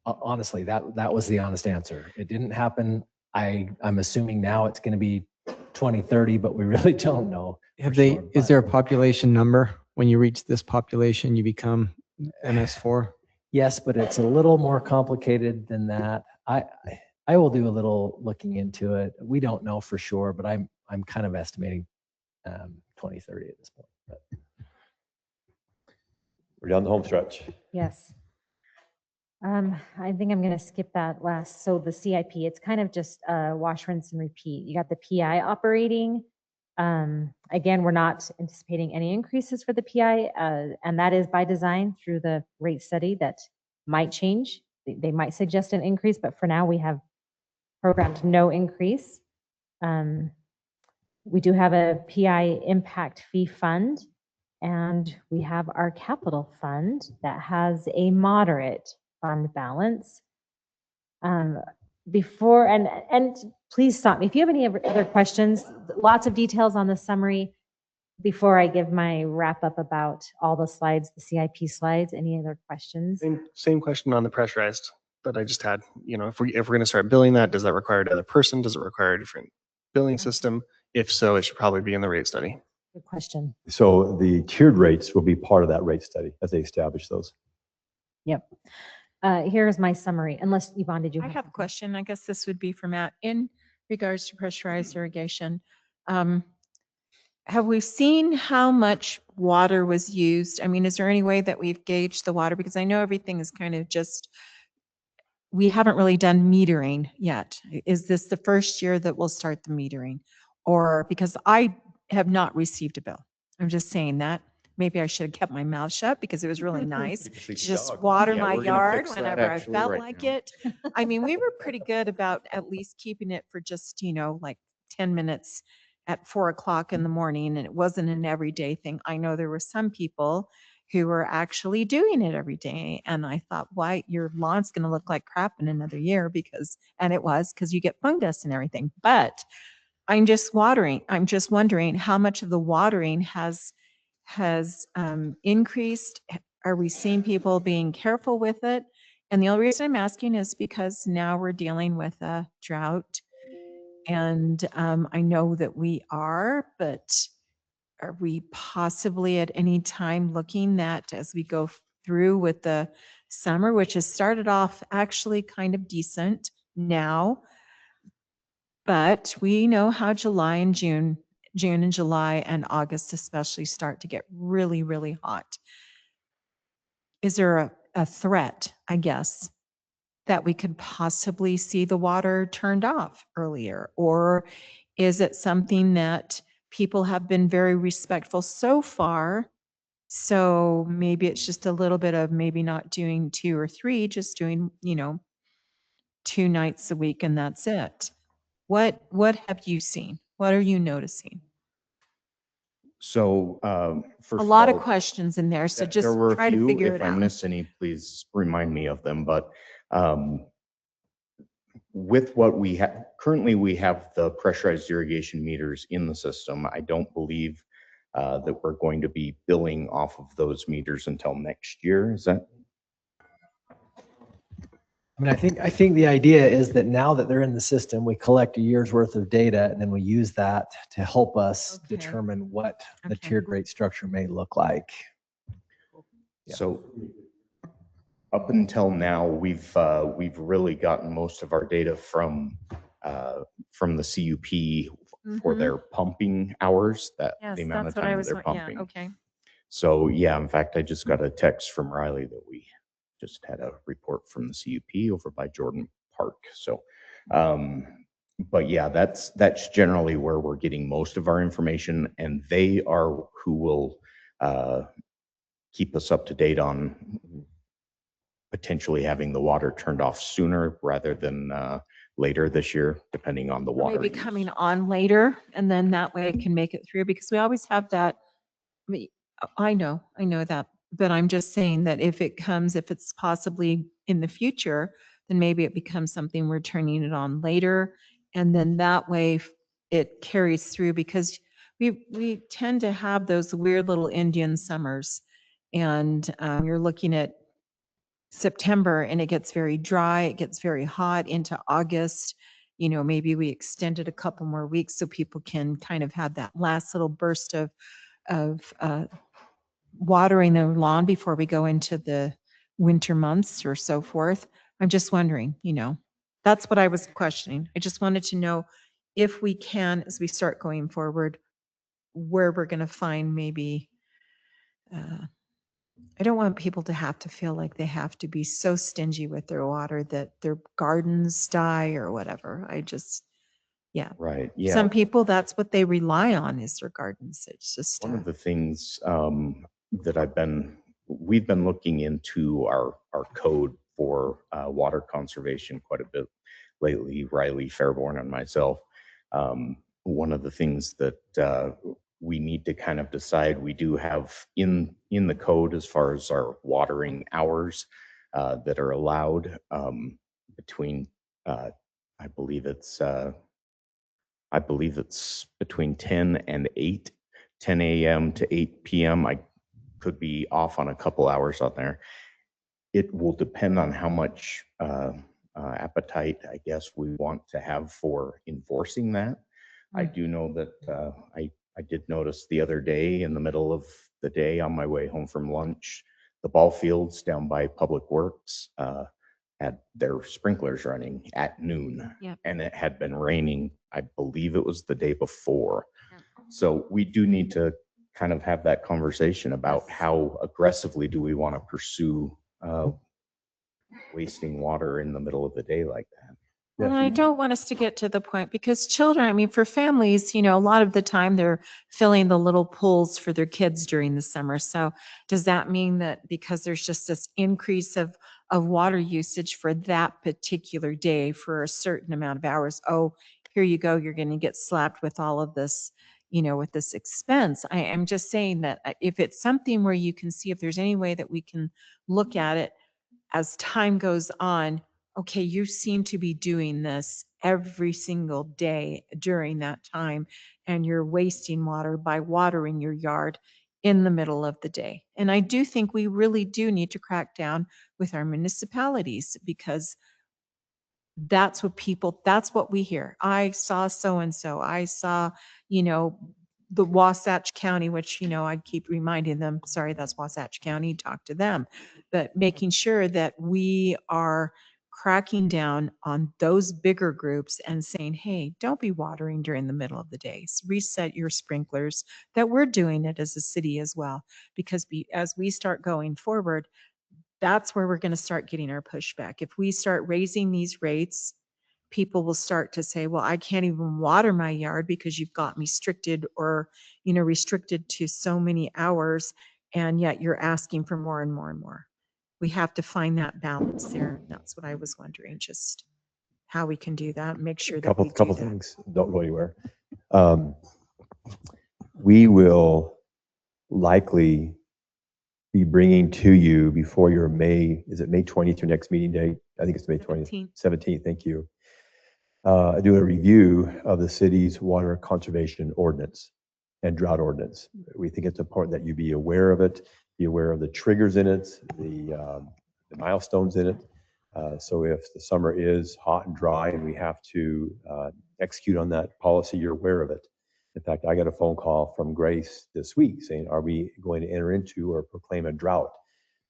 Honestly, that was the honest answer. It didn't happen. I'm assuming now it's going to be 2030, but we really don't know. Is there a population number? When you reach this population, you become MS4? Yes, but it's a little more complicated than that. I will do a little looking into it. We don't know for sure, but I'm kind of estimating 2030 at this point. But. We're down the home stretch. Yes. I think I'm going to skip that last. So the CIP, it's kind of just wash, rinse, and repeat. You got the PI operating. Again, we're not anticipating any increases for the PI, and that is by design through the rate study that might change. They might suggest an increase, but for now we have programmed no increase. We do have a PI impact fee fund, and we have our capital fund that has a moderate fund balance. Before, and please stop me if you have any other questions. Lots of details on the summary. Before I give my wrap up about all the slides, the CIP slides, any other questions? Same question on the pressurized that I just had. You know, if we're going to start billing that, does that require another person? Does it require a different billing system? If so, it should probably be in the rate study. Good question. So the tiered rates will be part of that rate study as they establish those. Yep. Here's my summary, unless Yvonne, did you I have have a something? question. I guess this would be for Matt. In regards to pressurized irrigation, have we seen how much water was used? I mean, is there any way that we've gauged the water? Because I know everything is kind of just, we haven't really done metering yet. Is this the first year that we'll start the metering? Or because I have not received a bill. I'm just saying that. Maybe I should have kept my mouth shut because it was really nice to just water Yeah, my we're gonna yard fix that whenever I actually felt right like now. it. I mean, we were pretty good about at least keeping it for just, like 10 minutes at 4 o'clock in the morning. And it wasn't an everyday thing. I know there were some people who were actually doing it every day. And I thought, why, your lawn's going to look like crap in another year and it was because you get fungus and everything. But I'm just wondering how much of the watering has increased. Are we seeing people being careful with it? And the only reason I'm asking is because now we're dealing with a drought. And I know that we are, but are we possibly at any time looking that as we go through with the summer, which has started off actually kind of decent now, but we know how June and July and August especially start to get really, really hot. Is there a threat, I guess, that we could possibly see the water turned off earlier? Or is it something that people have been very respectful so far? So maybe it's just a little bit of maybe not doing 2 or 3, just doing, 2 nights a week and that's it. What have you seen? What are you noticing? So, A first of lot of all, questions in there, so there just were a try to few. figure If it I out. miss any, please remind me of them. But with what we have currently, we have the pressurized irrigation meters in the system. I don't believe that we're going to be billing off of those meters until next year. Is that? I mean, I think the idea is that now that they're in the system, we collect a year's worth of data and then we use that to help us Okay. determine what the Okay. tiered rate structure may look like. Yeah. So up until now, we've really gotten most of our data from the CUP for Mhm. their pumping hours, that Yes, the amount of that's what I time that was, they're yeah, pumping. okay. So yeah, in fact, I just got a text from Riley that we just had a report from the CUP over by Jordan Park. So, but yeah, that's generally where we're getting most of our information, and they are who will keep us up to date on potentially having the water turned off sooner rather than later this year, depending on the Or water maybe use. coming on later, and then that way it can make it through, because we always have that. I know that, but I'm just saying that if it's possibly in the future, then maybe it becomes something we're turning it on later. And then that way it carries through, because we tend to have those weird little Indian summers. And you're looking at September and it gets very dry, it gets very hot into August. Maybe we extend it a couple more weeks so people can kind of have that last little burst of watering their lawn before we go into the winter months or so forth. I'm just wondering, that's what I was questioning. I just wanted to know if we can, as we start going forward, where we're going to find maybe, I don't want people to have to feel like they have to be so stingy with their water that their gardens die or whatever. Yeah. Right. Yeah. Some people, that's what they rely on, is their gardens. It's just One of the things that we've been looking into our code for water conservation quite a bit lately, Riley, Fairborn, and myself. One of the things that we need to kind of decide, we do have in the code as far as our watering hours that are allowed between, I believe it's between 10 and 8 10 a.m. to 8 p.m. I could be off on a couple hours on there. It will depend on how much appetite, I guess, we want to have for enforcing that. I do know that I did notice the other day in the middle of the day on my way home from lunch, the ball fields down by Public Works had their sprinklers running at noon. Yep. And it had been raining, I believe it was the day before. So we do need to kind of have that conversation about how aggressively do we want to pursue wasting water in the middle of the day like that. Well, I don't want us to get to the point because children, I mean, for families, you know, a lot of the time they're filling the little pools for their kids during the summer. So does that mean that because there's just this increase of water usage for that particular day for a certain amount of hours, oh, here you go, you're going to get slapped with all of this, you know, with this expense? I am just saying that if it's something where you can see if there's any way that we can look at it as time goes on, okay, you seem to be doing this every single day during that time, and you're wasting water by watering your yard in the middle of the day. And I do think we really do need to crack down with our municipalities because that's what we hear. I saw so-and-so. I saw, you know, the Wasatch County, which, you know, I keep reminding them, sorry, that's Wasatch County, talk to them. But making sure that we are cracking down on those bigger groups and saying, hey, don't be watering during the middle of the day. Reset your sprinklers, that we're doing it as a city as well. Because as we start going forward, that's where we're going to start getting our pushback. If we start raising these rates, people will start to say, well, I can't even water my yard because you've got me restricted or, you know, restricted to so many hours. And yet you're asking for more and more and more. We have to find that balance there. That's what I was wondering, just how we can do that, make sure that we do Couple that. things, don't go anywhere. We will likely be bringing to you before your May, is it May 20th, your next meeting date? I think it's May 20th, 17th, thank you. Do a review of the city's water conservation ordinance and drought ordinance. We think it's important that you be aware of it, be aware of the triggers in it, the milestones in it. So if the summer is hot and dry and we have to execute on that policy, you're aware of it. In fact, I got a phone call from Grace this week saying, are we going to enter into or proclaim a drought?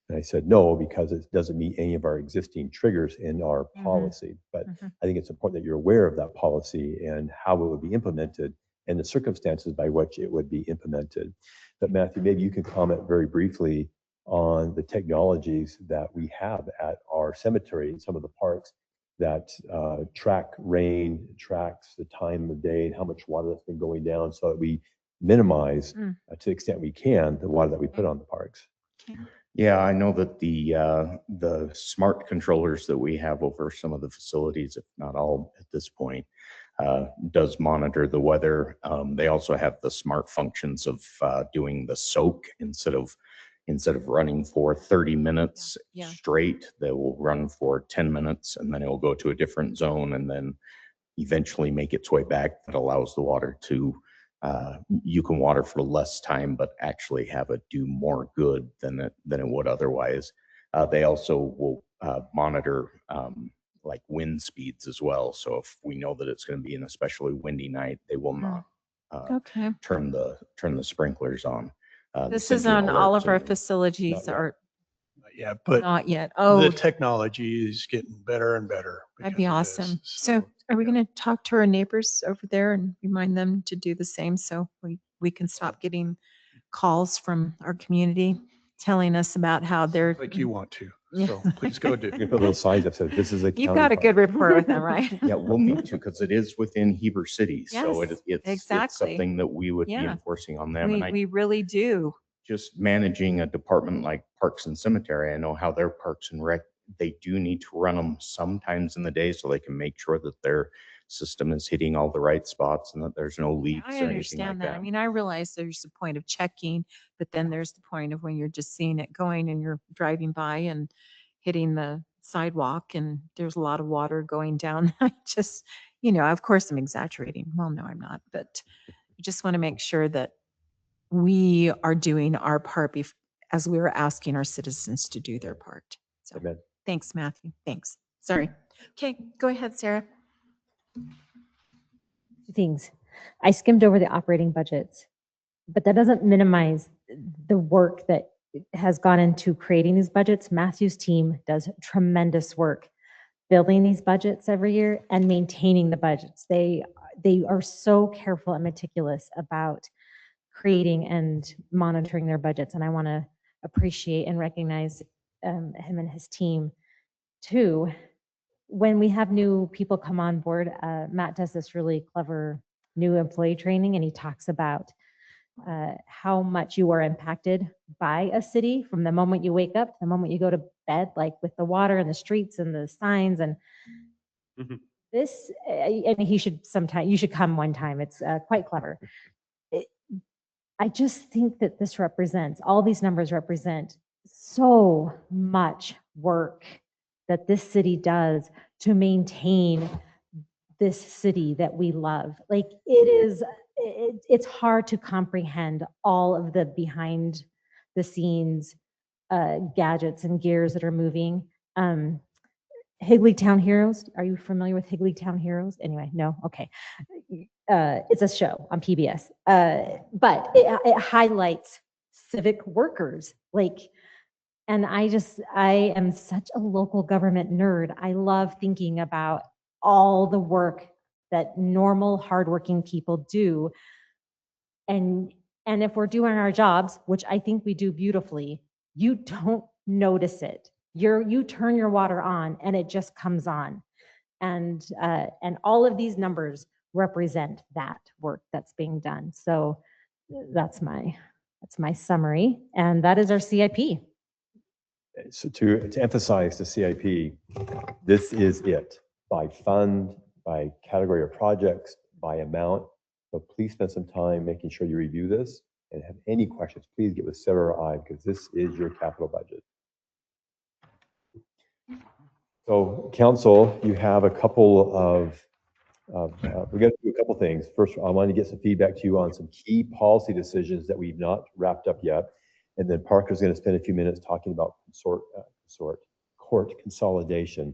And I said, no, because it doesn't meet any of our existing triggers in our policy. But I think it's important that you're aware of that policy and how it would be implemented and the circumstances by which it would be implemented. But Matthew, maybe you can comment very briefly on the technologies that we have at our cemetery and some of the parks that track rain, tracks the time of day and how much water that's been going down so that we minimize, to the extent we can, the water that we put on the parks. Yeah, I know that the smart controllers that we have over some of the facilities, if not all at this point, does monitor the weather. They also have the smart functions of doing the soak instead of running for 30 minutes straight. They will run for 10 minutes and then it will go to a different zone and then eventually make its way back. That allows the water to you can water for less time, but actually have it do more good than it would otherwise. They also will monitor like wind speeds as well. So if we know that it's going to be an especially windy night, they will not turn the sprinklers on. This is on all of our facilities, or Yeah, but not yet? the Oh, technology is getting better and better. that'd be because of awesome. this. So are we going to talk to our neighbors over there and remind them to do the same so we can stop getting calls from our community telling us about how they're. Like you want to, Yeah. so please go do. You can put little signs that says this is a county You've got a park. good rapport with them, right? Yeah, we'll need to because it is within Heber City. So Yes, it's exactly. something that we would be Yeah. enforcing on them. And We really do. just managing a department like Parks and Cemetery, I know how their Parks and Rec, they do need to run them sometimes in the day so they can make sure that their system is hitting all the right spots and that there's no leaks I or anything like understand that. that. I mean, I realize there's the point of checking, but then there's the point of when you're just seeing it going and you're driving by and hitting the sidewalk and there's a lot of water going down. I just, you know, of course I'm exaggerating. Well, no, I'm not, but I just want to make sure that we are doing our part as we were asking our citizens to do their part. So Amen. thanks, Matthew. Thanks. Sorry. Okay, go ahead, Sarah. Things. I skimmed over the operating budgets, but that doesn't minimize the work that has gone into creating these budgets. Matthew's team does tremendous work building these budgets every year and maintaining the budgets. They are so careful and meticulous about creating and monitoring their budgets, and I want to appreciate and recognize him and his team too. When we have new people come on board, Matt does this really clever new employee training, and he talks about how much you are impacted by a city from the moment you wake up to the moment you go to bed, like with the water and the streets and the signs and this. And you should come one time. It's quite clever. I just think that this represents, all these numbers represent so much work that this city does to maintain this city that we love. Like it's hard to comprehend all of the behind the scenes gadgets and gears that are moving. Higleytown Heroes. Are you familiar with Higleytown Heroes? Anyway, no? Okay. It's a show on PBS. But it highlights civic workers. And I am such a local government nerd. I love thinking about all the work that normal, hardworking people do. And if we're doing our jobs, which I think we do beautifully, you don't notice it. You turn your water on and it just comes on. And all of these numbers represent that work that's being done. So that's my summary. And that is our CIP. So to emphasize the CIP, this is it by fund, by category of projects, by amount. So please spend some time making sure you review this and have any questions, please get with Sarah or I, because this is your capital budget. So council, you have a couple of, we're going to do a couple things. First, I want to get some feedback to you on some key policy decisions that we've not wrapped up yet. And then Parker's going to spend a few minutes talking about court consolidation.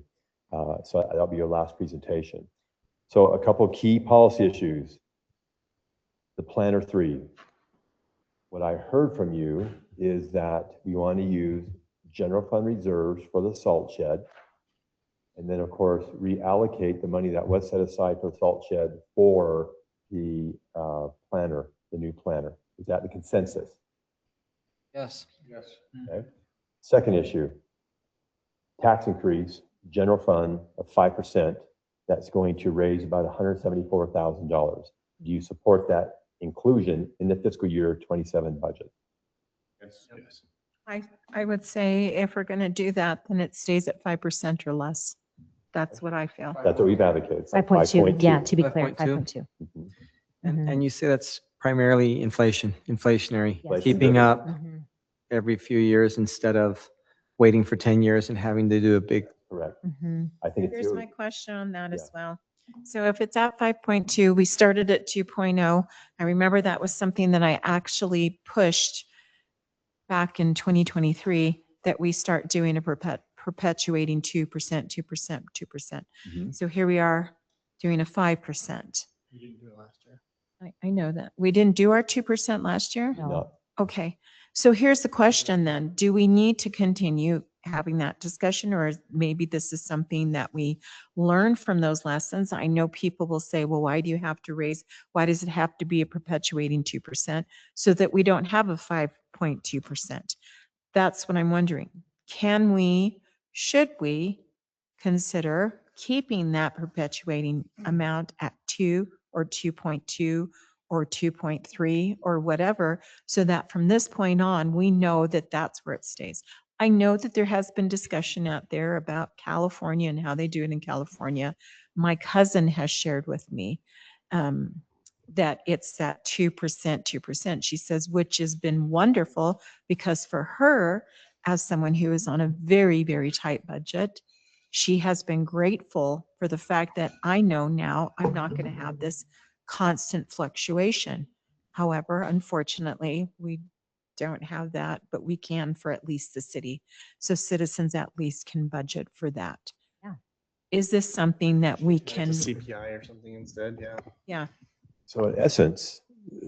So that'll be your last presentation. So a couple of key policy issues. The Planner 3. What I heard from you is that you want to use general fund reserves for the salt shed. And then, of course, reallocate the money that was set aside for the salt shed for the planner, the new planner. Is that the consensus? Yes. Yes. Okay. Second issue, tax increase, general fund of 5%. That's going to raise about $174,000. Do you support that inclusion in the fiscal year 27 budget? Yes. Yes. I would say if we're going to do that, then it stays at 5% or less. That's what I feel. That's what we've advocated. 5.2. Yeah, to be clear, 5.2. 5.2. And you say that's primarily inflationary, Yes. keeping up Mhm. every few years instead of waiting for 10 years and having to do a big. Correct. Mhm. I think it's Here's my question on that Yeah. as well. So if it's at 5.2, we started at 2.0. I remember that was something that I actually pushed back in 2023, that we start doing a perpetuating 2%, 2%, 2%. Mhm. So here we are doing a 5%. You didn't do it last year. I know that. We didn't do our 2% last year? No. No. Okay. So here's the question then. Do we need to continue having that discussion, or maybe this is something that we learn from those lessons? I know people will say, well, why do you have to raise? Why does it have to be a perpetuating 2% so that we don't have a 5.2%? That's what I'm wondering. Should we consider keeping that perpetuating amount at 2 or 2.2 or 2.3 or whatever, so that from this point on, we know that that's where it stays? I know that there has been discussion out there about California and how they do it in California. My cousin has shared with me that it's that 2%, 2%. She says, which has been wonderful, because for her, as someone who is on a very, very tight budget, she has been grateful for the fact that I know now I'm not going to have this constant fluctuation. However, unfortunately, we don't have that, but we can for at least the city. So citizens at least can budget for that. Yeah. Is this something that we Like can, a CPI or something instead, yeah. yeah, So in essence,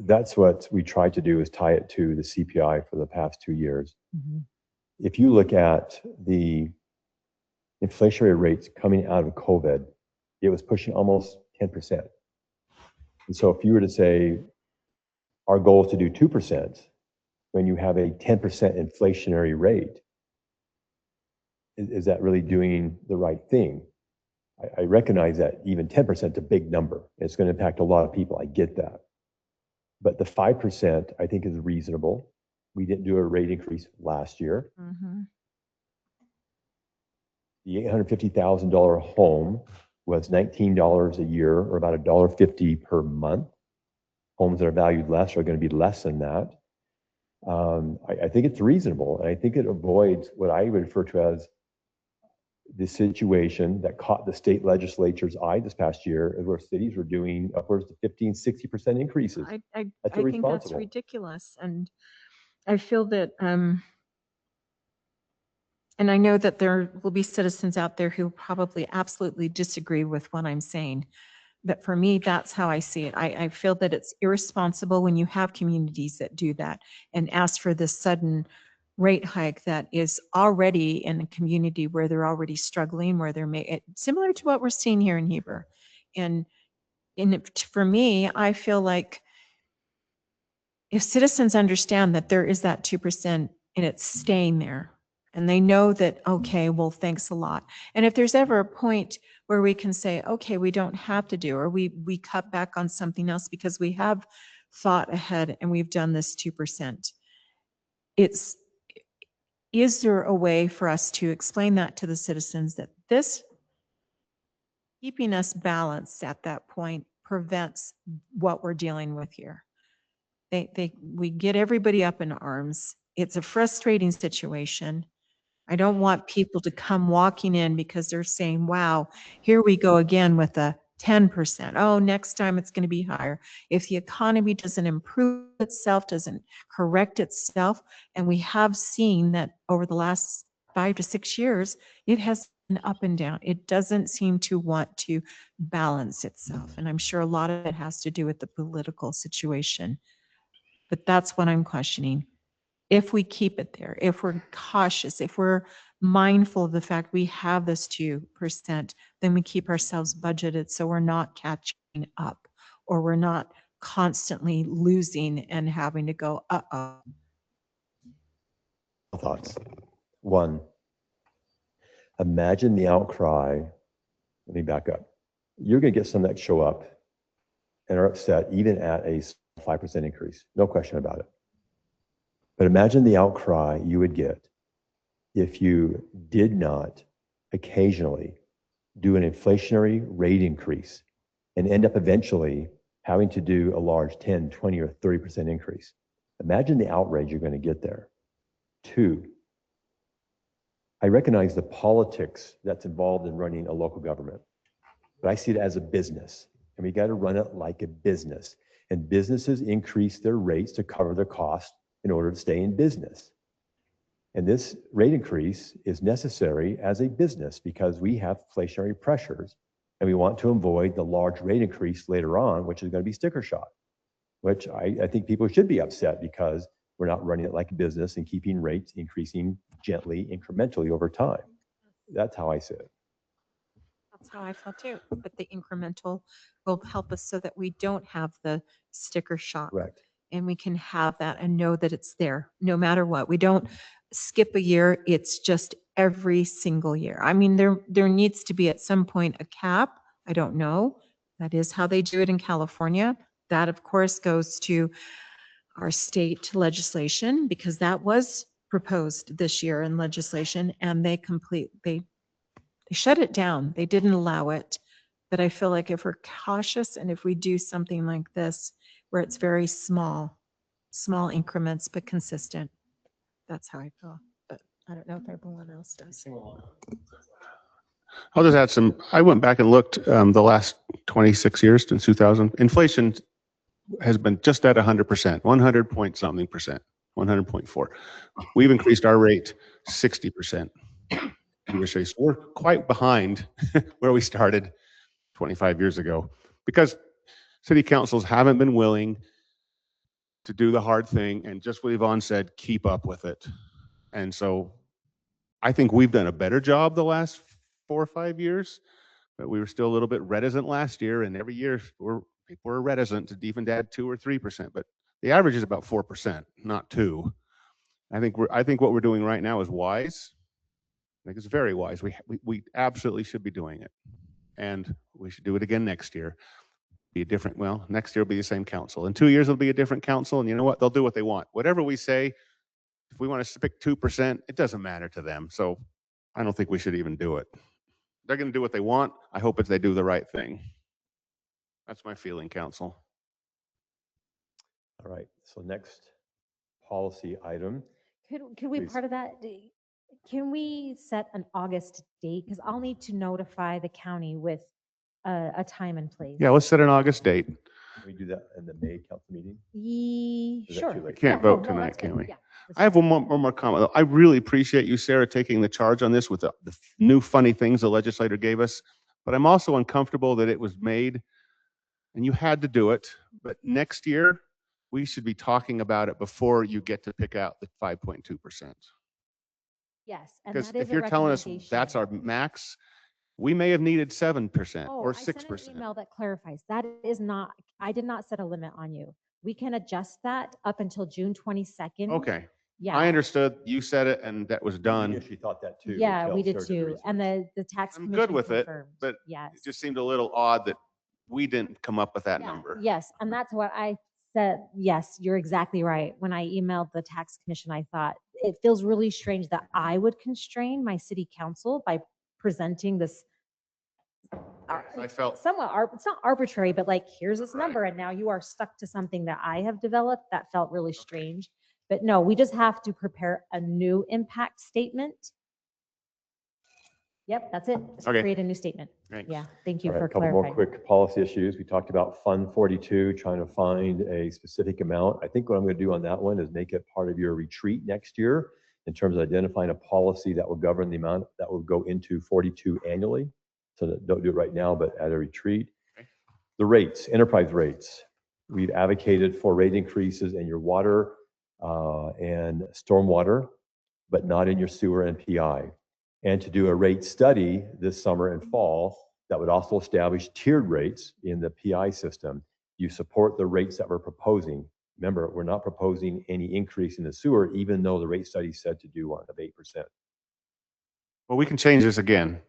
that's what we tried to do, is tie it to the CPI for the past 2 years. If you look at the inflationary rates coming out of COVID, it was pushing almost 10%. And so if you were to say, our goal is to do 2%, when you have a 10% inflationary rate, is that really doing the right thing? I recognize that even 10% is a big number. It's going to impact a lot of people. I get that. But the 5% I think is reasonable. We didn't do a rate increase last year. The $850,000 home was $19 a year, or about $1.50 per month. Homes that are valued less are going to be less than that. I think it's reasonable, and I think it avoids what I would refer to as the situation that caught the state legislature's eye this past year, where cities were doing upwards to 15-60% increases. I That's think that's irresponsible. ridiculous. And I feel that, and I know that there will be citizens out there who probably absolutely disagree with what I'm saying. But for me, that's how I see it. I feel that it's irresponsible when you have communities that do that and ask for this sudden rate hike that is already in a community where they're already struggling, where they're similar to what we're seeing here in Heber. And for me, I feel like if citizens understand that there is that 2% and it's staying there, and they know that, okay, well, thanks a lot. And if there's ever a point where we can say, okay, we don't have to do, or we cut back on something else because we have thought ahead and we've done this 2%. Is there a way for us to explain that to the citizens, that this keeping us balanced at that point prevents what we're dealing with here? We get everybody up in arms. It's a frustrating situation. I don't want people to come walking in because they're saying, wow, here we go again with a 10%. Oh, next time it's going to be higher. If the economy doesn't improve itself, doesn't correct itself, and we have seen that over the last 5 to 6 years, it has been up and down. It doesn't seem to want to balance itself. And I'm sure a lot of it has to do with the political situation. But that's what I'm questioning. If we keep it there, if we're cautious, if we're mindful of the fact we have this 2%, then we keep ourselves budgeted so we're not catching up, or we're not constantly losing and having to go, uh-oh. Thoughts. One, imagine the outcry. Let me back up. You're going to get some that show up and are upset even at a 5% increase. No question about it. But imagine the outcry you would get if you did not occasionally do an inflationary rate increase and end up eventually having to do a large 10, 20, or 30% increase. Imagine the outrage you're going to get there. Two, I recognize the politics that's involved in running a local government, but I see it as a business, and we got to run it like a business. And businesses increase their rates to cover their costs in order to stay in business. And this rate increase is necessary as a business because we have inflationary pressures, and we want to avoid the large rate increase later on, which is going to be sticker shock, which I think people should be upset because we're not running it like a business and keeping rates increasing gently, incrementally over time. That's how I see it. That's how I felt too. But the incremental will help us so that we don't have the sticker shock. Correct. And we can have that and know that it's there no matter what. We don't skip a year. It's just every single year. I mean, there needs to be at some point a cap. I don't know. That is how they do it in California. That, of course, goes to our state legislation because that was proposed this year in legislation, and they shut it down. They didn't allow it. But I feel like if we're cautious and if we do something like this, where it's very small increments, but consistent, that's how I feel. But I don't know if everyone else does. I'll just add I went back and looked the last 26 years since 2000. Inflation has been just at 100%, 100 point something percent, 100.4. We've increased our rate 60%. So we're quite behind where we started 25 years ago because city councils haven't been willing to do the hard thing and just what Yvonne said, keep up with it. And so I think we've done a better job the last 4 or 5 years, but we were still a little bit reticent last year. And every year people are reticent to even add 2 or 3%, but the average is about 4%, not 2. I think what we're doing right now is wise. I think it's very wise. We absolutely should be doing it. And we should do it again next year. Be a different, well, next year will be the same council. In 2 years, it'll be a different council. And you know what? They'll do what they want. Whatever we say, if we want to pick 2%, it doesn't matter to them. So I don't think we should even do it. They're going to do what they want. I hope they do the right thing. That's my feeling, council. All right, so next policy item. Could we Please. part of that? Can we set an August date? Because I'll need to notify the county with a time and place. Yeah, let's set an August date. Can we do that in the May council meeting? Is that Sure. too We late? can't Yeah, vote no, tonight, that's can good. we? Yeah, let's I have do one more comment. I really appreciate you, Sarah, taking the charge on this with the new funny things the legislator gave us. But I'm also uncomfortable that it was made and you had to do it. But next year, we should be talking about it before you get to pick out the 5.2%. Yes, and Because that is if a you're telling us recommendation. that's our max, we may have needed 7% Oh, or I sent an 6%. email that clarifies. That is not, I did not set a limit on you. We can adjust that up until June 22nd. Okay, Yeah. I understood. You said it and that was We done. actually thought that too. Yeah, until we did Sarah the too. And research. the tax I'm commission good with it, confirmed. but Yes. it just seemed a little odd that we didn't come up with that Yeah, number. Yes, and that's what I said. Yes, you're exactly right. When I emailed the tax commission, I thought it feels really strange that I would constrain my city council by presenting this I felt somewhat, it's not arbitrary, but like, here's this number and now you are stuck to something that I have developed. That felt really strange. But no, we just have to prepare a new impact statement. Yep, that's it. Just Okay. create a new statement. Thanks. Yeah, thank you All right, for a couple more clarifying. quick policy issues. We talked about Fund 42, trying to find a specific amount. I think what I'm going to do on that one is make it part of your retreat next year in terms of identifying a policy that will govern the amount that will go into 42 annually. So that don't do it right now, but at a retreat. Okay. The rates, enterprise rates. We've advocated for rate increases in your water and stormwater, but not in your sewer and PI. And to do a rate study this summer and fall that would also establish tiered rates in the PI system. You support the rates that we're proposing. Remember, we're not proposing any increase in the sewer, even though the rate study said to do one of 8%. Well, we can change this again.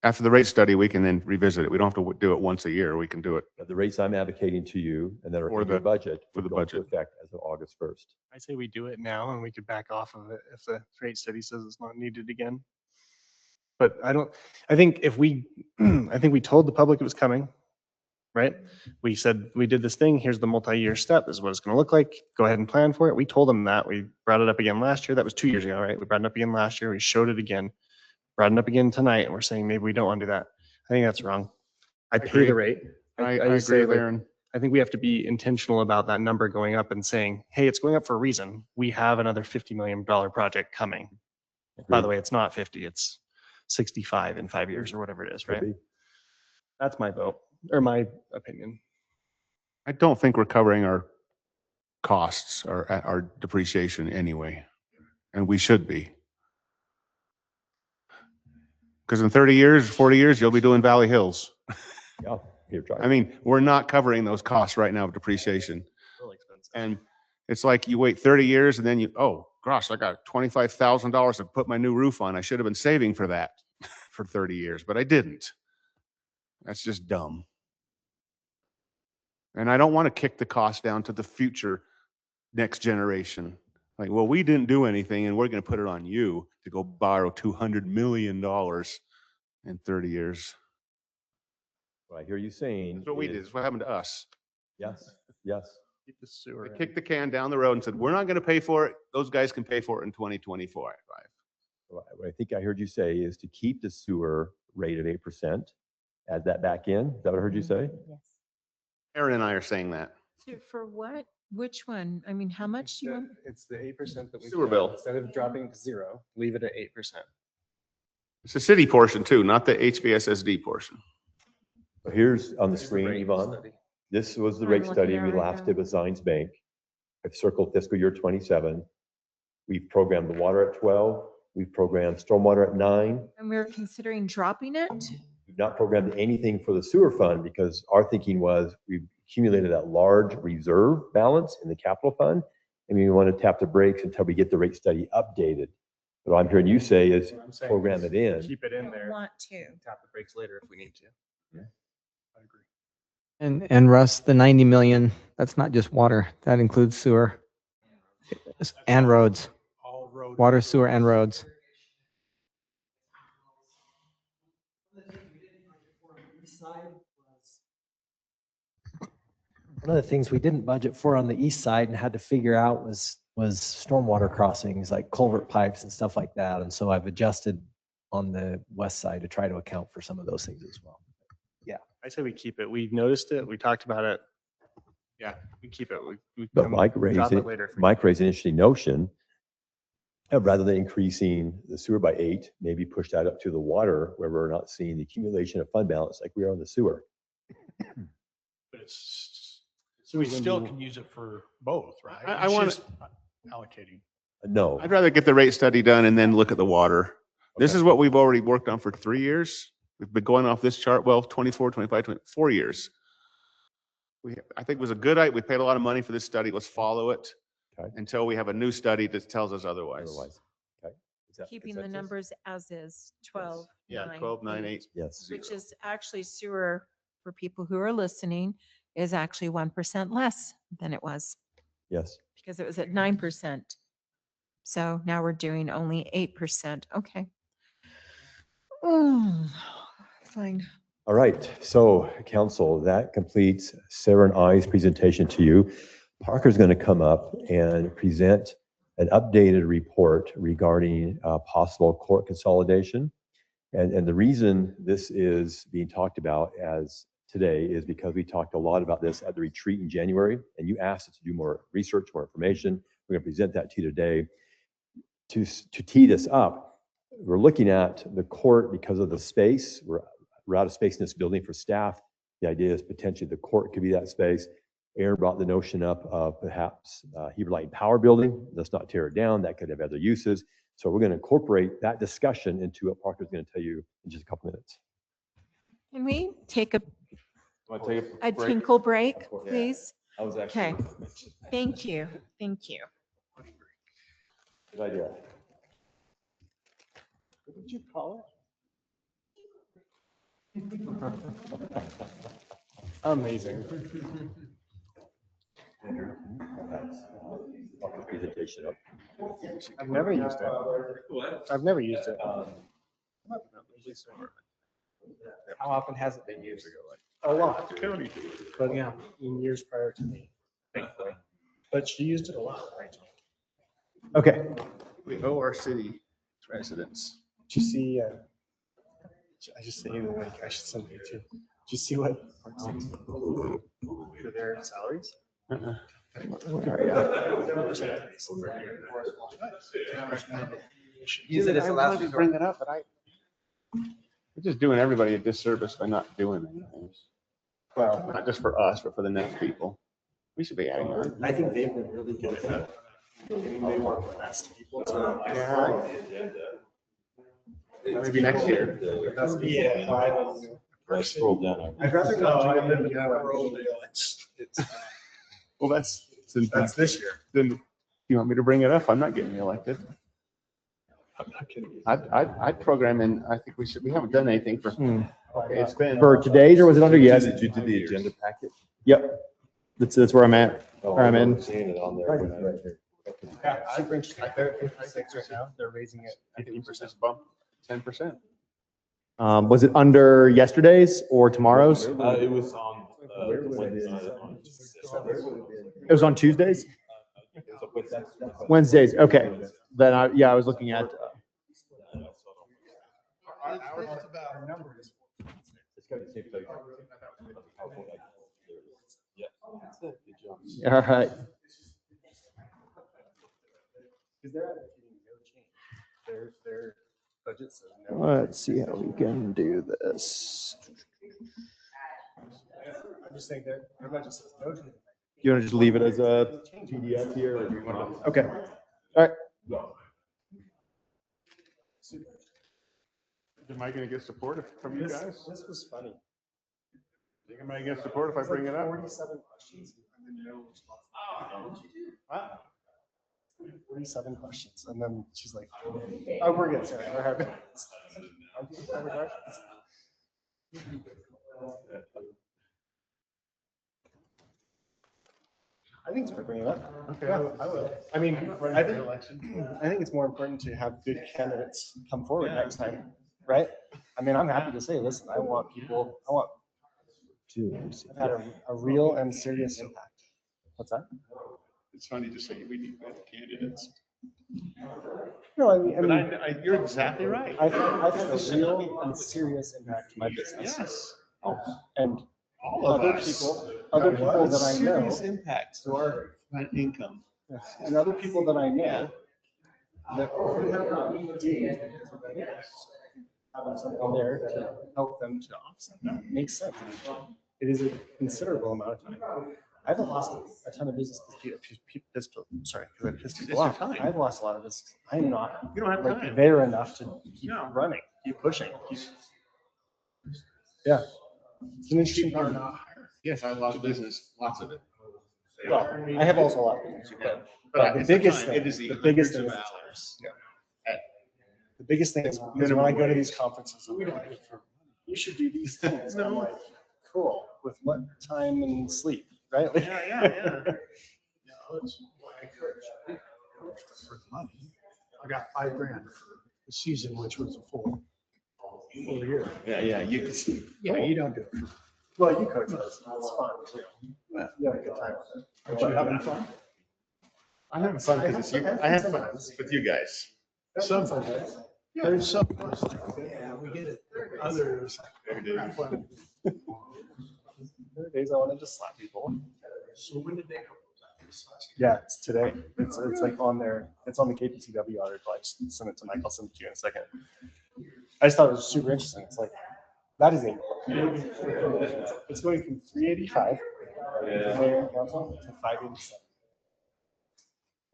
After the rate study, we can then revisit it. We don't have to do it once a year. We can do it. But the rates I'm advocating to you and that are For in your the- budget for would the go into budget. effect as of August 1st. I say we do it now and we could back off of it if the rate study says it's not needed again. But I think if we, I think we told the public it was coming, right? We said, we did this thing, here's the multi-year step, this is what it's gonna look like, go ahead and plan for it. We told them that, we brought it up again last year, that was 2 years ago, right? We brought it up again last year, we showed it again, brought it up again tonight, and we're saying maybe we don't wanna do that. I think that's wrong. I pay agree. the rate. I just agree say, with like, Aaron. I think we have to be intentional about that number going up and saying, hey, it's going up for a reason. We have another $50 million project coming. By the way, it's not 50, it's 65 in 5 years or whatever it is, Could right? be. That's my vote or my opinion. I don't think we're covering our costs or our depreciation anyway. And we should be. Because in 30 years, 40 years, you'll be doing Valley Hills. Yeah, here, try. I mean, we're not covering those costs right now of depreciation. Really expensive. And it's like you wait 30 years and then you, oh gosh, I got $25,000 to put my new roof on. I should have been saving for that for 30 years, but I didn't. That's just dumb. And I don't want to kick the cost down to the future next generation. Like, well, we didn't do anything and we're going to put it on you to go borrow $200 million in 30 years. What I hear you saying That's what we did. is, That's what happened to us. yes, yes. Keep the sewer. They kicked the can down the road and said, we're not going to pay for it. Those guys can pay for it in 2024. What I think I heard you say is to keep the sewer rate of 8%, add that back in. Is that what I heard you say? Yes. Aaron and I are saying that. For what? Which one? I mean, how much do you want? It's the 8% that we. Sewer bill. Instead of dropping to 0, leave it at 8%. It's the city portion too, not the HVSSD portion. Here's on the Here's screen, rate Yvonne. study. This was the I'm rate looking study at we it right last now. did with Zions Bank. I've circled fiscal year 27. We've programmed the water at 12. We've programmed stormwater at 9. And we're considering dropping it? We've not programmed anything for the sewer fund because our thinking was we've accumulated that large reserve balance in the capital fund. And we want to tap the brakes until we get the rate study updated. What I'm hearing you say is What I'm saying program is it in. Keep it in there. Want to. and Tap the brakes later if we need to. I agree. And Russ, the 90 million, that's not just water. That includes sewer and roads, All road. water, sewer and roads. One of the things we didn't budget for on the east side and had to figure out was stormwater crossings, like culvert pipes and stuff like that. And so I've adjusted on the west side to try to account for some of those things as well. I say we keep it. We noticed it. We talked about it. Yeah, we keep it. We But come Mike drop raised it it. later. if we Mike need to. raised an interesting notion. Rather than increasing the sewer by 8, maybe push that up to the water where we're not seeing the accumulation of fund balance like we are on the sewer. But it's, so we still can use it for both, right? I It's wanna- just allocating. No, I'd rather get the rate study done and then look at the water. This is what we've already worked on for 3 years. We've been going off this chart, well, 24, 25, 24 years. I think it was a good idea. We paid a lot of money for this study. Let's follow it Okay. until we have a new study that tells us otherwise. otherwise. Okay. Is that Keeping the consensus? numbers as is, 12. Yeah, 9, 12, 9, 8. Yes. Which is actually sewer, for people who are listening, is actually 1% less than it was Yes. because it was at 9%. So now we're doing only 8%. Okay. Oh, fine. All right. So council, that completes Sarah and I's presentation to you. Parker's going to come up and present an updated report regarding possible court consolidation. And the reason this is being talked about as today is because we talked a lot about this at the retreat in January, and you asked us to do more research, more information. We're going to present that to you today. To tee this up, we're looking at the court because of the space. We're out of space in this building for staff. The idea is potentially the court could be that space. Aaron brought the notion up of perhaps Heber Light and Power Building. Let's not tear it down. That could have other uses. So we're going to incorporate that discussion into what Parker's going to tell you in just a couple minutes. Can we take a Want to take a break? tinkle break, Yeah. please? I was Okay. Thank you. Thank you. Good idea. What did you call Amazing. Presentation up. I've never used it. I've never used it. How often has it been used? A lot. But yeah, in years prior to me, thankfully. But she used it a lot, Rachel. Okay. We owe our city residents. Did you see, I just sent you the link. I should send it to you. Did you see what? For their salaries? Use it as a last I resort. bring it up, but We're just doing everybody a disservice by not doing anything. Well, not just for us, but for the next people. We should be adding on. I think they've been really good. Maybe next year. Scroll down. I'd rather not do it than Well, that's this year. then you want me to bring it up? I'm not getting reelected. I'm not kidding. I'd program in, I think we haven't done anything for, okay, it's been. For today's, or was it under yes? Did you do the agenda packet? Yep. That's where I'm at. I'm in. Seeing it on there. Yeah, super interesting. They're 56 right now. They're raising it 15% bump, 10%. Was it under yesterday's or tomorrow's? It was on. It was on Tuesdays? Wednesdays, okay. Then I was looking at, All right. Let's see how we can do this. You want to just leave it as a PDF here? Or do you want to? Okay. All right. Am I going to get support from you guys? This was funny. Think am I going to get support if I bring it up? 47 questions. Wow. 47 questions. And then she's like, oh, we're good, sorry. We're having. I think it's worth bringing it up. Okay, Yeah, I will. I mean, I think it's more important to have good candidates come forward next time, right? I mean, I'm happy to say, listen, I want I've had a real and serious impact. What's that? It's funny to say we need better candidates. No, I mean, But you're exactly right. I've had a real and serious impact to my business. Yes. And All of other us. people that I know, Serious impact to our income. and other people that I know that having someone there to help them to offset that makes sense. It is a considerable amount of time. I haven't lost a ton of business because I pissed people off. I've lost a lot of business. I'm not You don't have like time. there enough to keep No. running, keep pushing. Yeah. It's an interesting People are part. not hired. Yes, I lost business, lots of it. Well, I have also a lot of things. But the it's the biggest time. thing, It is the biggest thing hundreds is of the hours. time. The biggest thing is when I go to these conferences, I'm like, you should do these things. And I'm like, cool. With what time and sleep, right? Like, Yeah. It's why I encourage people for the money. I got $5 grand for the season, which was a full year. Yeah, you can see. Yeah, you don't do it. Well, you coach us. It's fun too. Well, You have a good time with it. Aren't you having fun? I'm having fun because it's you. I have fun with you guys. Some, yeah, there's some of us like, yeah, we get it. Others, crap, well, There are days I want to just slap people. so when did they come? Yeah, it's today. It's like on there. It's on the KPTW article. I just sent it to Mike. I'll send it to you in a second. I just thought it was super interesting. It's like, that is it's going from 385 mayor and council to 587.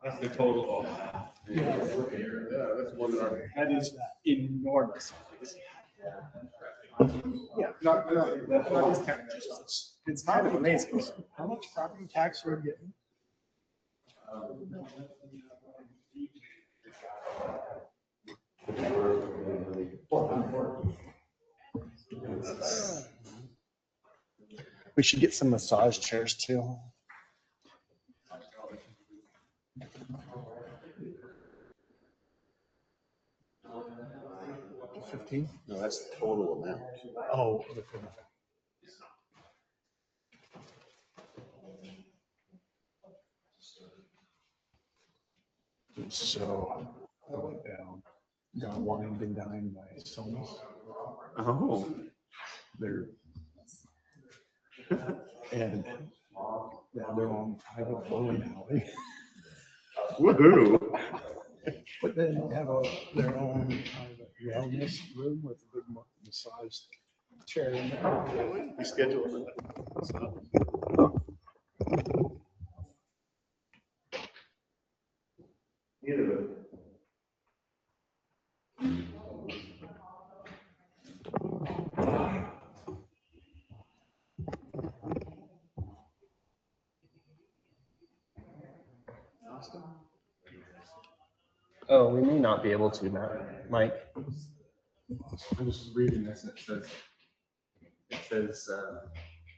That's the total. Yeah, that's one of our. That is enormous. Yeah, not this kind of justice. It's kind of amazing. How much property tax are we getting? We should get some massage chairs too. $15? No, that's the total amount. Oh. So I went down, got wined and dined by Sons. Oh. They're and yeah, they're on private bowling alley. Woohoo. But then they have their own private wellness room with a big massage chair in there. We scheduled it. Oh, we may not be able to, Mike. I was reading this and it says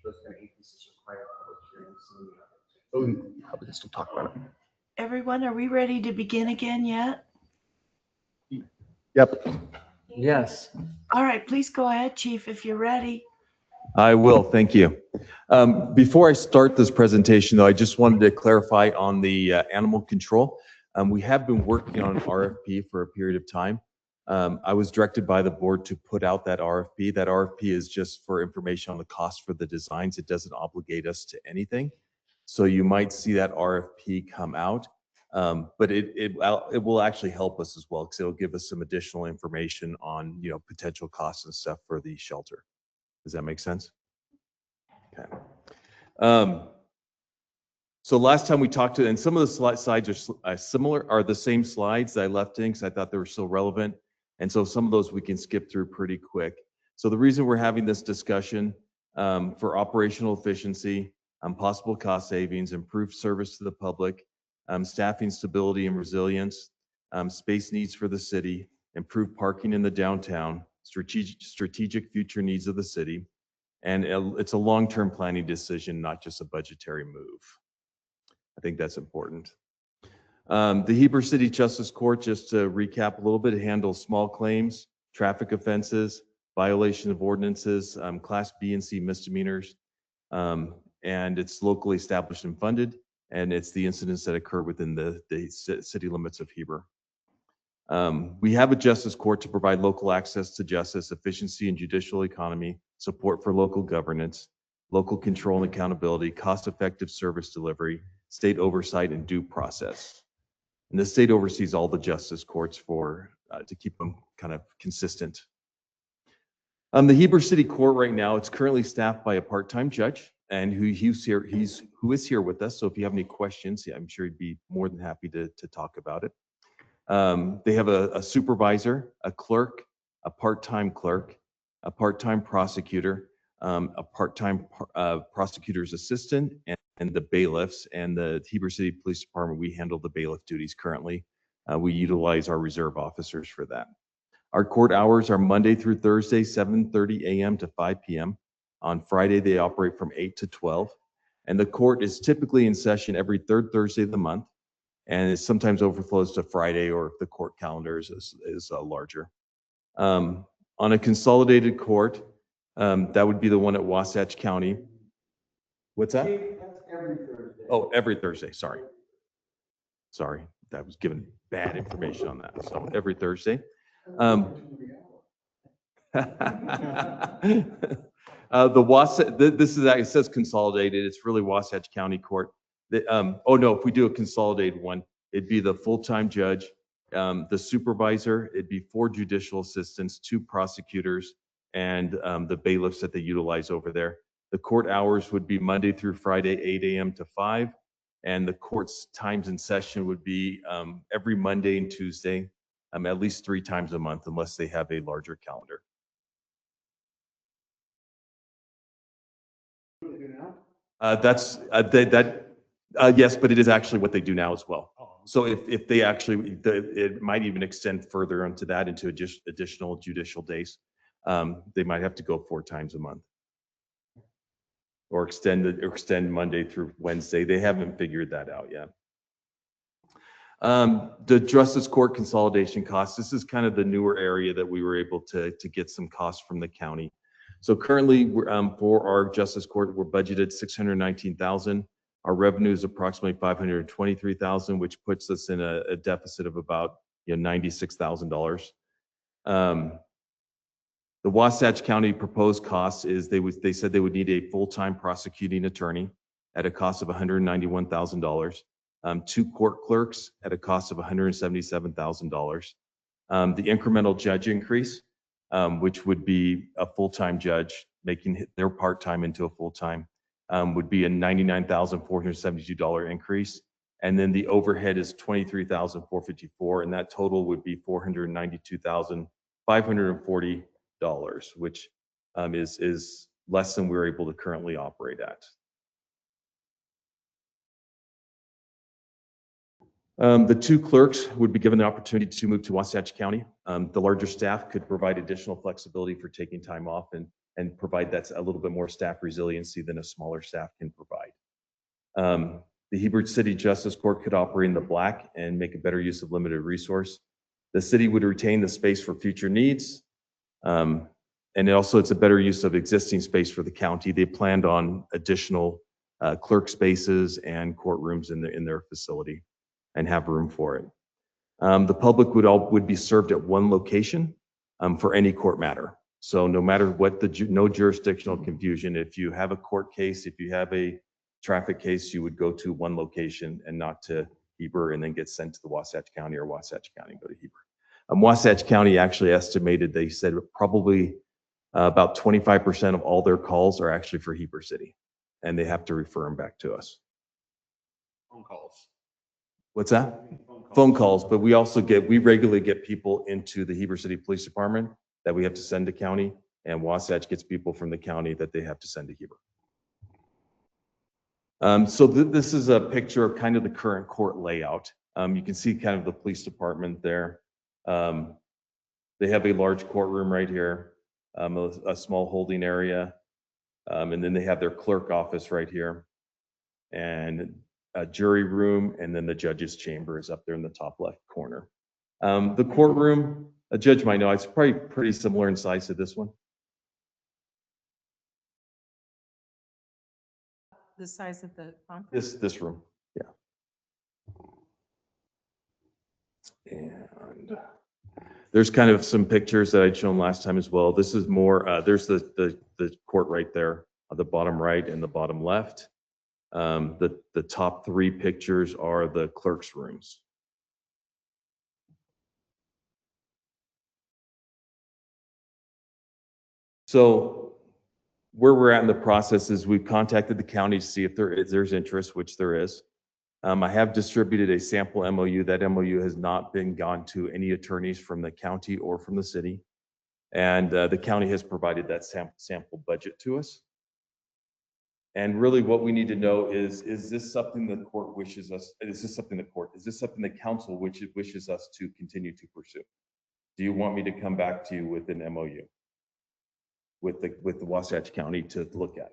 those kind of increases require public hearings. Oh, probably just don't talk about it. Everyone, are we ready to begin again yet? Yep. Yes. All right, please go ahead, Chief, if you're ready. I will, thank you. Before I start this presentation, though, I just wanted to clarify on the animal control. We have been working on an RFP for a period of time. I was directed by the board to put out that RFP. That RFP is just for information on the cost for the designs. It doesn't obligate us to anything. So you might see that RFP come out. But it will actually help us as well, because it'll give us some additional information on, potential costs and stuff for the shelter. Does that make sense? Okay. So last time we talked and some of the slides are similar, are the same slides that I left in because I thought they were still relevant. And so some of those we can skip through pretty quick. So the reason we're having this discussion for operational efficiency, possible cost savings, improved service to the public, staffing stability and resilience, space needs for the city, improved parking in the downtown, strategic future needs of the city, and it's a long-term planning decision, not just a budgetary move. I think that's important. The Heber City Justice Court, just to recap a little bit, it handles small claims, traffic offenses, violation of ordinances, Class B and C misdemeanors, and it's locally established and funded, and it's the incidents that occur within the city limits of Heber. We have a justice court to provide local access to justice, efficiency and judicial economy, support for local governance, local control and accountability, cost-effective service delivery, state oversight, and due process. And the state oversees all the justice courts to keep them kind of consistent. The Heber City Court right now, it's currently staffed by a part-time judge, and who is here with us. So if you have any questions, I'm sure he'd be more than happy to talk about it. They have a supervisor, a clerk, a part-time clerk, a part-time prosecutor, a part-time prosecutor's assistant, and the bailiffs. And the Heber City Police Department, we handle the bailiff duties currently. We utilize our reserve officers for that. Our court hours are Monday through Thursday, 7:30 a.m. to 5 p.m. On Friday, they operate from 8 to 12. And the court is typically in session every third Thursday of the month, and it sometimes overflows to Friday, or if the court calendar is larger. On a consolidated court, that would be the one at Wasatch County. What's that? Every Thursday. Oh, every Thursday. Sorry, that was given bad information on that. So every Thursday. It says consolidated. It's really Wasatch County Court. If we do a consolidated one, it'd be the full-time judge, the supervisor, it'd be 4 judicial assistants, 2 prosecutors, and the bailiffs that they utilize over there. The court hours would be Monday through Friday, 8 a.m. to 5, and the court's times in session would be every Monday and Tuesday, at least 3 times a month, unless they have a larger calendar. Yes, but it is actually what they do now as well. So if they actually, it might even extend further into that, into additional judicial days. They might have to go 4 times a month, or extend Monday through Wednesday. They haven't figured that out yet. The Justice Court consolidation costs. This is kind of the newer area that we were able to get some costs from the county. So currently, for our Justice Court, we're budgeted $619,000. Our revenue is approximately $523,000, which puts us in a deficit of about $96,000. The Wasatch County proposed costs is they said they would need a full-time prosecuting attorney at a cost of $191,000, 2 court clerks at a cost of $177,000. The incremental judge increase, which would be a full-time judge making their part-time into a full-time, would be a $99,472 increase. And then the overhead is $23,454, and that total would be $492,540, which is less than we're able to currently operate at. The 2 clerks would be given the opportunity to move to Wasatch County. The larger staff could provide additional flexibility for taking time off and provide that a little bit more staff resiliency than a smaller staff can provide. The Heber City Justice Court could operate in the black and make a better use of limited resource. The city would retain the space for future needs. And it's a better use of existing space for the county. They planned on additional clerk spaces and courtrooms in their facility and have room for it. The public would be served at one location for any court matter. So no matter what, no jurisdictional confusion. If you have a court case, if you have a traffic case, you would go to one location and not to Heber and then get sent to the Wasatch County, or Wasatch County go to Heber. Wasatch County actually estimated, they said probably about 25% of all their calls are actually for Heber City, and they have to refer them back to us. Phone calls. What's that? Phone calls, but we regularly get people into the Heber City Police Department that we have to send to county, and Wasatch gets people from the county that they have to send to Heber. So this is a picture of kind of the current court layout. You can see kind of the police department there. They have a large courtroom right here, a small holding area, and then they have their clerk office right here, and a jury room, and then the judge's chamber is up there in the top left corner. The courtroom, a judge might know, it's probably pretty similar in size to this one. The size of the conference? This room, yeah. And there's kind of some pictures that I'd shown last time as well. This is more, there's the court right there, the bottom right and the bottom left. The top three pictures are the clerk's rooms. So where we're at in the process is we've contacted the county to see if there's interest, which there is. I have distributed a sample MOU. That MOU has not been gone to any attorneys from the county or from the city. And the county has provided that sample budget to us. And really what we need to know is this something the court wishes us, is this something the council wishes us to continue to pursue? Do you want me to come back to you with an MOU with the Wasatch County to look at?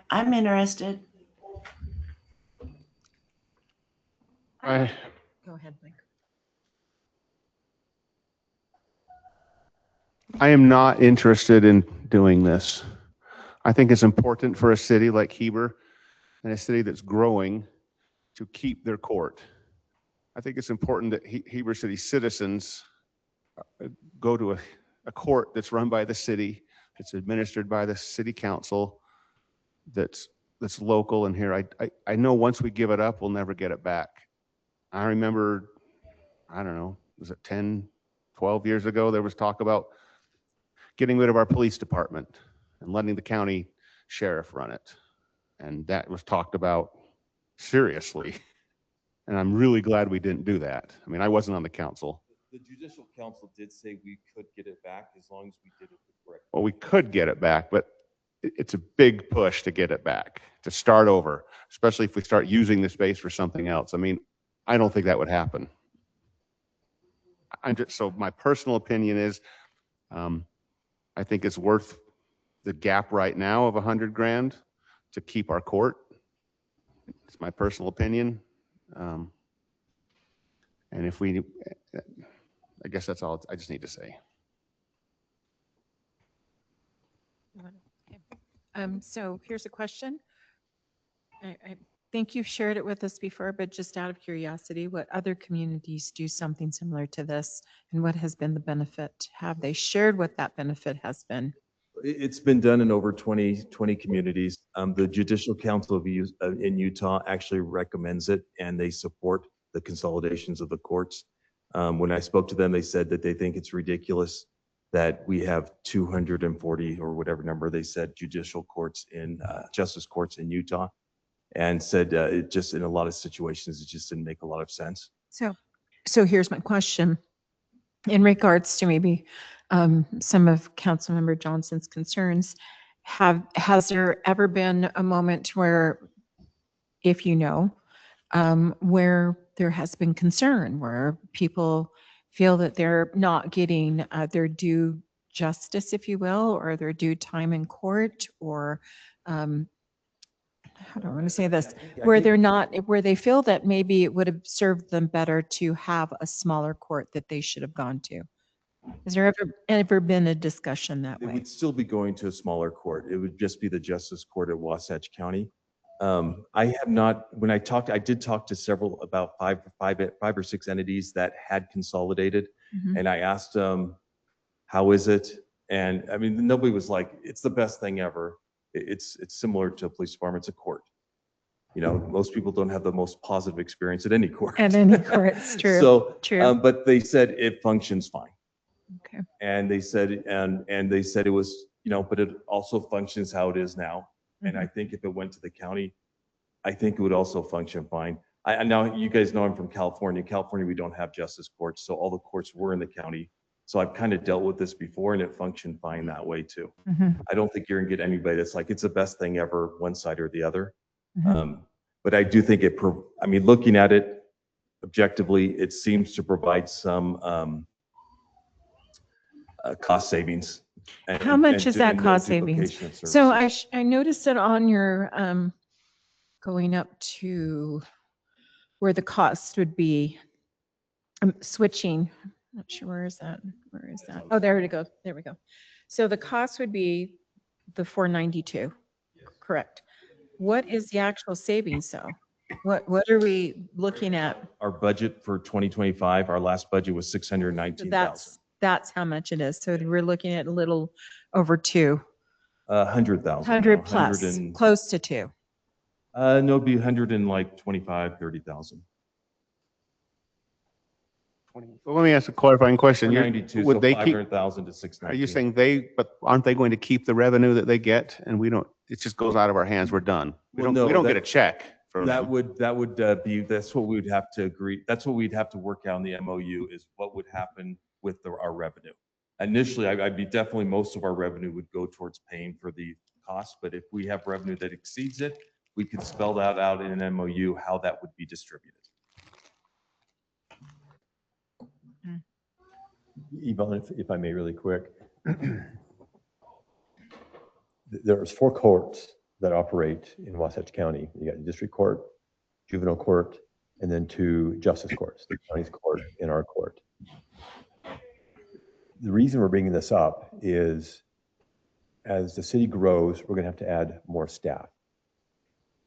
I'm interested. Go ahead, Mike. I am not interested in doing this. I think it's important for a city like Heber and a city that's growing to keep their court. I think it's important that Heber City citizens go to a court that's run by the city, that's administered by the city council, that's local in here. I know once we give it up, we'll never get it back. I remember, I don't know, was it 10, 12 years ago, there was talk about getting rid of our police department and letting the county sheriff run it. And that was talked about seriously. And I'm really glad we didn't do that. I mean, I wasn't on the council. The judicial council did say we could get it back as long as we did it the correct way. Well, we could get it back, but it's a big push to get it back, to start over, especially if we start using the space for something else. I mean, I don't think that would happen. So my personal opinion is, I think it's worth the gap right now of $100,000 to keep our court. It's my personal opinion. And if we, I guess that's all I just need to say. So here's a question. I think you've shared it with us before, but just out of curiosity, what other communities do something similar to this, and what has been the benefit? Have they shared what that benefit has been? It's been done in over 20 communities. The Judicial Council in Utah actually recommends it, and they support the consolidations of the courts. When I spoke to them, they said that they think it's ridiculous that we have 240 or whatever number they said judicial courts in justice courts in Utah, and said it just in a lot of situations it just didn't make a lot of sense. So here's my question in regards to maybe some of Councilmember Johnson's concerns. Has there ever been a moment where, if you know, where there has been concern, where people feel that they're not getting their due justice, if you will, or their due time in court, or how do I want to say this, where they're not, where they feel that maybe it would have served them better to have a smaller court that they should have gone to? Has there ever been a discussion that It way? would still be going to a smaller court. It would just be the Justice Court at Wasatch County. I have not, when I did talk to several, about five or six entities that had consolidated. Mhm. And I asked them, how is it? And I mean, nobody was like, it's the best thing ever. It's similar to a police department, it's a court. You know, most people don't have the most positive experience at any court. At any court, it's true. So, True. but they said it functions fine. Okay. And they said, and they said it was, you know, but it also functions how it is now. And I think if it went to the county, I think it would also function fine. I now, you guys know I'm from California. California, we don't have justice courts, so all the courts were in the county. So I've kind of dealt with this before, and it functioned fine that way too. I don't think you're gonna get anybody that's like, it's the best thing ever, one side or the other. But I do think I mean, looking at it objectively, it seems to provide some cost savings. How much is that and no cost savings? duplication of So services. I noticed it on your, going up to where the cost would be, switching, not sure, where is that? Where is that? Oh, there it goes. There we go. So the cost would be the 492, correct? What is the actual savings though? What are we looking at? Our budget for 2025, our last budget was 619,000. That's how much it is. So we're looking at a little over 100,000. 100 plus, close to 2. No, it'd be 100 and like 25, 30,000. Well, let me ask a clarifying question. 92, Would so they keep, 500,000 to 619. are you saying but aren't they going to keep the revenue that they get and we don't, it just goes out of our hands, we're done? We Well, don't, we no, don't get a check from That them. would be, that's what we would have to agree. That's what we'd have to work out in the MOU is what would happen with our revenue. Initially, I'd be definitely, most of our revenue would go towards paying for the cost, but if we have revenue that exceeds it, we could spell that out in an MOU, how that would be distributed. Yvonne, if I may really quick. There's 4 courts that operate in Wasatch County. You got the district court, juvenile court, and then 2 justice courts, the county's court and our court. The reason we're bringing this up is as the city grows, we're going to have to add more staff.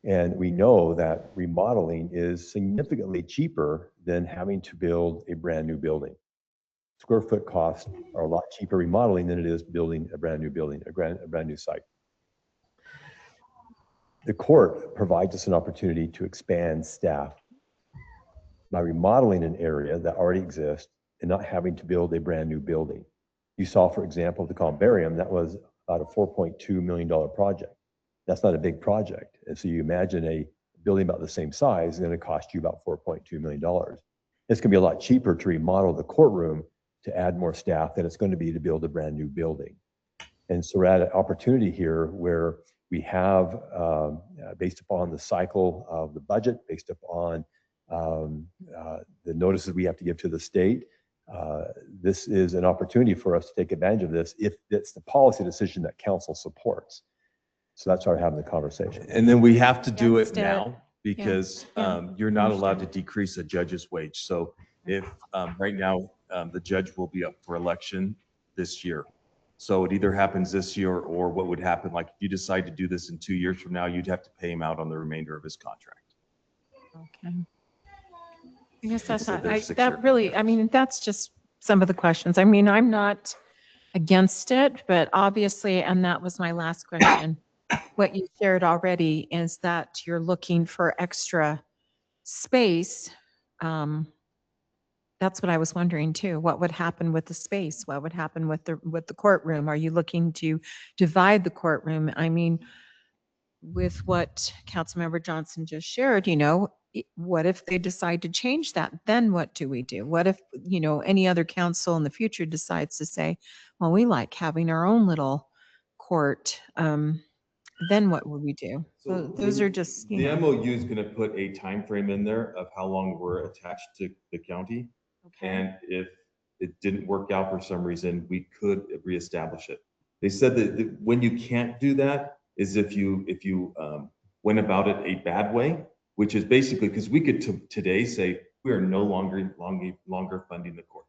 And we know that remodeling is significantly cheaper than having to build a brand new building. Square foot costs are a lot cheaper remodeling than it is building a brand new building, a brand new site. The court provides us an opportunity to expand staff by remodeling an area that already exists and not having to build a brand new building. You saw, for example, the columbarium, that was about a $4.2 million project. That's not a big project. And so you imagine a building about the same size is going to cost you about $4.2 million. It's going to be a lot cheaper to remodel the courtroom to add more staff than it's going to be to build a brand new building. And so we're at an opportunity here where we have, based upon the cycle of the budget, based upon the notices we have to give to the state, this is an opportunity for us to take advantage of this if it's the policy decision that council supports. So that's why we're having the conversation. And then we have to do it Let's do it. now because you're not allowed to decrease a judge's wage. So if right now the judge will be up for election this year. So it either happens this year or what would happen, like if you decide to do this in 2 years from now, you'd have to pay him out on the remainder of his contract. Okay. I guess that's not, There's 6 that years. really, I mean, that's just some of the questions. I mean, I'm not against it, but obviously, and that was my last question. What you shared already is that you're looking for extra space. That's what I was wondering too. What would happen with the space? What would happen with the courtroom? Are you looking to divide the courtroom? I mean, with what Councilmember Johnson just shared, you know, what if they decide to change that? Then what do we do? What if, you know, any other council in the future decides to say, well, we like having our own little court. Then what would we do? So those are just, you The know. MOU is going to put a time frame in there of how long we're attached to the county. Okay. And if it didn't work out for some reason, we could reestablish it. They said that when you can't do that is if you went about it a bad way, which is basically because we could today say we are no longer funding the court.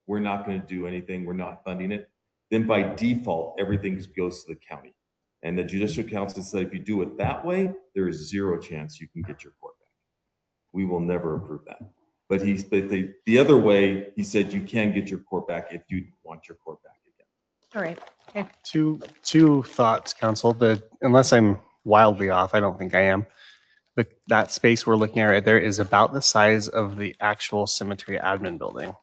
We're not going to do anything. We're not funding it. Then by default, everything goes to the county. And the Judicial Council said if you do it that way, there is 0 chance you can get your court back. We will never approve that. But the other way, he said you can get your court back if you want your court back again. All right. Two thoughts, council. Unless I'm wildly off, I don't think I am. But that space we're looking at right there is about the size of the actual cemetery admin building,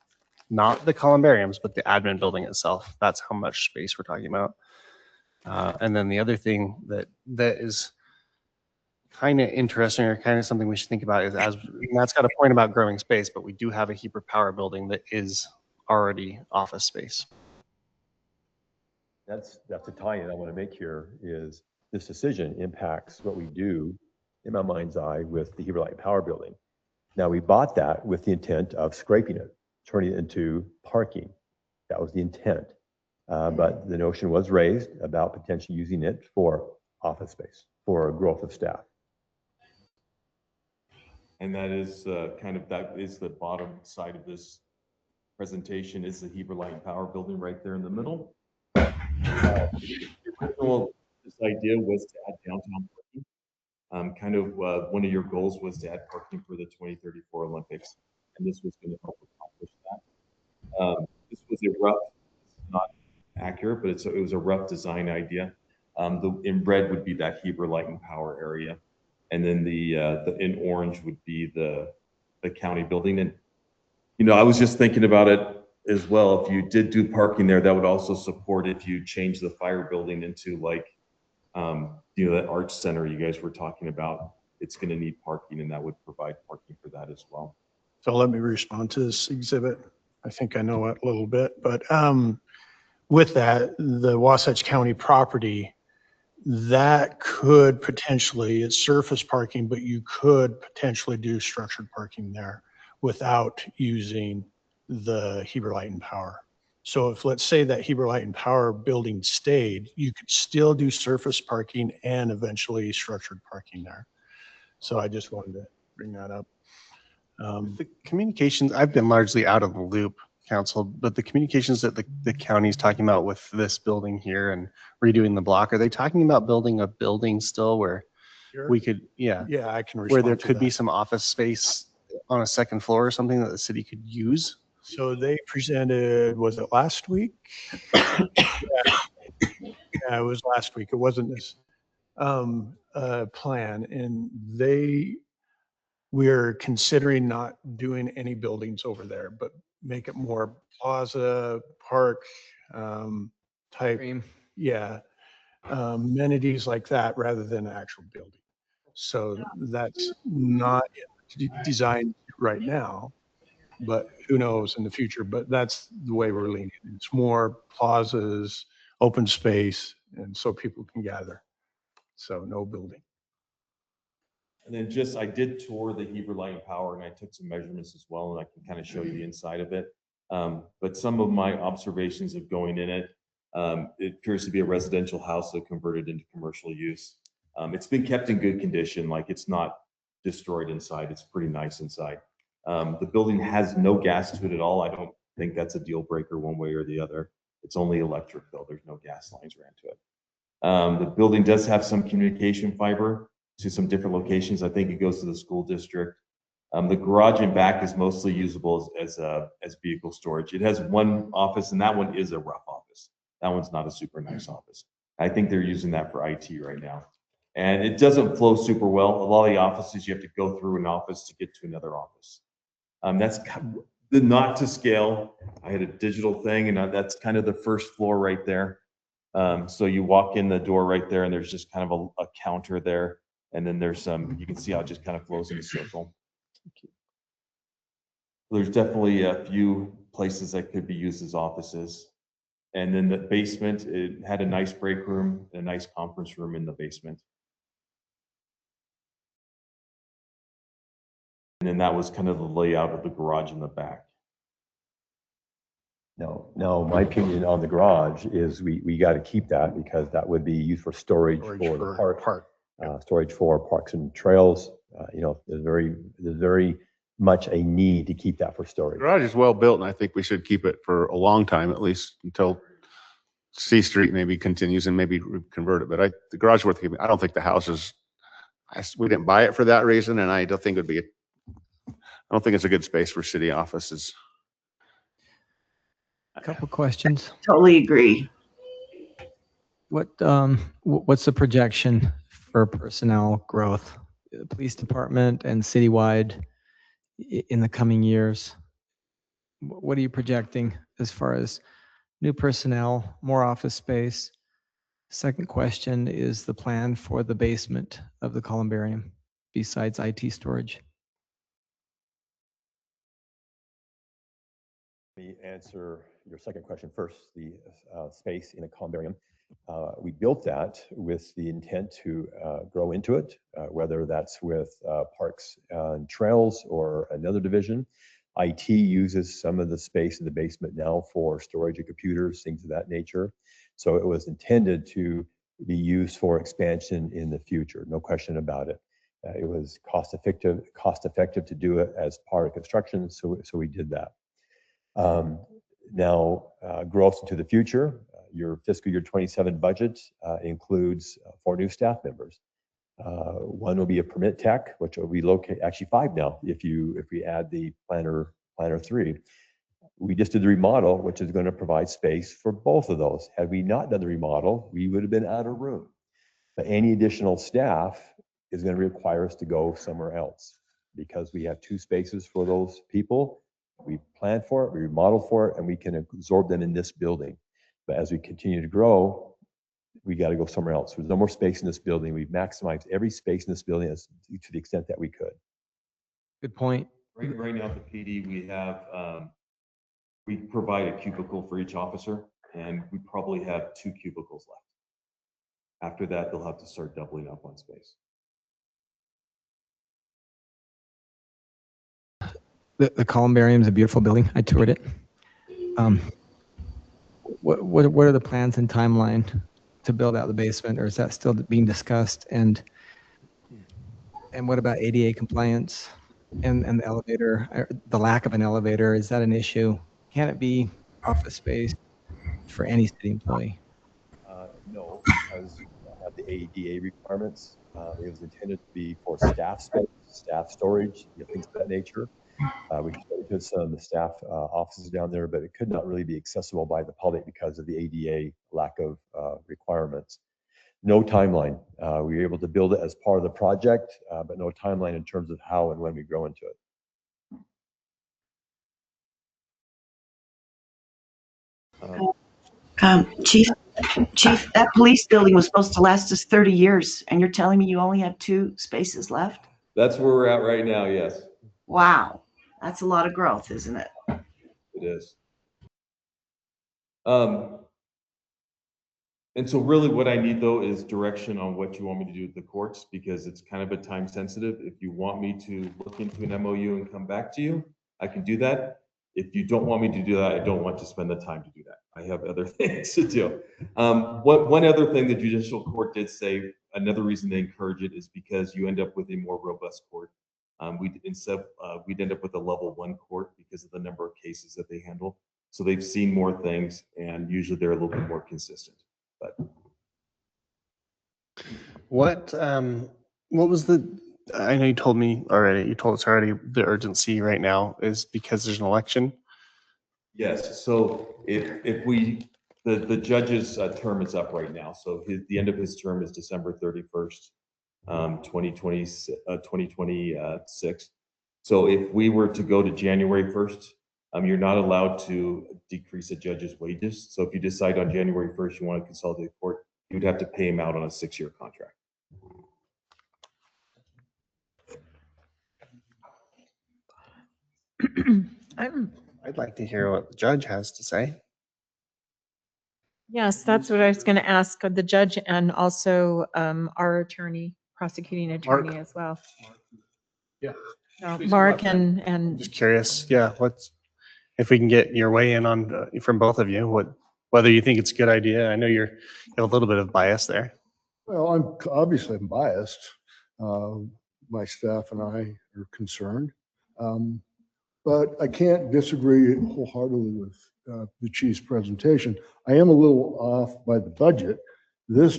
not the columbariums, but the admin building itself. That's how much space we're talking about. And then the other thing that is kind of interesting, or kind of something we should think about, is and that's got a point about growing space, but we do have a Heber Power building that is already office space. That's a tie-in I want to make here is this decision impacts what we do in my mind's eye with the Heber Light Power Building. Now, we bought that with the intent of scraping it, turning it into parking. That was the intent. But the notion was raised about potentially using it for office space, for growth of staff. And that is that is the bottom side of this presentation, is the Heber Light and Power Building right there in the middle. This idea was to add downtown parking. One of your goals was to add parking for the 2034 Olympics, and this was going to help accomplish that. This was a rough, not accurate, but it was a rough design idea. In red would be that Heber Light and Power area, and then the in orange would be the county building. And I was just thinking about it as well. If you did do parking there, that would also support if you change the fire building into like that arts center you guys were talking about. It's going to need parking, and that would provide parking for that as well. So let me respond to this exhibit. I think I know it a little bit, but with that, the Wasatch County property, that could potentially, it's surface parking, but you could potentially do structured parking there without using the Heber Light and Power. So if, let's say, that Heber Light and Power building stayed, you could still do surface parking and eventually structured parking there. So I just wanted to bring that up. The communications, I've been largely out of the loop, council, but the communications that the county is talking about with this building here and redoing the block, are they talking about building a building still where we could, Yeah, I can respond where there to could be that. some office space on a second floor or something that the city could use? So they presented, was it last week? Yeah, it was last week. It wasn't this plan. And we're considering not doing any buildings over there, but make it more plaza, park type. Yeah. Amenities like that rather than an actual building. So that's not designed right now, but who knows in the future. But that's the way we're leaning. It's more plazas, open space, and so people can gather. So no building. And then I did tour the Heber Light and Power, and I took some measurements as well, and I can kind of show you the inside of it. But some of my observations of going in it, it appears to be a residential house that converted into commercial use. It's been kept in good condition, like it's not destroyed inside. It's pretty nice inside. The building has no gas to it at all. I don't think that's a deal breaker one way or the other. It's only electric though. There's no gas lines ran to it. The building does have some communication fiber to some different locations. I think it goes to the school district. The garage in back is mostly usable as vehicle storage. It has one office, and that one is a rough office. That one's not a super nice office. I think they're using that for IT right now. And it doesn't flow super well. A lot of the offices, you have to go through an office to get to another office. That's not to scale. I had a digital thing, and that's kind of the first floor right there. So you walk in the door right there, and there's just kind of a counter there. And then there's you can see how it just kind of flows in a circle. There's definitely a few places that could be used as offices. And then the basement, it had a nice break room, a nice conference room in the basement. And then that was kind of the layout of the garage in the back. No, my opinion on the garage is we got to keep that because that would be used for storage for the park. Storage for parks and trails. There's very much a need to keep that for storage. The garage is well built, and I think we should keep it for a long time, at least until C Street maybe continues and maybe convert it. But the garage is worth keeping. I don't think the house is. We didn't buy it for that reason, and I don't think it'd be. I don't think it's a good space for city offices. A couple questions. Totally agree. What's the projection for personnel growth, police department and citywide in the coming years? What are you projecting as far as new personnel, more office space? Second question is the plan for the basement of the columbarium besides IT storage. Let me answer your second question first, the space in a columbarium. We built that with the intent to grow into it, whether that's with parks and trails or another division. IT uses some of the space in the basement now for storage of computers, things of that nature. So it was intended to be used for expansion in the future, no question about it. It was cost effective to do it as part of construction, so we did that. Now, growth into the future, your fiscal year 27 budget includes 4 new staff members. One will be a permit tech, which will be actually 5 now if we add the planner 3. We just did the remodel, which is going to provide space for both of those. Had we not done the remodel, we would have been out of room. But any additional staff is going to require us to go somewhere else because we have 2 spaces for those people. We planned for it, we remodeled for it, and we can absorb them in this building. But as we continue to grow, we got to go somewhere else. There's no more space in this building. We've maximized every space in this building to the extent that we could. Good point. Right now at the PD, we have, we provide a cubicle for each officer, and we probably have 2 cubicles left. After that, they'll have to start doubling up on space. The columbarium is a beautiful building. I toured it. What are the plans and timeline to build out the basement, or is that still being discussed? And what about ADA compliance and the elevator, the lack of an elevator? Is that an issue? Can it be office space for any city employee? No, because we don't have the ADA requirements. It was intended to be for staff space, staff storage, things of that nature. We put some of the staff offices down there, but it could not really be accessible by the public because of the ADA lack of requirements. No timeline. We were able to build it as part of the project, but no timeline in terms of how and when we grow into it. Chief, that police building was supposed to last us 30 years, and you're telling me you only have 2 spaces left? That's where we're at right now, yes. Wow, that's a lot of growth, isn't it? It is. And so really what I need though is direction on what you want me to do with the courts, because it's kind of a time sensitive. If you want me to look into an MOU and come back to you, I can do that. If you don't want me to do that, I don't want to spend the time to do that. I have other things to do. One other thing the judicial court did say, another reason they encourage it is because you end up with a more robust court. We'd end up with a level 1 court because of the number of cases that they handle. So they've seen more things, and usually they're a little bit more consistent. But what was I know you told me already, you told us already the urgency right now is because there's an election. yes, so if the judge's term is up right now, so the end of his term is December 31st, 2026. So if we were to go to January 1st, you're not allowed to decrease a judge's wages. So if you decide on January 1st you want to consolidate court, you would have to pay him out on a 6-year contract. I'd like to hear what the judge has to say. Yes, that's what I was going to ask the judge and also our attorney, prosecuting attorney as well. Yeah. Mark I'm and just curious. Yeah. If we can get your way in on from both of you, whether you think it's a good idea. I know you have a little bit of bias there. Well, I'm obviously biased. My staff and I are concerned. But I can't disagree wholeheartedly with the chief's presentation. I am a little off by the budget. This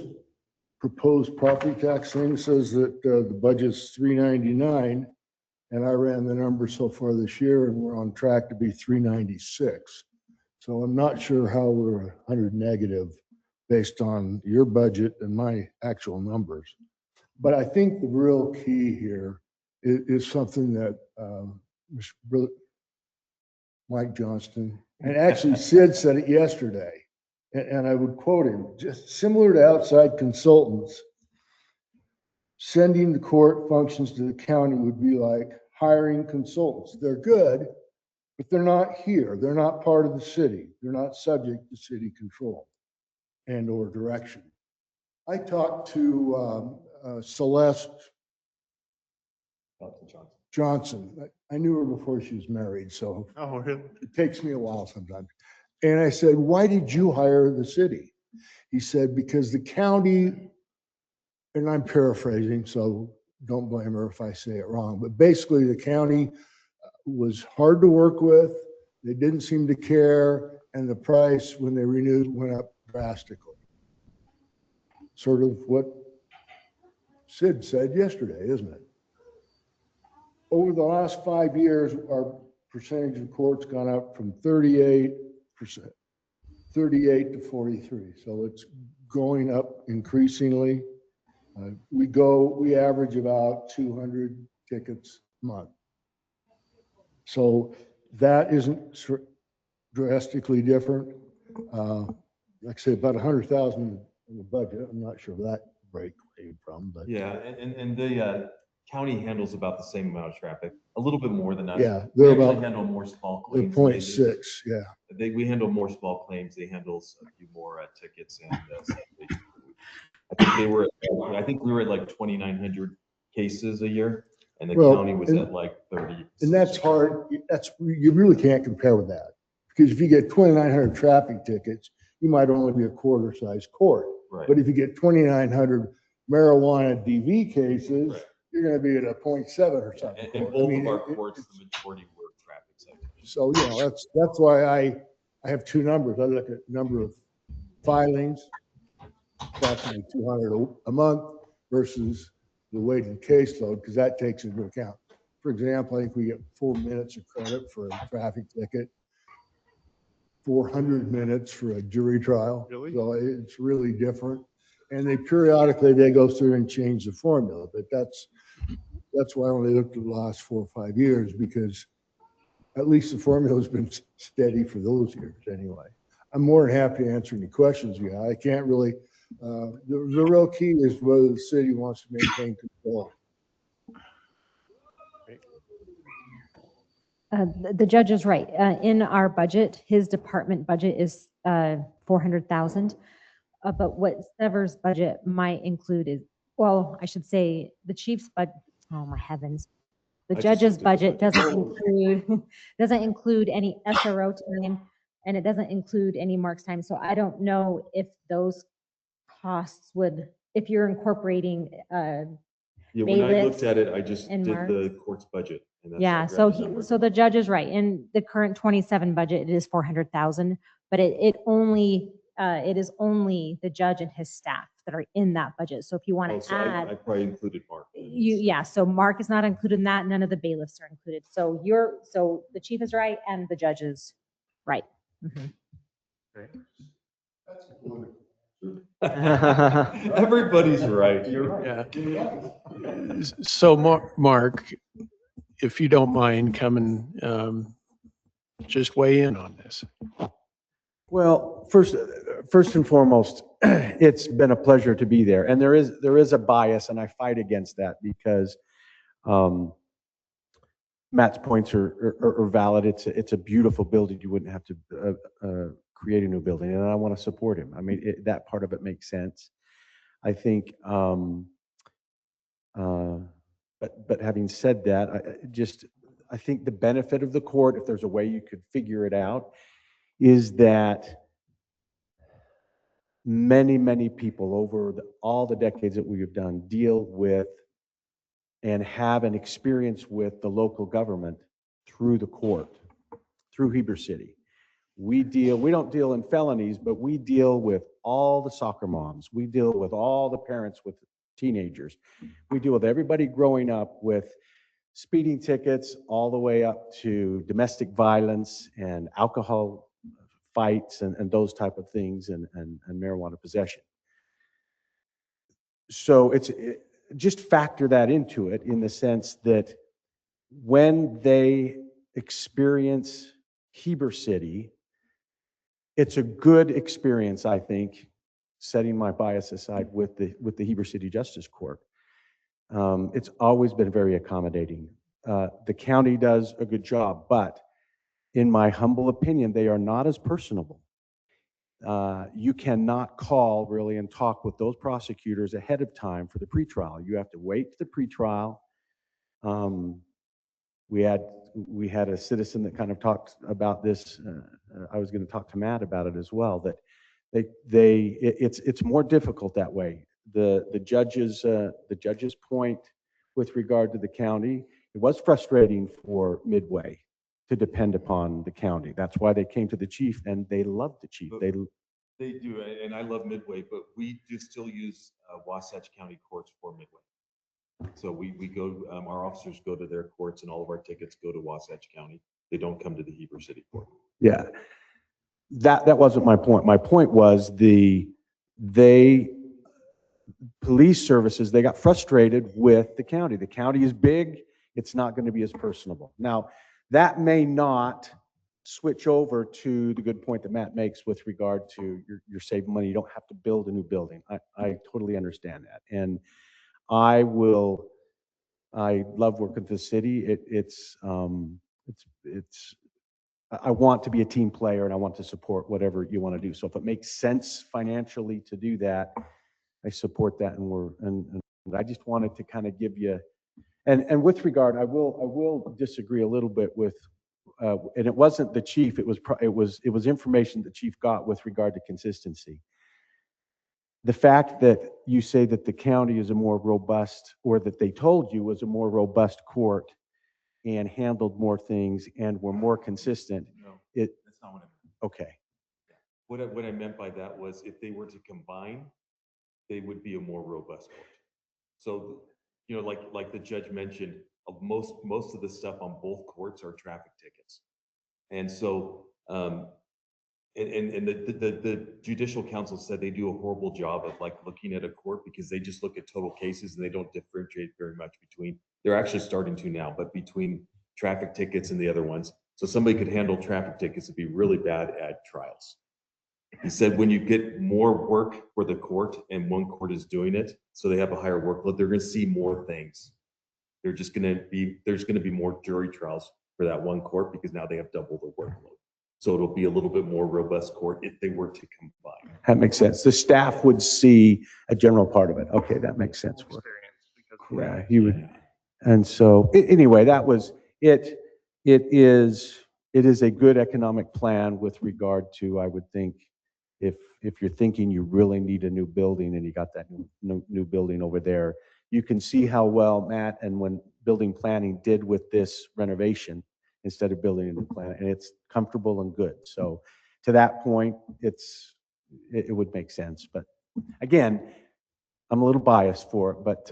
proposed property tax thing says that the budget's $399, and I ran the numbers so far this year, and we're on track to be $396. So I'm not sure how we're 100 negative based on your budget and my actual numbers. But I think the real key here is something that Mike Johnston, and actually Sid said it yesterday, and I would quote him, just similar to outside consultants, sending the court functions to the county would be like hiring consultants. They're good, but they're not here. They're not part of the city. They're not subject to city control and or direction. I talked to Celeste Johnson. I knew her before she was married, so it takes me a while sometimes. And I said, why did you hire the city? He said, because the county, and I'm paraphrasing, so don't blame her if I say it wrong, but basically the county was hard to work with. They didn't seem to care, and the price when they renewed went up drastically. Sort of what Sid said yesterday, isn't it? Over the last 5 years, our percentage of courts gone up from 38%, 38 to 43. So it's going up increasingly. We average about 200 tickets a month. So that isn't drastically different. Like I say, about 100,000 in the budget. I'm not sure where that break came from, but Yeah, and the county handles about the same amount of traffic, a little bit more than us. yeah, We they're actually about handle more small they're claims. than they do. 0.6. Yeah, We handle more small claims. They handle a few more tickets and citations. I think we were at like 2,900 cases a year, and the Well, county was and- at like 30. and that's hard. You really can't compare with that, because if you get 2,900 traffic tickets, you might only be a quarter-sized court. Right. But if you get 2,900 marijuana DV cases, Right. you're going to be at a 0.7 or something. And both of our courts, the majority were traffic citations. So, that's why I have two numbers. I look at number of filings, approximately 200 a month, versus the weighted caseload, because that takes into account. For example, I think we get 4 minutes of credit for a traffic ticket, 400 minutes for a jury trial. Really? So it's really different. And they periodically go through and change the formula, but that's why I only looked at the last 4 or 5 years, because at least the formula has been steady for those years anyway. I'm more than happy to answer any questions you have. I can't really, the real key is whether the city wants to maintain control. The judge is right. In our budget, his department budget is 400,000. But what Sever's budget might include is, well, I should say the chief's budget. Oh my heavens! The I just judge's looked at the budget budget. doesn't include any SRO time, and it doesn't include any marks time. So I don't know if those costs would, if you're incorporating. Yeah, when I bailiffs looked at it, I just and did marks. the court's budget. And that's Yeah, what so grabbed the number. so the judge is right. In the current 27 budget, it is 400,000, but it is only the judge and his staff that are in that budget. So if you want Oh, to so add, I probably included Mark. so Mark is not included in that. None of the bailiffs are included. So the chief is right and the judge is right. Mhm. Everybody's right. You're right. Yeah. So Mark, if you don't mind coming, just weigh in on this. Well, first and foremost, it's been a pleasure to be there. And there is a bias, and I fight against that, because Matt's points are valid. It's a beautiful building. You wouldn't have to create a new building, and I want to support him. I mean, that part of it makes sense. I think, but having said that, I think the benefit of the court, if there's a way you could figure it out, is that many people over all the decades that we have done deal with and have an experience with the local government through the court, through Heber City. We don't deal in felonies, but we deal with all the soccer moms. We deal with all the parents with teenagers. We deal with everybody growing up with speeding tickets all the way up to domestic violence and alcohol fights and those type of things and marijuana possession. So just factor that into it in the sense that when they experience Heber City, it's a good experience, I think, setting my bias aside with the Heber City Justice Court. It's always been very accommodating. The county does a good job, but in my humble opinion, they are not as personable. You cannot call really and talk with those prosecutors ahead of time for the pretrial. You have to wait to the pretrial. We had a citizen that kind of talked about this. I was going to talk to Matt about it as well. That it's more difficult that way. The judge's point with regard to the county, it was frustrating for Midway to depend upon the county. That's why they came to the chief, and they love the chief. They do, and I love Midway, but we do still use Wasatch County courts for Midway. So we go, our officers go to their courts, and all of our tickets go to Wasatch County. They don't come to the Heber City court. Yeah, that wasn't my point. My point was police services, they got frustrated with the county. The county is big. It's not going to be as personable. Now, that may not switch over to the good point that Matt makes with regard to you're saving money. You don't have to build a new building. I totally understand that. And I love working with the city. I want to be a team player, and I want to support whatever you want to do. So if it makes sense financially to do that, I support that. And I just wanted to kind of give you, and with regard, I will disagree a little bit with, and it wasn't the chief. It was information the chief got with regard to consistency. The fact that you say that the county is a more robust, or that they told you was a more robust court and handled more things and were more consistent. No, that's not what I meant. Okay. What I meant by that was if they were to combine, they would be a more robust court. So, like the judge mentioned, most of the stuff on both courts are traffic tickets. And so, and the judicial council said they do a horrible job of like looking at a court because they just look at total cases and they don't differentiate very much between, they're actually starting to now, but between traffic tickets and the other ones. So somebody could handle traffic tickets and be really bad at trials. He said when you get more work for the court and one court is doing it, so they have a higher workload, they're going to see more things. There's going to be more jury trials for that one court because now they have double the workload. So it'll be a little bit more robust court if they were to combine. That makes sense. The staff would see a general part of it. Okay, that makes sense. Yeah, he would. And so anyway, that was it. It is a good economic plan with regard to, I would think, if you're thinking you really need a new building and you got that new building over there, you can see how well Matt and when building planning did with this renovation instead of building a new plan, and it's comfortable and good. So to that point, it would make sense. But again, I'm a little biased for it, but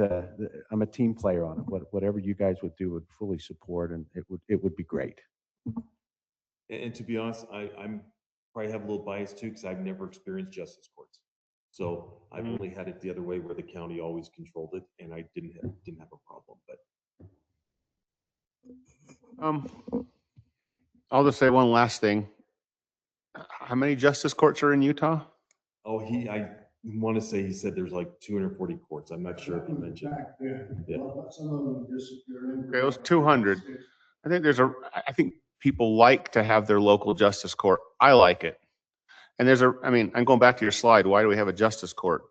I'm a team player on it. Whatever you guys would do would fully support, and it would be great. And to be honest, I'm probably have a little bias too because I've never experienced justice courts. So I've only had it the other way where the county always controlled it, and I didn't have a problem. But I'll just say one last thing. How many justice courts are in Utah? oh, I want to say he said there's like 240 courts. I'm not sure if he mentioned. Yeah. Okay, it was 200. I think people like to have their local justice court. I like it. And I'm going back to your slide. Why do we have a justice court?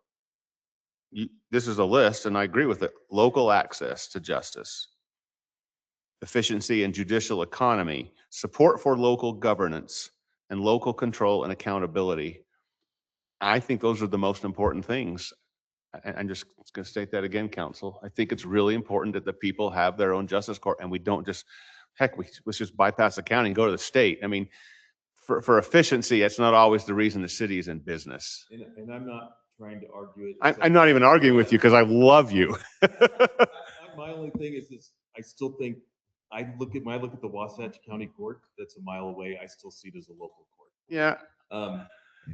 This is a list, and I agree with it. Local access to justice, efficiency and judicial economy, support for local governance, and local control and accountability. I think those are the most important things. I'm just going to state that again, council. I think it's really important that the people have their own justice court, and we don't just, let's just bypass the county and go to the state. I mean, for efficiency, it's not always the reason the city is in business. And I'm not trying to argue it. I'm not even arguing with you because I love you. My only thing is I still think when I look at the Wasatch County Court that's a mile away, I still see it as a local court. Yeah,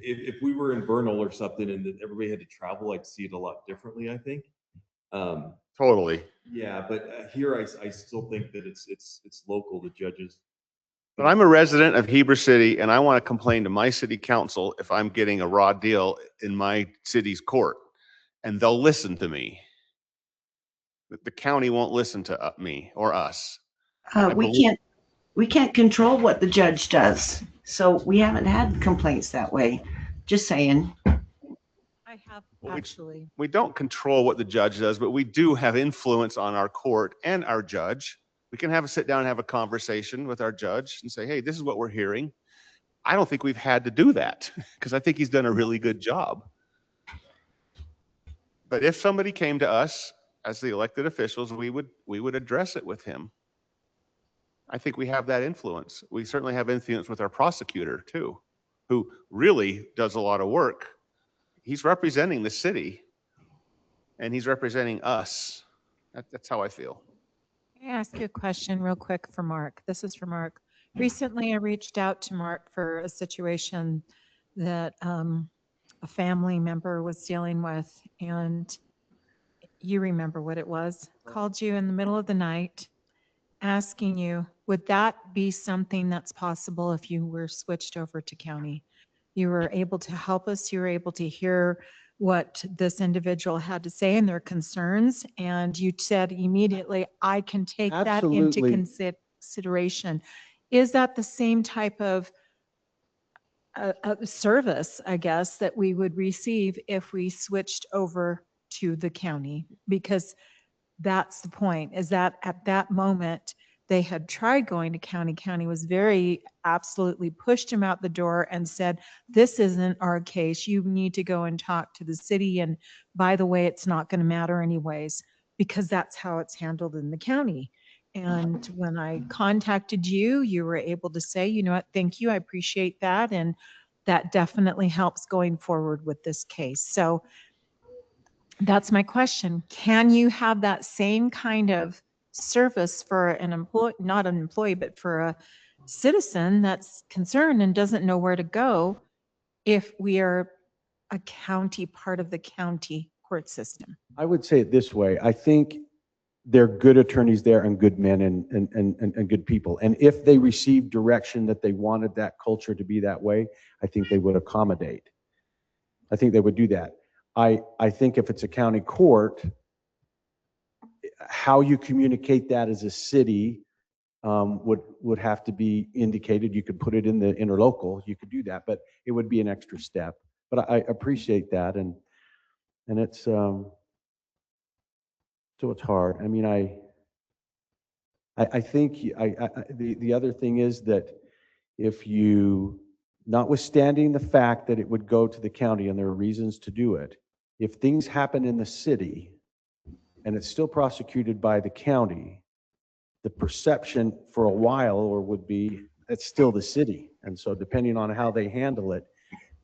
If we were in Vernal or something and then everybody had to travel, I'd see it a lot differently, I think. Totally. Yeah, but here I still think that it's local, the judges. But I'm a resident of Heber City and I want to complain to my city council if I'm getting a raw deal in my city's court, and they'll listen to me. But the county won't listen to me or us. We can't control what the judge does. So we haven't had complaints that way. Just saying. I have Well, actually. We don't control what the judge does, but we do have influence on our court and our judge. We can have a sit down and have a conversation with our judge and say, hey, this is what we're hearing. I don't think we've had to do that because I think he's done a really good job. But if somebody came to us as the elected officials, we would address it with him. I think we have that influence. We certainly have influence with our prosecutor too, who really does a lot of work. He's representing the city and he's representing us. That's how I feel. Can I ask you a question real quick for Mark? This is for Mark. Recently, I reached out to Mark for a situation that a family member was dealing with, and you remember what it was. Called you in the middle of the night, asking you, would that be something that's possible if you were switched over to county? You were able to help us. You were able to hear what this individual had to say and their concerns. And you said immediately, I can take that into Absolutely. consideration. Is that the same type of service, I guess, that we would receive if we switched over to the county? Because that's the point, is that at that moment, they had tried going to county. County was very absolutely pushed him out the door and said, this isn't our case. You need to go and talk to the city. And by the way, it's not going to matter anyways, because that's how it's handled in the county. And when I contacted you, you were able to say, you know what, thank you, I appreciate that. And that definitely helps going forward with this case. So that's my question. Can you have that same kind of service for an employee, not an employee, but for a citizen that's concerned and doesn't know where to go if we are a county, part of the county court system? I would say it this way. I think they're good attorneys there and good men and good people. And if they received direction that they wanted that culture to be that way, I think they would accommodate. I think they would do that. I think if it's a county court, how you communicate that as a city would have to be indicated. You could put it in the interlocal, you could do that, but it would be an extra step. But I appreciate that, and it's so it's hard. I mean, I think the other thing is that if you, notwithstanding the fact that it would go to the county and there are reasons to do it, if things happen in the city and it's still prosecuted by the county, the perception for a while or would be it's still the city. And so depending on how they handle it,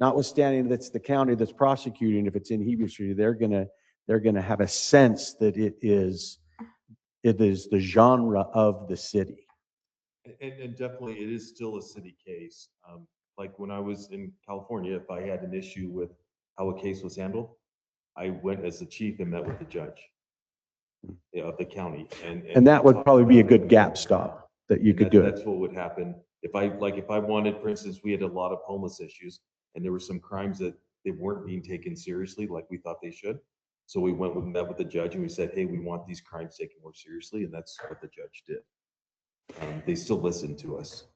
notwithstanding that's the county that's prosecuting, if it's in Heber Street, they're gonna have a sense that it is the genre of the city. And definitely it is still a city case. Like when I was in California, if I had an issue with how a case was handled, I went as the chief and met with the judge of the county. And that would probably be a good gap stop that you could do it. That's what would happen. If I wanted, for instance, we had a lot of homeless issues and there were some crimes that they weren't being taken seriously like we thought they should. So we went and met with the judge and we said, hey, we want these crimes taken more seriously. And that's what the judge did. They still listen to us.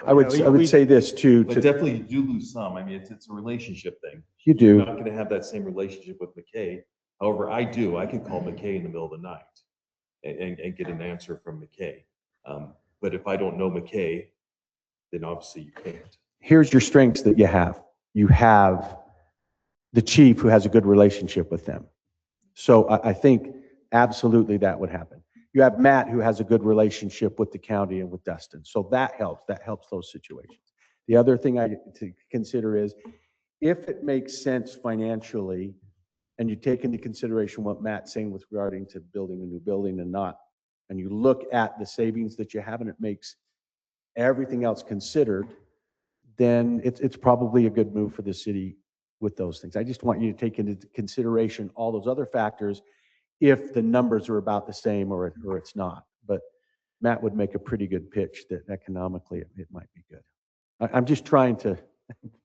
I would say this too. But definitely you do lose some. I mean, it's a relationship thing. You do. You're not going to have that same relationship with McKay. However, I do. I can call McKay in the middle of the night and get an answer from McKay. But if I don't know McKay, then obviously you can't. Here's your strengths that you have. You have the chief who has a good relationship with them. So I think absolutely that would happen. You have Matt who has a good relationship with the county and with Dustin. So that helps. That helps those situations. The other thing to consider is if it makes sense financially and you take into consideration what Matt's saying with regarding to building a new building and you look at the savings that you have and it makes everything else considered, then it's probably a good move for the city with those things. I just want you to take into consideration all those other factors if the numbers are about the same or it's not. But Matt would make a pretty good pitch that economically it might be good. I'm just trying to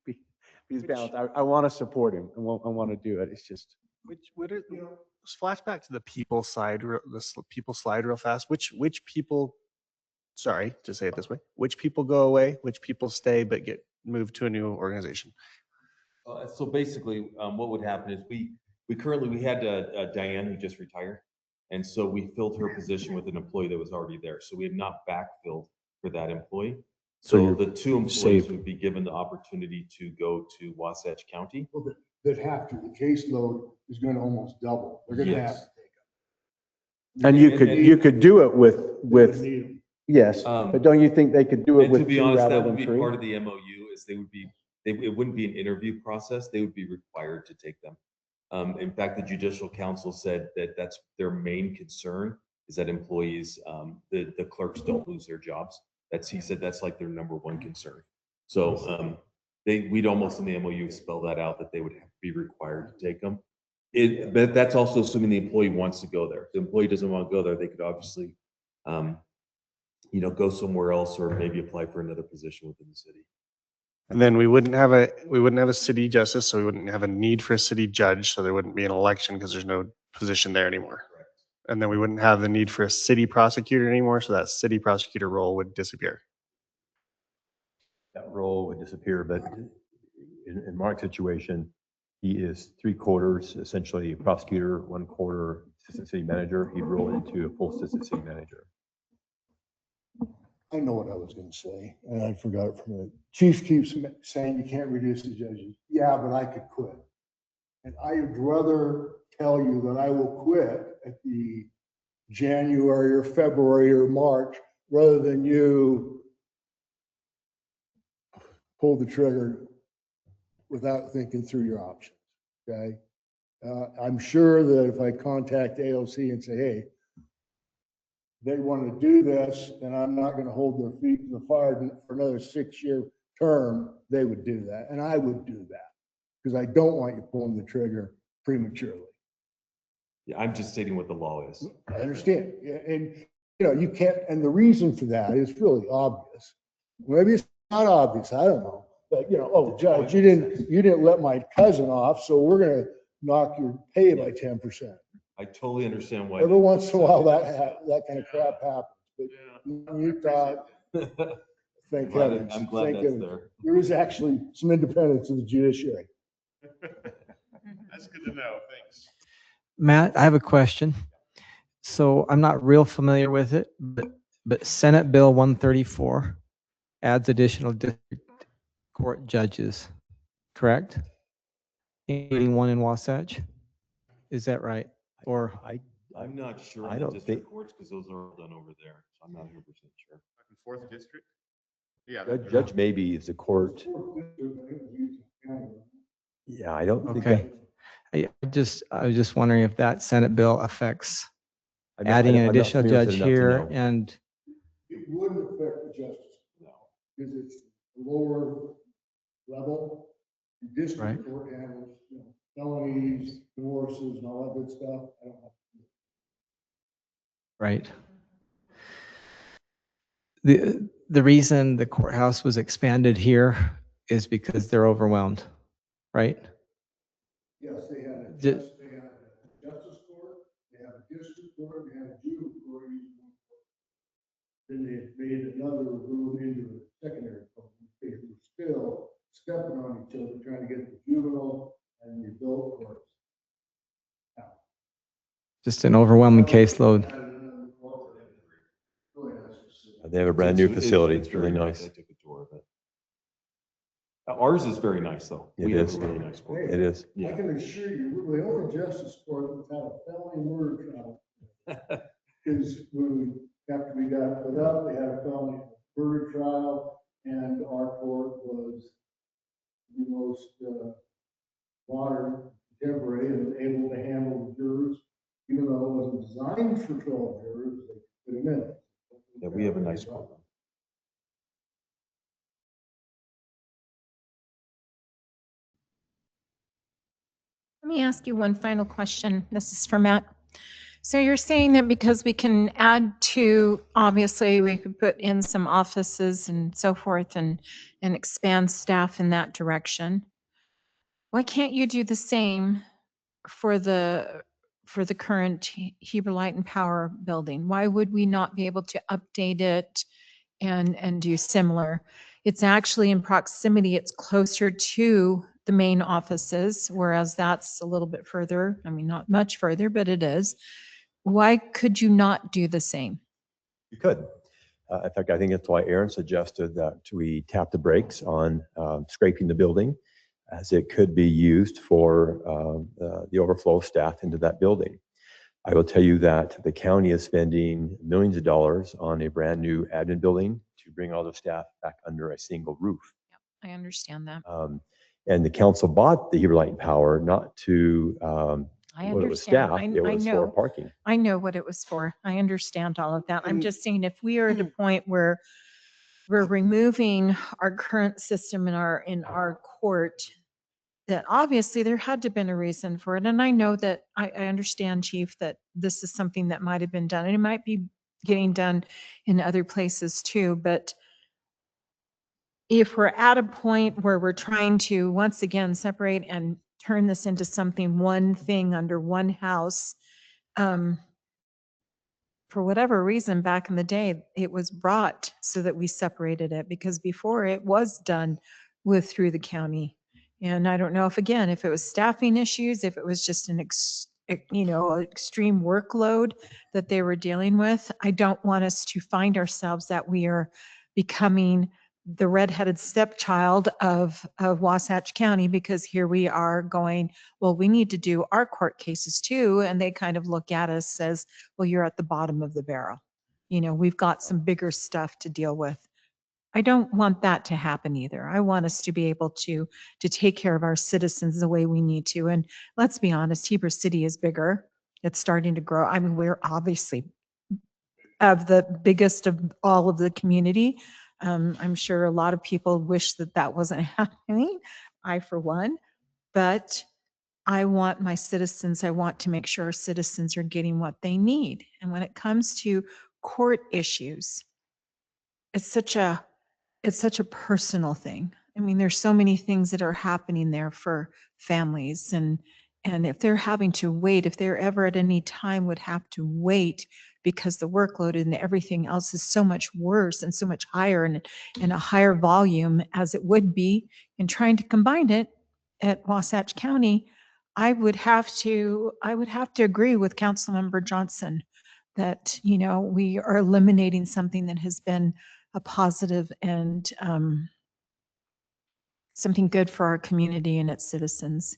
be balanced. I want to support him. I want to do it. It's just. Which would it, flashback to the people side, people slide real fast. Which people, sorry to say it this way, which people go away, which people stay but get moved to a new organization? So basically, what would happen is we had Diane who just retired. And so we filled her position with an employee that was already there. So we have not backfilled for that employee. So the two employees would be given the opportunity to go to Wasatch County. Well, that have to, the caseload is going to almost double. They're going to have to take them. And you could do it with Need 'em. yes, but don't you think they could do it And to with be two honest, rather that than would be three? part of the MOU is it wouldn't be an interview process. They would be required to take them. In fact, the Judicial Council said that that's their main concern is that employees, the clerks don't lose their jobs. He said that's like their number one concern. So we'd almost in the MOU spell that out that they would be required to take them. But that's also assuming the employee wants to go there. If the employee doesn't want to go there, they could obviously, go somewhere else or maybe apply for another position within the city. And then we wouldn't have a city justice, so we wouldn't have a need for a city judge, so there wouldn't be an election because there's no position there anymore. And then we wouldn't have the need for a city prosecutor anymore, so that city prosecutor role would disappear. That role would disappear, but in Mark's situation, he is 3/4 essentially a prosecutor, 1/4 assistant city manager. He'd roll into a full assistant city manager. I know what I was going to say, and I forgot it for a minute. Chief keeps saying you can't reduce the judges. Yeah, but I could quit. And I would rather tell you that I will quit at the January or February or March rather than you pull the trigger without thinking through your options, okay? I'm sure that if I contact AOC and say, hey, they want to do this, and I'm not going to hold their feet to the fire for another 6-year term, they would do that. And I would do that because I don't want you pulling the trigger prematurely. Yeah, I'm just stating what the law is. I understand. Yeah, and you can't, and the reason for that is really obvious. Maybe it's not obvious, I don't know. But oh, Judge, you didn't let my cousin off, so we're going to knock your pay by 10%. I totally understand why. Every once in a while that kind of crap happens. But you thought, thank heavens. I'm glad that's there. There is actually some independence in the judiciary. That's good to know. Thanks. Matt, I have a question. So I'm not real familiar with it, but Senate Bill 134 adds additional district court judges, correct? Including one in Wasatch. Is that right? Or I'm not sure. I don't think courts because those are all done over there. So I'm not 100% sure. Fourth district? Yeah. Judge maybe is a court. Yeah, I don't think okay. I was just wondering if that Senate bill affects adding an additional judge here and. It wouldn't affect the justice, because it's lower level. District court handles felonies, divorces, and all that good stuff. I don't know. Right. The reason the courthouse was expanded here is because they're overwhelmed, right? Yes, they had a justice court, they have a district court, they have a juvenile court. Then they made another room into a secondary court. They were still stepping on each other, trying to get the juvenile and the adult courts. Just an overwhelming caseload. they have a brand new facility. It's really nice. I took a tour of it. Ours is very nice, though. We have a really nice court. It is. I can assure you, the only justice court that's had a felony murder trial is when, after we got put up, they had a felony murder trial, and our court was the most modern, contemporary, and able to handle the jurors, even though it wasn't designed for 12 jurors, they put them in. Yeah, we have a nice court. Let me ask you one final question. This is for Matt. So you're saying that because we can add to, obviously, we could put in some offices and so forth and expand staff in that direction. Why can't you do the same for the current Heber Light and Power building? Why would we not be able to update it and do similar? It's actually in proximity, it's closer to the main offices, whereas that's a little bit further. I mean, not much further, but it is. Why could you not do the same? You could. In fact, I think that's why Aaron suggested that we tap the brakes on scraping the building, as it could be used for the overflow of staff into that building. I will tell you that the county is spending millions of dollars on a brand new admin building to bring all the staff back under a single roof. I understand that. And the council bought the Heber Light and Power not to I what it was understand. staff, it was for parking. I know what it was for. I understand all of that. I'm just saying if we are at a point where we're removing our current system in our court, that obviously there had to have been a reason for it. And I know that I understand, Chief, that this is something that might have been done and it might be getting done in other places too. But if we're at a point where we're trying to once again separate and turn this into something, one thing under one house, for whatever reason back in the day, it was brought so that we separated it, because before it was done through the county. And I don't know if, again, if it was staffing issues, if it was just an extreme workload that they were dealing with. I don't want us to find ourselves that we are becoming the redheaded stepchild of Wasatch County, because here we are going, well, we need to do our court cases too. And they kind of look at us as, well, you're at the bottom of the barrel. We've got some bigger stuff to deal with. I don't want that to happen either. I want us to be able to take care of our citizens the way we need to. And let's be honest, Heber City is bigger. It's starting to grow. I mean, we're obviously of the biggest of all of the community. I'm sure a lot of people wish that wasn't happening. I, for one, but I want my citizens, I want to make sure our citizens are getting what they need. And when it comes to court issues, it's such a personal thing. I mean, there's so many things that are happening there for families, and if they're having to wait, if they're ever at any time would have to wait because the workload and everything else is so much worse and so much higher and a higher volume as it would be in trying to combine it at Wasatch County, I would have to agree with Councilmember Johnson that, we are eliminating something that has been a positive and something good for our community and its citizens.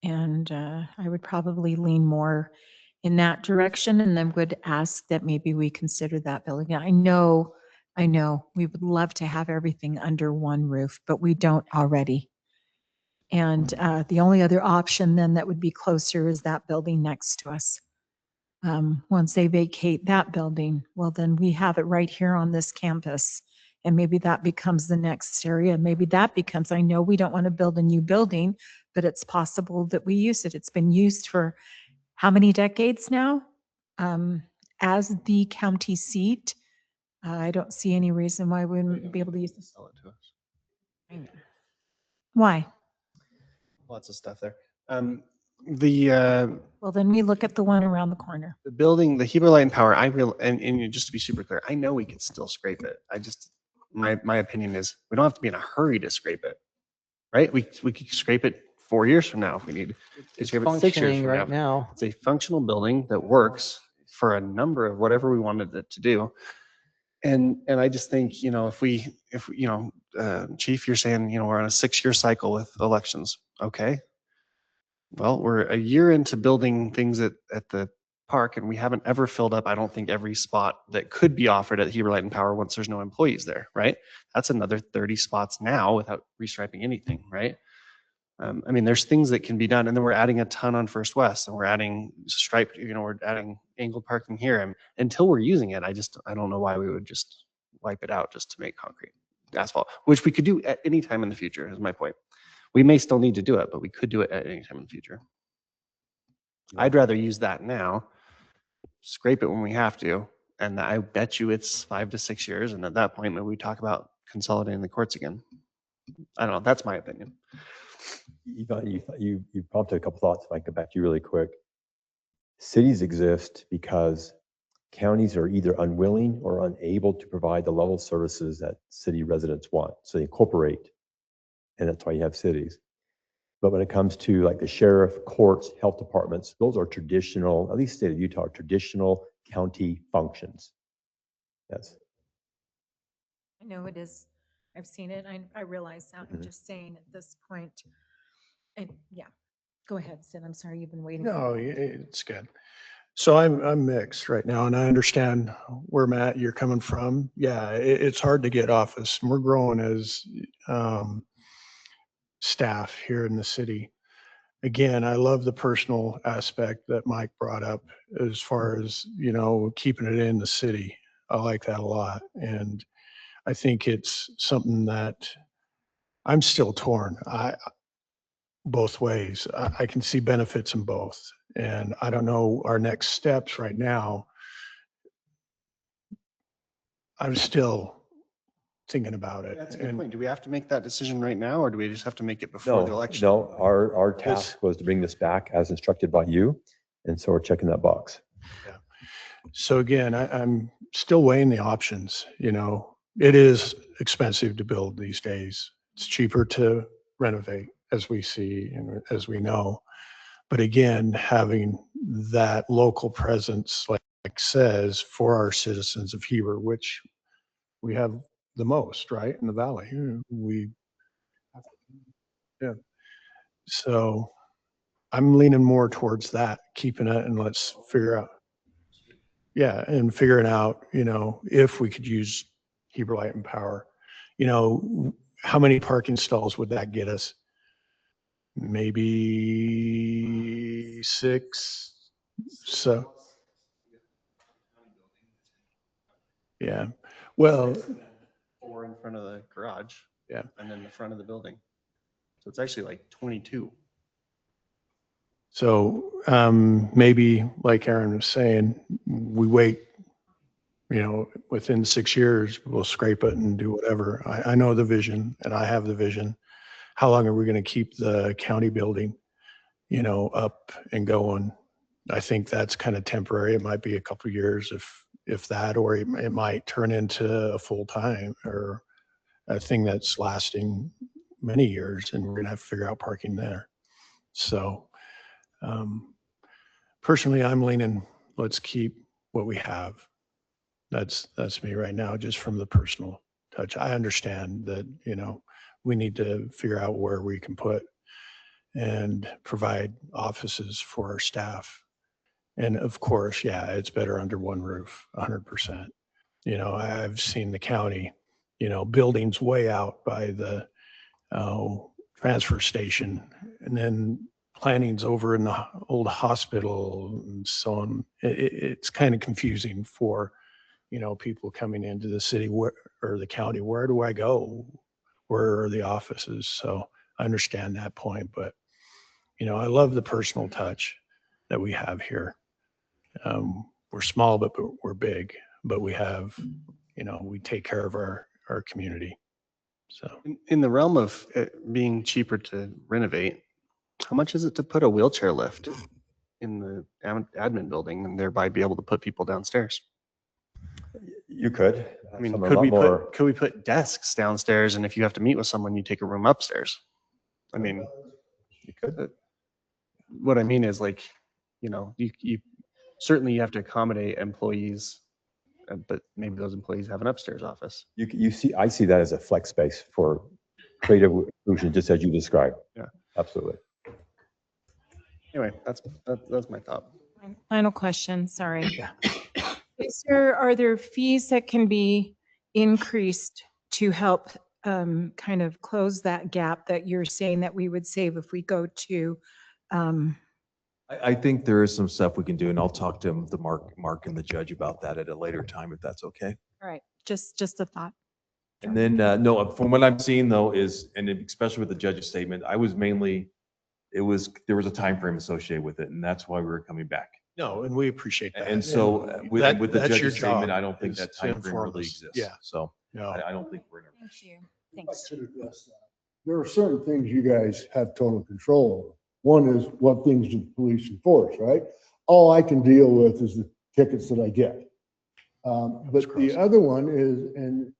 And I would probably lean more in that direction, and then would ask that maybe we consider that building. I know, we would love to have everything under one roof, but we don't already. And the only other option then that would be closer is that building next to us. Once they vacate that building, well, then we have it right here on this campus. And maybe that becomes the next area. Maybe that becomes, I know we don't want to build a new building, but it's possible that we use it. It's been used for how many decades now? As the county seat, I don't see any reason why we wouldn't be able to use this. Sell it to us. Why? Lots of stuff there. The Well, then we look at the one around the corner. the building, the Heber Light and Power, and just to be super clear, I know we can still scrape it. My opinion is we don't have to be in a hurry to scrape it, right? We could scrape it 4 years from now if we need. It's Scrape it 6 years functioning from right now. It's a functional building that works for a number of whatever we wanted it to do. And I just think, if Chief, you're saying, we're on a 6-year cycle with elections. Okay. Well, we're a year into building things at the park, and we haven't ever filled up, I don't think, every spot that could be offered at Heber Light and Power once there's no employees there, right? That's another 30 spots now without restriping anything, right? I mean, there's things that can be done, and then we're adding a ton on First West, and we're adding striped, we're adding angled parking here. And until we're using it, I don't know why we would just wipe it out just to make concrete asphalt, which we could do at any time in the future, is my point. We may still need to do it, but we could do it at any time in the future. I'd rather use that now, scrape it when we have to, and I bet you it's 5 to 6 years, and at that point, maybe we talk about consolidating the courts again. I don't know, that's my opinion. You prompted a couple thoughts. If I can get back to you really quick. Cities exist because counties are either unwilling or unable to provide the level of services that city residents want. So they incorporate, and that's why you have cities. But when it comes to like the sheriff, courts, health departments, those are traditional, at least state of Utah, traditional county functions. Yes. I know it is. I've seen it. I realize that. I'm Mhm. just saying at this point. And yeah, go ahead, Sid. I'm sorry, you've been waiting. No, it's good. So I'm mixed right now, and I understand where Matt you're coming from. Yeah, it's hard to get office, and we're growing as staff here in the city. Again, I love the personal aspect that Mike brought up as far as, keeping it in the city. I like that a lot. And I think it's something that I'm still torn. Both ways. I can see benefits in both. And I don't know our next steps right now. I'm still thinking about it. That's a good And point. Do we have to make that decision right now, or do we just have to make it before the election? No, our task was to bring this back as instructed by you. And so we're checking that box. yeah. So again, I'm still weighing the options. It is expensive to build these days. It's cheaper to renovate, as we see and as we know. But again, having that local presence, like says, for our citizens of Heber, which we have the most, right, in the valley. Yeah. So I'm leaning more towards that, keeping it, and let's figure out. Yeah, and figuring out, if we could use Heber Light and Power, how many parking stalls would that get us? Maybe 6. So, yeah. Well, 4 in front of the garage. Yeah. And then the front of the building. So it's actually like 22. so maybe like Aaron was saying, we wait, within 6 years, we'll scrape it and do whatever. I know the vision and I have the vision. How long are we going to keep the county building, up and going? I think that's kind of temporary. It might be a couple of years if that, or it might turn into a full time or a thing that's lasting many years, and we're gonna have to figure out parking there. So, personally, I'm leaning, let's keep what we have. That's me right now, just from the personal touch. I understand that, we need to figure out where we can put and provide offices for our staff. And of course, yeah, it's better under one roof, 100%. I've seen the county, buildings way out by the transfer station, and then planning's over in the old hospital and so on. It's kind of confusing for, people coming into the city or the county. Where do I go? Where are the offices? So I understand that point, but, I love the personal touch that we have here. We're small, but we're big, but we have, we take care of our community. So In the realm of it being cheaper to renovate, how much is it to put a wheelchair lift in the admin building and thereby be able to put people downstairs? You could. I mean, Some are a could lot we more- put could we put desks downstairs, and if you have to meet with someone, you take a room upstairs? I mean, You could. what I mean is like, you certainly you have to accommodate employees, but maybe those employees have an upstairs office. I see that as a flex space for creative inclusion, just as you described. Yeah. Absolutely. Anyway, that's my thought. Final question, sorry. Yeah. Are there fees that can be increased to help kind of close that gap that you're saying that we would save if we go to, I think there is some stuff we can do, and I'll talk to the Mark and the judge about that at a later time, if that's okay. all right, just a thought. And then, no, from what I'm seeing though is, and especially with the judge's statement, I was mainly there was a time frame associated with it, and that's why we were coming back. No, and we appreciate that. And so with the that's your judge's statement, job, I don't think is that to time frame inform really us. exists. Yeah. So No. I don't think we're in a Thank you. I Thanks. should address that. There are certain things you guys have total control over. One is what things do the police enforce, right? All I can deal with is the tickets that I get. But the other one is, and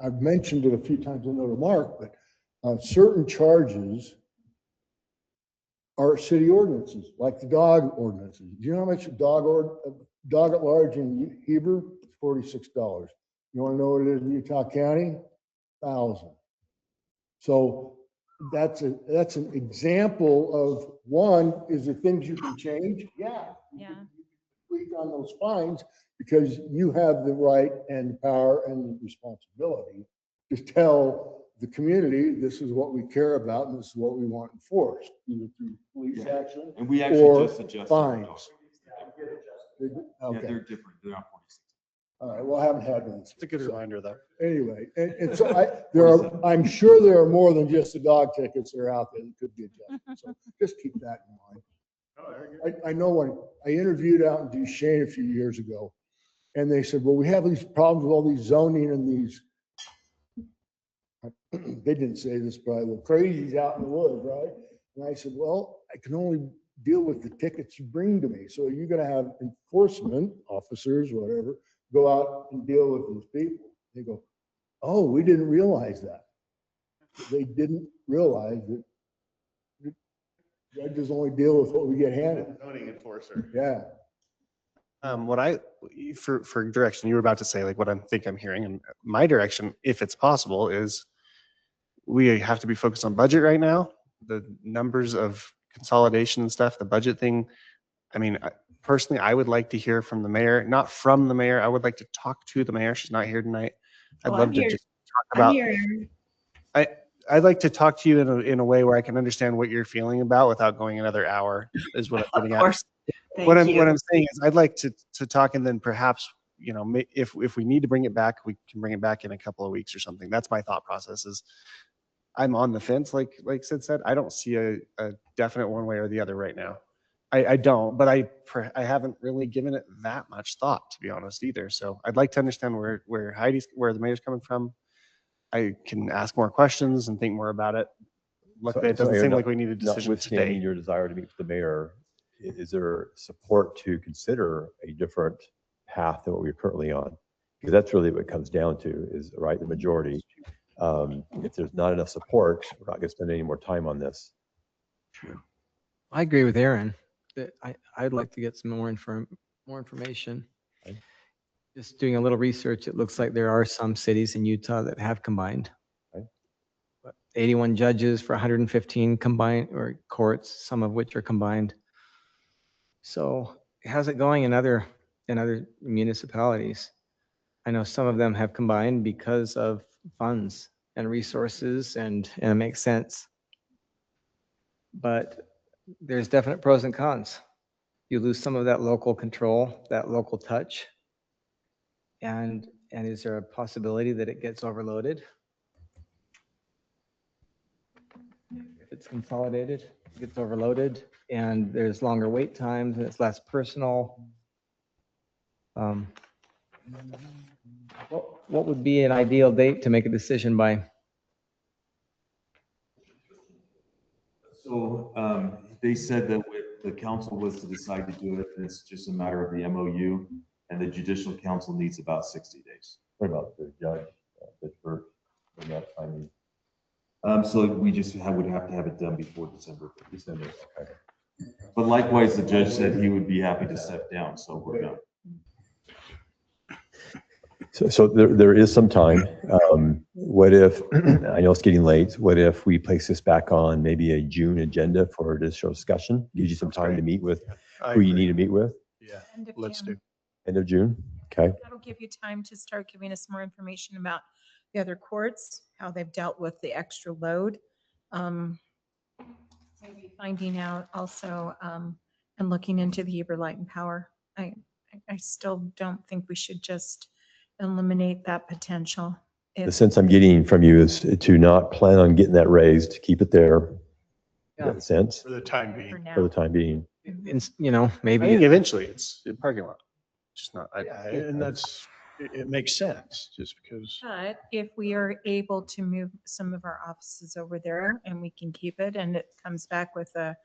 I've mentioned it a few times in the remark, but certain charges are city ordinances, like the dog ordinances. Do you know how much a dog at large in Heber? It's $46. You want to know what it is in Utah County? 1,000. So that's an example of, one, is there things you can change? Yeah. Yeah. Tweak on those fines because you have the right and the power and the responsibility to tell the community, this is what we care about and this is what we want enforced, either through police action And we actually or just adjusted. fines. Yeah, Okay, they're different. They're not 46. all right, well, I haven't had one. It's a good reminder though. Anyway, and so I'm sure there are more than just the dog tickets that are out there that could be adjusted. So just keep that in mind. I know when I interviewed out in Duchesne a few years ago, and they said, well, we have these problems with all these zoning and these, they didn't say this, but the crazies out in the woods, right? And I said, well, I can only deal with the tickets you bring to me. So you're going to have enforcement officers, whatever, go out and deal with these people. They go, oh, we didn't realize that. They didn't realize that judges only deal with what we get handed. Zoning enforcer. Yeah. For direction, you were about to say like what I'm hearing, and my direction, if it's possible, is we have to be focused on budget right now. The numbers of consolidation and stuff, the budget thing. I mean, personally, I would like to hear from the mayor, not from the mayor. I would like to talk to the mayor. She's not here tonight. I'd love to just talk about. I'd like to talk to you in a way where I can understand what you're feeling about without going another hour. Is what I'm getting at. Of course. What I'm saying is I'd like to talk, and then perhaps, you know, if we need to bring it back, we can bring it back in a couple of weeks or something. That's my thought process. Is I'm on the fence, like Sid said. I don't see a definite one way or the other right now. I don't, but I haven't really given it that much thought, to be honest, either. So I'd like to understand where the mayor's coming from. I can ask more questions and think more about it. Look, it doesn't seem like we need a decision Notwithstanding today. your desire to meet with the mayor, is there support to consider a different path than what we're currently on? Because that's really what it comes down to is, right, the majority. If there's not enough support, we're not going to spend any more time on this. I agree with Aaron that I'd like to get some more information. Okay. Just doing a little research, it looks like there are some cities in Utah that have combined. Okay. But 81 judges for 115 combined, or courts, some of which are combined. So how's it going in other municipalities? I know some of them have combined because of funds and resources, and it makes sense. But there's definite pros and cons. You lose some of that local control, that local touch. And is there a possibility that it gets overloaded? If it's consolidated, it gets overloaded, and there's longer wait times, and it's less personal. What would be an ideal date to make a decision by? So they said that the council was to decide to do it, and it's just a matter of the MOU, and the judicial council needs about 60 days. What about the judge, Pittsburgh, in that timing? So we just would have to have it done before December. Okay. But likewise, the judge said he would be happy to step down, so we're done. So there is some time. What if, I know it's getting late, what if we place this back on maybe a June agenda for additional discussion? Gives you some time to meet with who you need to meet with? Yeah, End of let's June. do. End of June? Okay. That'll give you time to start giving us more information about the other courts, how they've dealt with the extra load. Maybe finding out also, and looking into the Heber Light and Power. I still don't think we should just eliminate that potential. The sense I'm getting from you is to not plan on getting that raised, keep it there. in that sense, For the time For being. now. for the time being. You know, I think maybe, eventually it's a parking lot. Just not, Yeah, and that's, it makes sense just because. But if we are able to move some of our offices over there and we can keep it and it comes back with a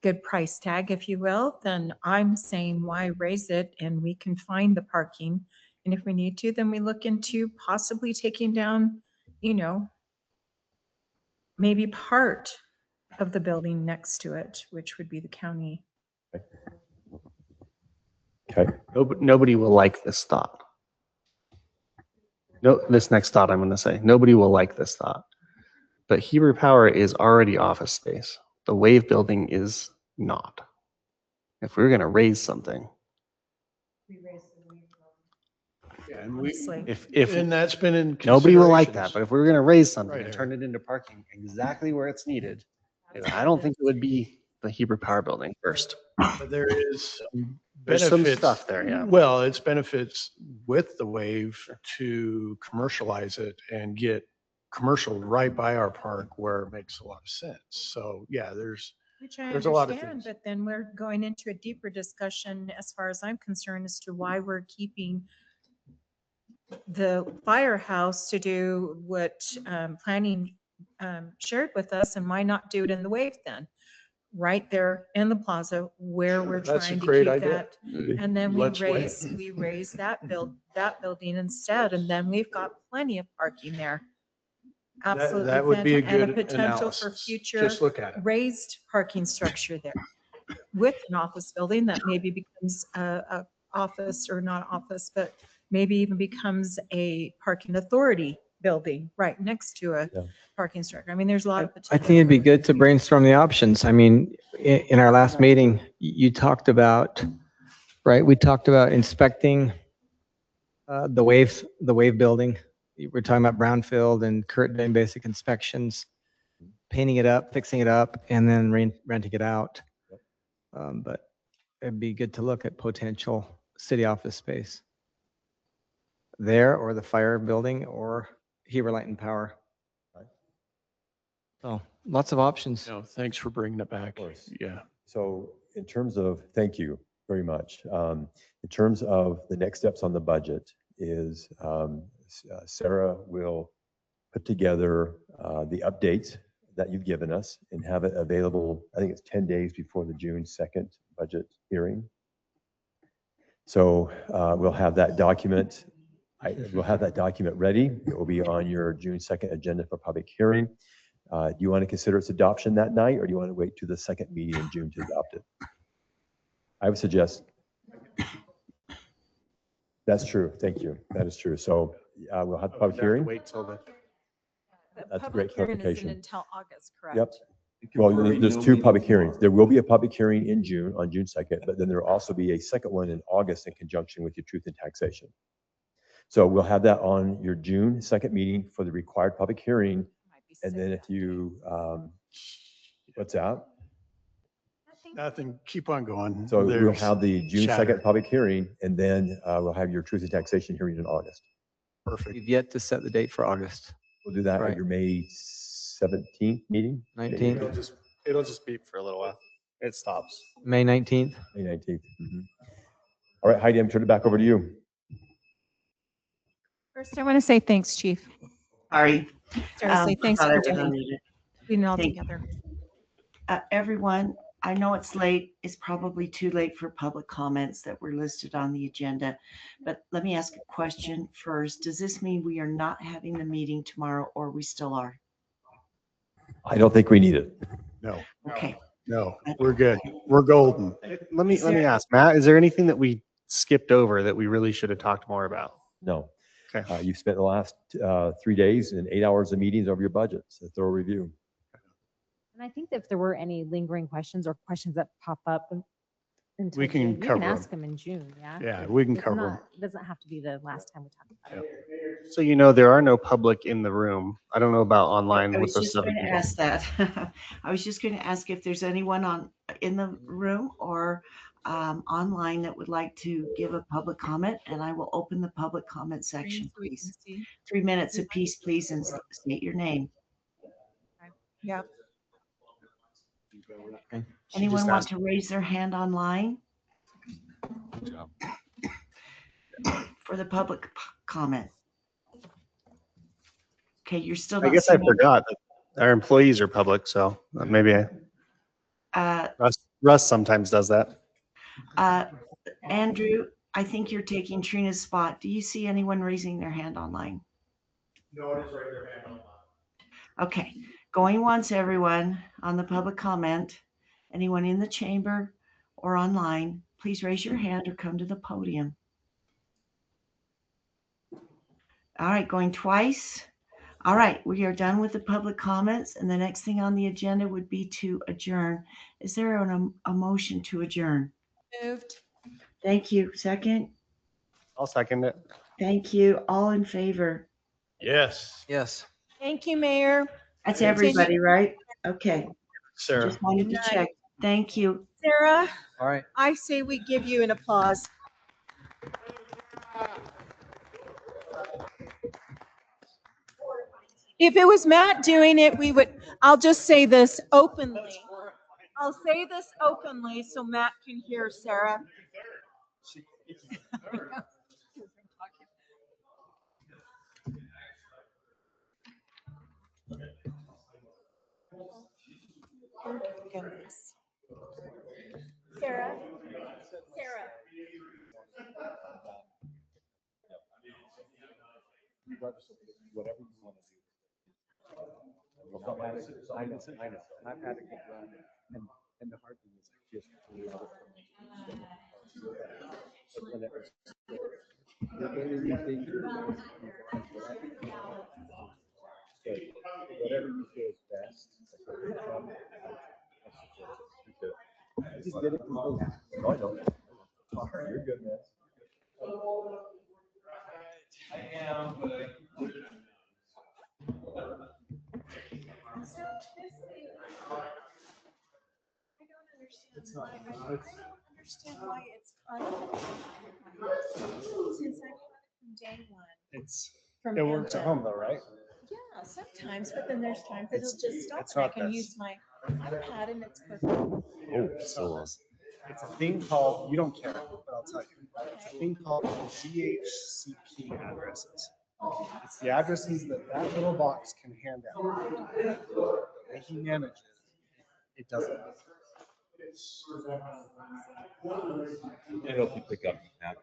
good price tag, if you will, then I'm saying why raise it and we can find the parking. And if we need to, then we look into possibly taking down, you know, maybe part of the building next to it, which would be the county. Okay. Nobody will like this thought. No, this next thought I'm going to say, nobody will like this thought. But Heber Power is already office space. The Wave building is not. If we're going to raise something, Yeah, and we, Honestly. if and that's been in. nobody will like that, considerations. but if we were going to raise something Right, and turn it into parking exactly where it's needed, I don't think it would be the Heber Power building first. But there is some There's some benefits. stuff there, yeah. Well, it's benefits with the wave to commercialize it and get commercial right by our park where it makes a lot of sense. So yeah, Which I there's a lot of understand, things. but then we're going into a deeper discussion as far as I'm concerned as to why we're keeping the firehouse to do what planning shared with us, and why not do it in the Wave then? Right there in the plaza where we're That's a trying to great keep idea. that. And then we Let's wait. raise that building instead, and then we've got plenty of parking there. Absolutely. That would be a fantastic, and good potential for analysis. future Just look at it. raised parking structure there with an office building that maybe becomes a office, or not office, but maybe even becomes a parking authority building right next to a Yeah. parking structure. I mean, there's a lot of I potential. think it'd be good to brainstorm the options. I mean, in our last meeting, you talked about, right, we talked about inspecting the wave building. We're talking about brownfield and Kurt doing basic inspections, painting it up, fixing it up, and then renting it out. But it'd be good to look at potential city office space there, or the fire building, or Heber Light and Power. So lots of options. No, thanks for bringing it back. course. Yeah. So in terms of, thank you very much. In terms of the next steps on the budget is Sarah will put together the updates that you've given us and have it available, I think it's 10 days before the June 2nd budget hearing. So we'll have that document. We'll have that document ready. It will be on your June 2nd agenda for public hearing. Do you want to consider its adoption that night, or do you want to wait to the second meeting in June to adopt it? I would suggest. That's true. Thank you. That is true. So we'll have the public hearing. Wait till the. The That's a public great hearing isn't clarification. until August, correct? Yep. Well, there's two public hearings. There will be a public hearing in June, on June 2nd, but then there will also be a second one in August in conjunction with your truth and taxation. So we'll have that on your June 2nd meeting for the required public hearing. Might be And sick then that if you, what's that? Nothing, keep on going. So we'll There's have the June chatter. 2nd public hearing, and then we'll have your truth and taxation hearing in August. Perfect. We've yet to set the date for August We'll do that at Right. your May 17th meeting, 19th, It'll just beep for a little while. It stops. May 19th. May 19th. All right, Heidi, I'm turning it back over to you. First, I want to say thanks, Chief. Sorry. Seriously, thanks thought I for was doing unmuted. it all Thank- together. Everyone, I know it's late. It's probably too late for public comments that were listed on the agenda. But let me ask a question first. Does this mean we are not having the meeting tomorrow, or we still are? I don't think we need it. No, Okay. no, we're good. We're golden. Let me ask, Matt, is there anything that we skipped over that we really should have talked more about? No. Okay. You've spent the last 3 days and 8 hours of meetings over your budget. So thorough review. And I think that if there were any lingering questions or questions that pop up until We can June, you cover can 'em. ask them in June, yeah? Yeah, we can It's cover 'em. not- It doesn't have to be the last time we talk about it. So you know there are no public in the room. I don't know about online I with was the just 7 going to people. ask that. I was just going to ask if there's anyone in the room or online that would like to give a public comment, and I will open the public comment section, So we can please. see. 3 minutes apiece, please, and state your name. Yeah. Okay. Anyone want to raise their hand online for the public comment? Okay, you're still I not guess I seeing. forgot that our employees are public, so maybe Russ sometimes does that. Andrew, I think you're taking Trina's spot. Do you see anyone raising their hand online? Nobody's raised their hand online. Okay, going once, everyone on the public comment. Anyone in the chamber or online, please raise your hand or come to the podium. All right, going twice. All right, we are done with the public comments, and the next thing on the agenda would be to adjourn. Is there a motion to adjourn? Moved. Thank you. Second? I'll second it. Thank you. All in favor? Yes. Yes. Thank you, Mayor. That's everybody, right? Okay, Sarah. just wanted to check. Thank you. Sarah, All right. I say we give you an applause. If it was Matt doing it, I'll just say this openly. I'll say this openly so Matt can hear Sarah. Goodness. Sarah. Whatever you want to do. I know. And I've had a good run. And the hard thing is just to love it. But when it was, you're doing the thing you want, so whatever you feel is best. I just did it for me. I know. You're good, man. I don't understand why it's since I from day one. It works at home though, right? Yeah, sometimes, but then there's times that it'll just stop it's and I not can this. use my iPad and it's perfect. Oh, so, It's a thing called, you don't care, but I'll tell you. It's a thing called DHCP addresses. It's the addresses that little box can hand out. And he manages. It doesn't. I hope you pick up, Matt.